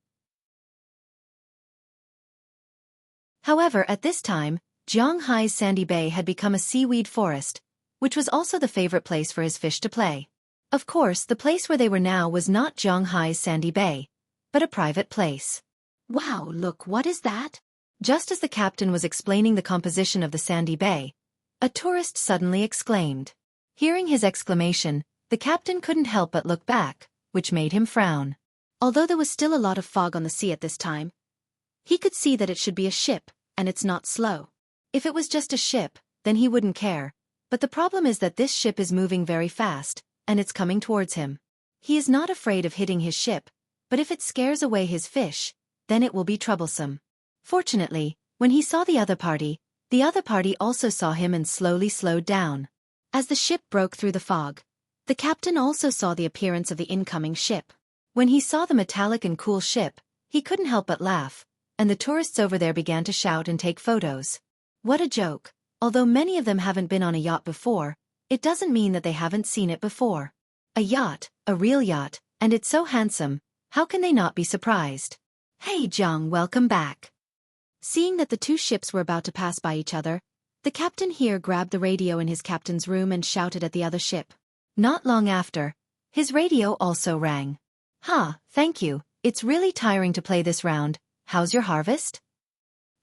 However, at this time, Zhonghai's sandy bay had become a seaweed forest, which was also the favorite place for his fish to play. Of course, the place where they were now was not Zhonghai's sandy bay, but a private place. Wow, look, what is that? Just as the captain was explaining the composition of the sandy bay, a tourist suddenly exclaimed. Hearing his exclamation, the captain couldn't help but look back, which made him frown. Although there was still a lot of fog on the sea at this time, he could see that it should be a ship, and it's not slow. If it was just a ship, then he wouldn't care, but the problem is that this ship is moving very fast, and it's coming towards him. He is not afraid of hitting his ship, but if it scares away his fish, then it will be troublesome. Fortunately, when he saw the other party also saw him and slowly slowed down. As the ship broke through the fog, the captain also saw the appearance of the incoming ship. When he saw the metallic and cool ship, he couldn't help but laugh, and the tourists over there began to shout and take photos. What a joke! Although many of them haven't been on a yacht before, it doesn't mean that they haven't seen it before. A yacht, a real yacht, and it's so handsome, how can they not be surprised? Hey Zhang, welcome back. Seeing that the two ships were about to pass by each other, the captain here grabbed the radio in his captain's room and shouted at the other ship. Not long after, his radio also rang. Thank you, it's really tiring to play this round, how's your harvest?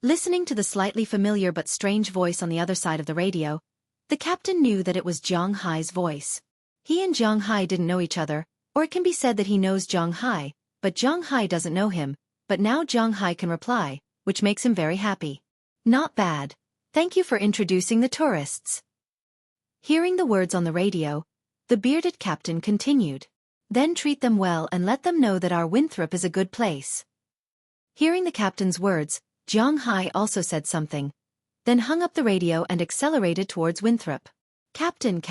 Listening to the slightly familiar but strange voice on the other side of the radio, the captain knew that it was Zhonghai's voice. He and Zhonghai didn't know each other, or it can be said that he knows Zhonghai, but Zhonghai doesn't know him, but now Zhonghai can reply, which makes him very happy. Not bad. Thank you for introducing the tourists. Hearing the words on the radio, the bearded captain continued. Then treat them well and let them know that our Winthrop is a good place. Hearing the captain's words, Zhonghai also said something, then hung up the radio and accelerated towards Winthrop. Captain,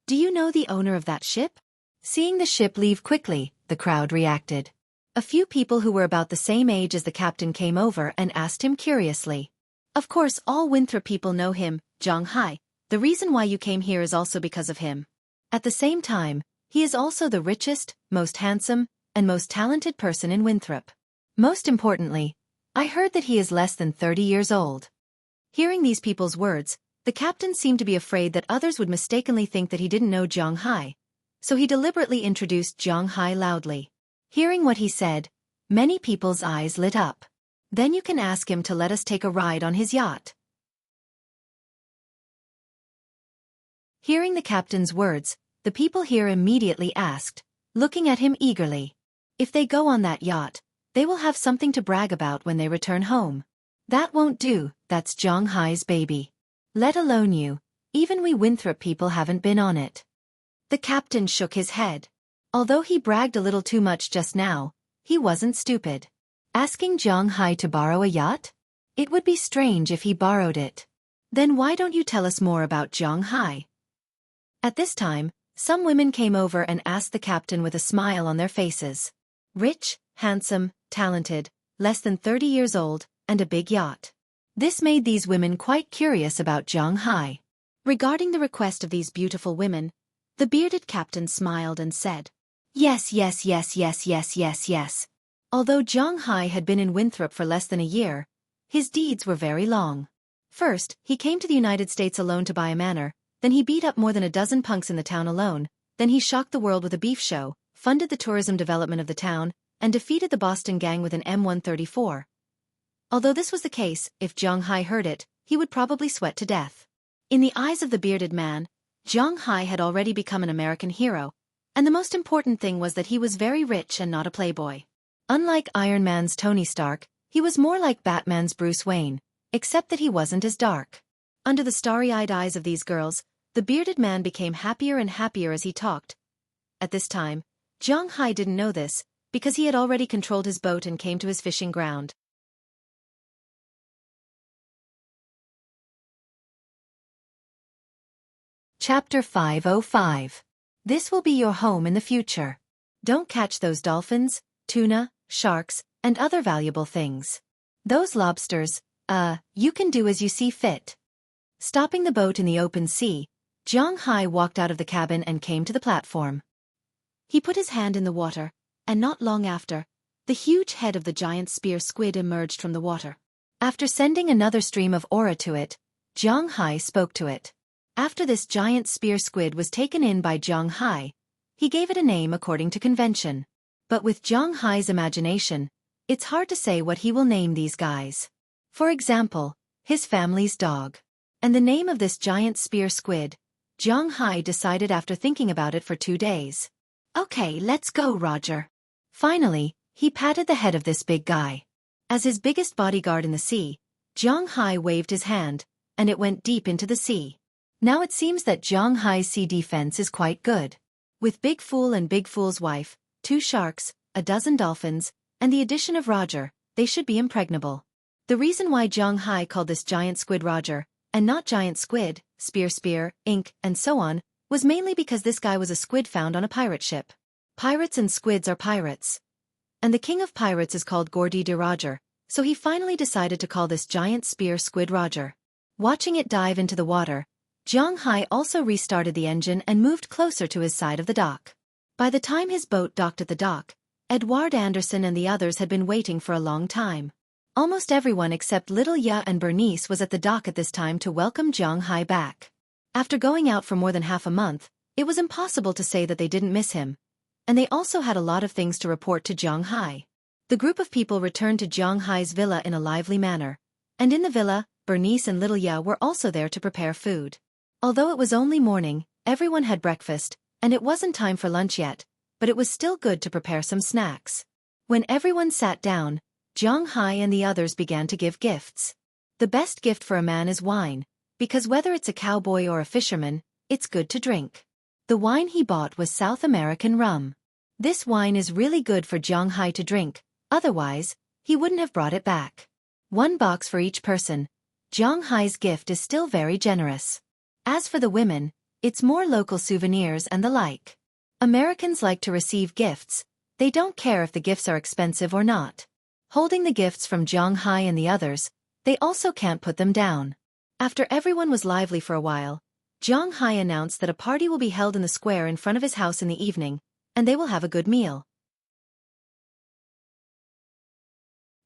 do you know the owner of that ship? Seeing the ship leave quickly, the crowd reacted. A few people who were about the same age as the captain came over and asked him curiously. Of course, all Winthrop people know him, Zhonghai. The reason why you came here is also because of him. At the same time, he is also the richest, most handsome, and most talented person in Winthrop. Most importantly, I heard that he is less than 30 years old. Hearing these people's words, the captain seemed to be afraid that others would mistakenly think that he didn't know Zhonghai, so he deliberately introduced Zhonghai loudly. Hearing what he said, many people's eyes lit up. Then you can ask him to let us take a ride on his yacht. Hearing the captain's words, the people here immediately asked, looking at him eagerly. If they go on that yacht, they will have something to brag about when they return home. That won't do, that's Zhonghai's baby. Let alone you, even we Winthrop people haven't been on it. The captain shook his head. Although he bragged a little too much just now, he wasn't stupid. Asking Zhonghai to borrow a yacht? It would be strange if he borrowed it. Then why don't you tell us more about Zhonghai? At this time, some women came over and asked the captain with a smile on their faces. Rich, handsome, talented, less than 30 years old, and a big yacht. This made these women quite curious about Zhonghai. Regarding the request of these beautiful women, the bearded captain smiled and said, Yes. Although Zhonghai had been in Winthrop for less than a year, his deeds were very long. First, he came to the United States alone to buy a manor, then he beat up more than a dozen punks in the town alone, then he shocked the world with a beef show, funded the tourism development of the town, and defeated the Boston gang with an M134. Although this was the case, if Zhonghai heard it, he would probably sweat to death. In the eyes of the bearded man, Zhonghai had already become an American hero, and the most important thing was that he was very rich and not a playboy. Unlike Iron Man's Tony Stark, he was more like Batman's Bruce Wayne, except that he wasn't as dark. Under the starry-eyed eyes of these girls, the bearded man became happier and happier as he talked. At this time, Zhang Hai didn't know this, because he had already controlled his boat and came to his fishing ground. Chapter 505. This will be your home in the future. Don't catch those dolphins, tuna, sharks, and other valuable things. Those lobsters, you can do as you see fit. Stopping the boat in the open sea, Zhang Hai walked out of the cabin and came to the platform. He put his hand in the water, and not long after, the huge head of the giant spear squid emerged from the water. After sending another stream of aura to it, Zhang Hai spoke to it. After this giant spear squid was taken in by Zhang Hai, he gave it a name according to convention. But with Zhang Hai's imagination, it's hard to say what he will name these guys. For example, his family's dog. And the name of this giant spear squid, Zhang Hai decided after thinking about it for 2 days. Okay, let's go, Roger. Finally, he patted the head of this big guy. As his biggest bodyguard in the sea, Zhang Hai waved his hand, and it went deep into the sea. Now it seems that Zhang Hai's sea defense is quite good. With Big Fool and Big Fool's wife, 2 sharks, a dozen dolphins, and the addition of Roger, they should be impregnable. The reason why Zhang Hai called this giant squid Roger, and not giant squid, spear, ink, and so on, was mainly because this guy was a squid found on a pirate ship. Pirates and squids are pirates. And the king of pirates is called Gordy de Roger, so he finally decided to call this giant spear squid Roger. Watching it dive into the water, Zhang Hai also restarted the engine and moved closer to his side of the dock. By the time his boat docked at the dock, Edward Anderson and the others had been waiting for a long time. Almost everyone except Little Ya and Bernice was at the dock at this time to welcome Zhang Hai back. After going out for more than half a month, it was impossible to say that they didn't miss him. And they also had a lot of things to report to Zhang Hai. The group of people returned to Zhang Hai's villa in a lively manner. And in the villa, Bernice and Little Ya were also there to prepare food. Although it was only morning, everyone had breakfast, and it wasn't time for lunch yet, but it was still good to prepare some snacks. When everyone sat down, Zhang Hai and the others began to give gifts. The best gift for a man is wine, because whether it's a cowboy or a fisherman, it's good to drink. The wine he bought was South American rum. This wine is really good for Zhang Hai to drink, otherwise, he wouldn't have brought it back. 1 box for each person. Zhang Hai's gift is still very generous. As for the women, it's more local souvenirs and the like. Americans like to receive gifts, they don't care if the gifts are expensive or not. Holding the gifts from Zhang Hai and the others, they also can't put them down. After everyone was lively for a while, Zhang Hai announced that a party will be held in the square in front of his house in the evening, and they will have a good meal.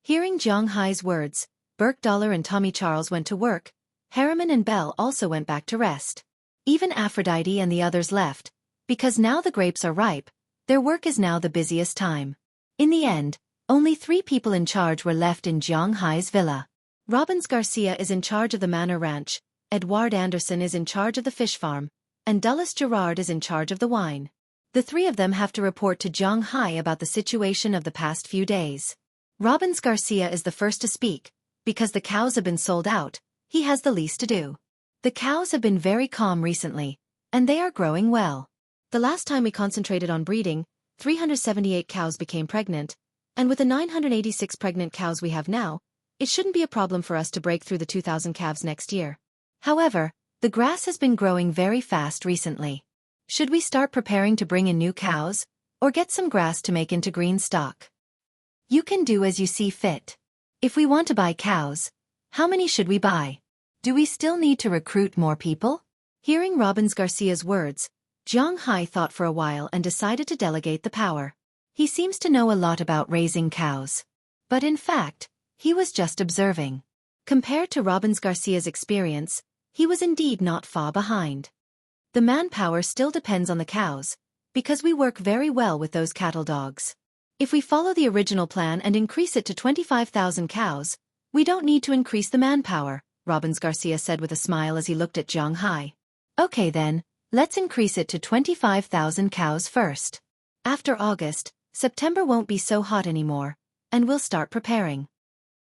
Hearing Zhang Hai's words, Burke Dollar and Tommy Charles went to work. Harriman and Belle also went back to rest. Even Aphrodite and the others left, because now the grapes are ripe, their work is now the busiest time. In the end, only 3 people in charge were left in Zhang Hai's villa. Robbins Garcia is in charge of the Manor Ranch, Edward Anderson is in charge of the fish farm, and Dulles Gerard is in charge of the wine. The 3 of them have to report to Zhang Hai about the situation of the past few days. Robbins Garcia is the first to speak, because the cows have been sold out. He has the least to do. The cows have been very calm recently, and they are growing well. The last time we concentrated on breeding, 378 cows became pregnant, and with the 986 pregnant cows we have now, it shouldn't be a problem for us to break through the 2,000 calves next year. However, the grass has been growing very fast recently. Should we start preparing to bring in new cows, or get some grass to make into green stock? You can do as you see fit. If we want to buy cows, how many should we buy? Do we still need to recruit more people? Hearing Robbins Garcia's words, Zhang Hai thought for a while and decided to delegate the power. He seems to know a lot about raising cows. But in fact, he was just observing. Compared to Robbins Garcia's experience, he was indeed not far behind. The manpower still depends on the cows, because we work very well with those cattle dogs. If we follow the original plan and increase it to 25,000 cows, we don't need to increase the manpower, Robbins Garcia said with a smile as he looked at Zhang Hai. Okay then, let's increase it to 25,000 cows first. After August, September won't be so hot anymore, and we'll start preparing.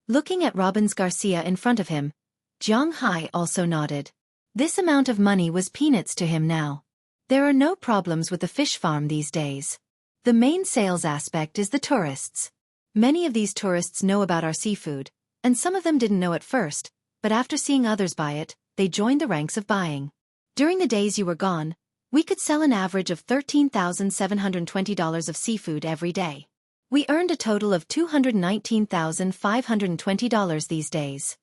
Looking at Robbins Garcia in front of him, Zhang Hai also nodded. This amount of money was peanuts to him now. There are no problems with the fish farm these days. The main sales aspect is the tourists. Many of these tourists know about our seafood, and some of them didn't know at first, but after seeing others buy it, they joined the ranks of buying. During the days you were gone, we could sell an average of $13,720 of seafood every day. We earned a total of $219,520 these days.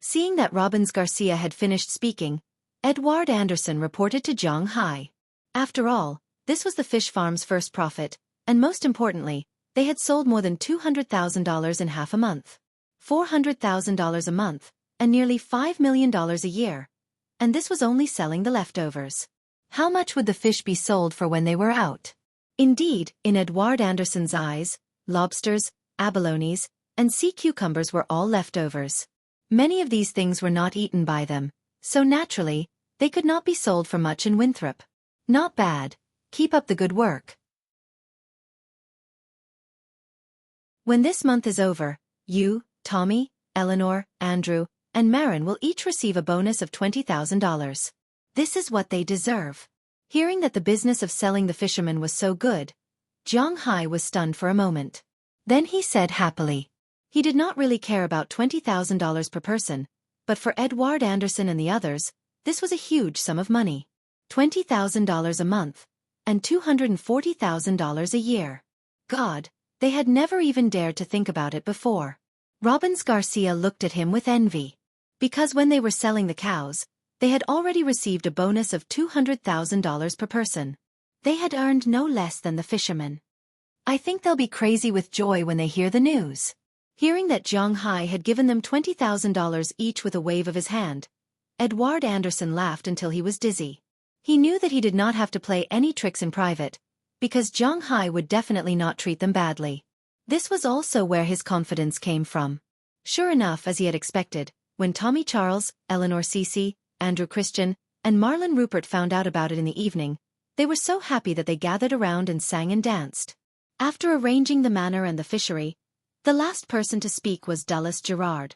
Seeing that Robbins Garcia had finished speaking, Edward Anderson reported to Zhang Hai. After all, this was the fish farm's first profit, and most importantly, they had sold more than $200,000 in half a month. $400,000 a month, and nearly $5 million a year. And this was only selling the leftovers. How much would the fish be sold for when they were out? Indeed, in Edward Anderson's eyes, lobsters, abalones, and sea cucumbers were all leftovers. Many of these things were not eaten by them, so naturally, they could not be sold for much in Winthrop. Not bad. Keep up the good work. When this month is over, you, Tommy, Eleanor, Andrew, and Marin will each receive a bonus of $20,000. This is what they deserve. Hearing that the business of selling the fishermen was so good, Zhang Hai was stunned for a moment. Then he said happily. He did not really care about $20,000 per person, but for Edward Anderson and the others, this was a huge sum of money. $20,000 a month, and $240,000 a year. God, they had never even dared to think about it before. Robbins Garcia looked at him with envy. Because when they were selling the cows, they had already received a bonus of $200,000 per person. They had earned no less than the fishermen. I think they'll be crazy with joy when they hear the news. Hearing that Zhang Hai had given them $20,000 each with a wave of his hand, Edward Anderson laughed until he was dizzy. He knew that he did not have to play any tricks in private, because Zhang Hai would definitely not treat them badly. This was also where his confidence came from. Sure enough, as he had expected, when Tommy Charles, Eleanor Cece, Andrew Christian, and Marlon Rupert found out about it in the evening, they were so happy that they gathered around and sang and danced. After arranging the manor and the fishery, the last person to speak was Dulles Gerard.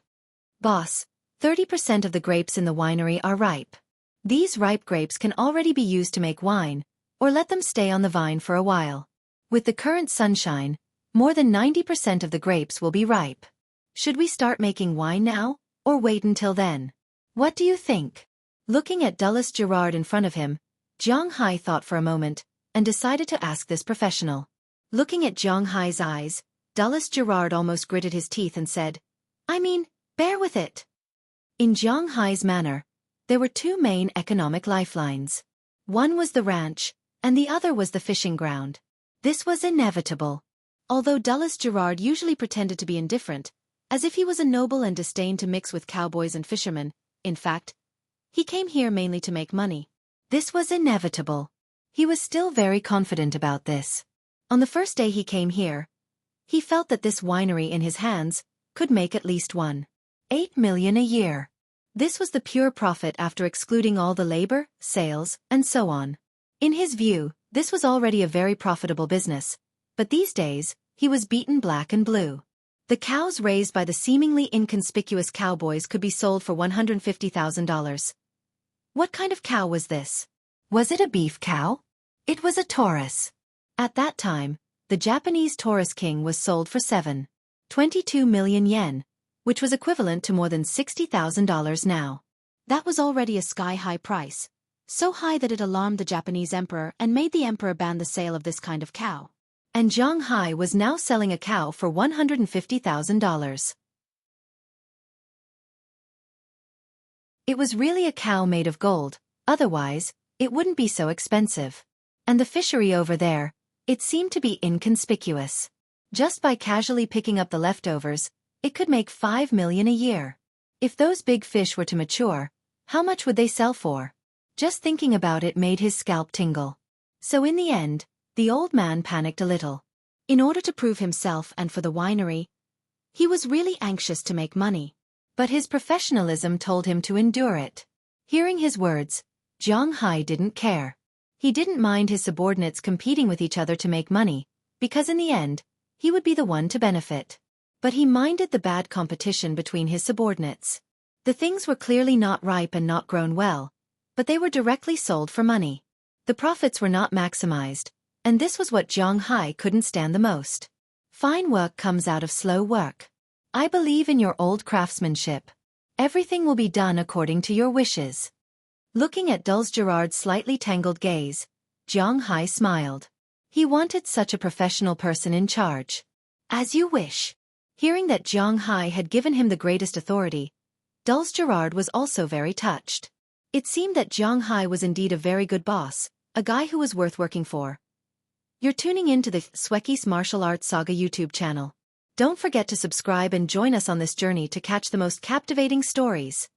Boss, 30% of the grapes in the winery are ripe. These ripe grapes can already be used to make wine, or let them stay on the vine for a while. With the current sunshine, more than 90% of the grapes will be ripe. Should we start making wine now, or wait until then? What do you think? Looking at Dulles Gerard in front of him, Zhang Hai thought for a moment, and decided to ask this professional. Looking at Zhang Hai's eyes, Dulles Gerard almost gritted his teeth and said, I mean, bear with it. In Zhang Hai's manner, there were two main economic lifelines. One was the ranch, and the other was the fishing ground. This was inevitable. Although Dulles Gerard usually pretended to be indifferent, as if he was a noble and disdained to mix with cowboys and fishermen, in fact, he came here mainly to make money. This was inevitable. He was still very confident about this. On the first day he came here, he felt that this winery in his hands could make at least $1.8 million a year. This was the pure profit after excluding all the labor, sales, and so on. In his view, this was already a very profitable business, but these days, he was beaten black and blue. The cows raised by the seemingly inconspicuous cowboys could be sold for $150,000. What kind of cow was this? Was it a beef cow? It was a Taurus. At that time, the Japanese Taurus King was sold for 7.22 million yen, which was equivalent to more than $60,000 now. That was already a sky-high price, so high that it alarmed the Japanese emperor and made the emperor ban the sale of this kind of cow. And Zhang Hai was now selling a cow for $150,000. It was really a cow made of gold, otherwise, it wouldn't be so expensive. And the fishery over there, it seemed to be inconspicuous. Just by casually picking up the leftovers, it could make $5 million a year. If those big fish were to mature, how much would they sell for? Just thinking about it made his scalp tingle. So in the end, the old man panicked a little. In order to prove himself and for the winery, he was really anxious to make money. But his professionalism told him to endure it. Hearing his words, Zhang Hai didn't care. He didn't mind his subordinates competing with each other to make money, because in the end, he would be the one to benefit. But he minded the bad competition between his subordinates. The things were clearly not ripe and not grown well, but they were directly sold for money. The profits were not maximized, And this was what Zhang Hai couldn't stand the most. Fine work comes out of slow work. I believe in your old craftsmanship. Everything will be done according to your wishes. Looking at Dulce Gerard's slightly tangled gaze, Zhang Hai smiled. He wanted such a professional person in charge. As you wish. Hearing that Zhang Hai had given him the greatest authority, Dulce Gerard was also very touched. It seemed that Zhang Hai was indeed a very good boss, a guy who was worth working for. You're tuning in to the Xueqi's Martial Arts Saga YouTube channel. Don't forget to subscribe and join us on this journey to catch the most captivating stories.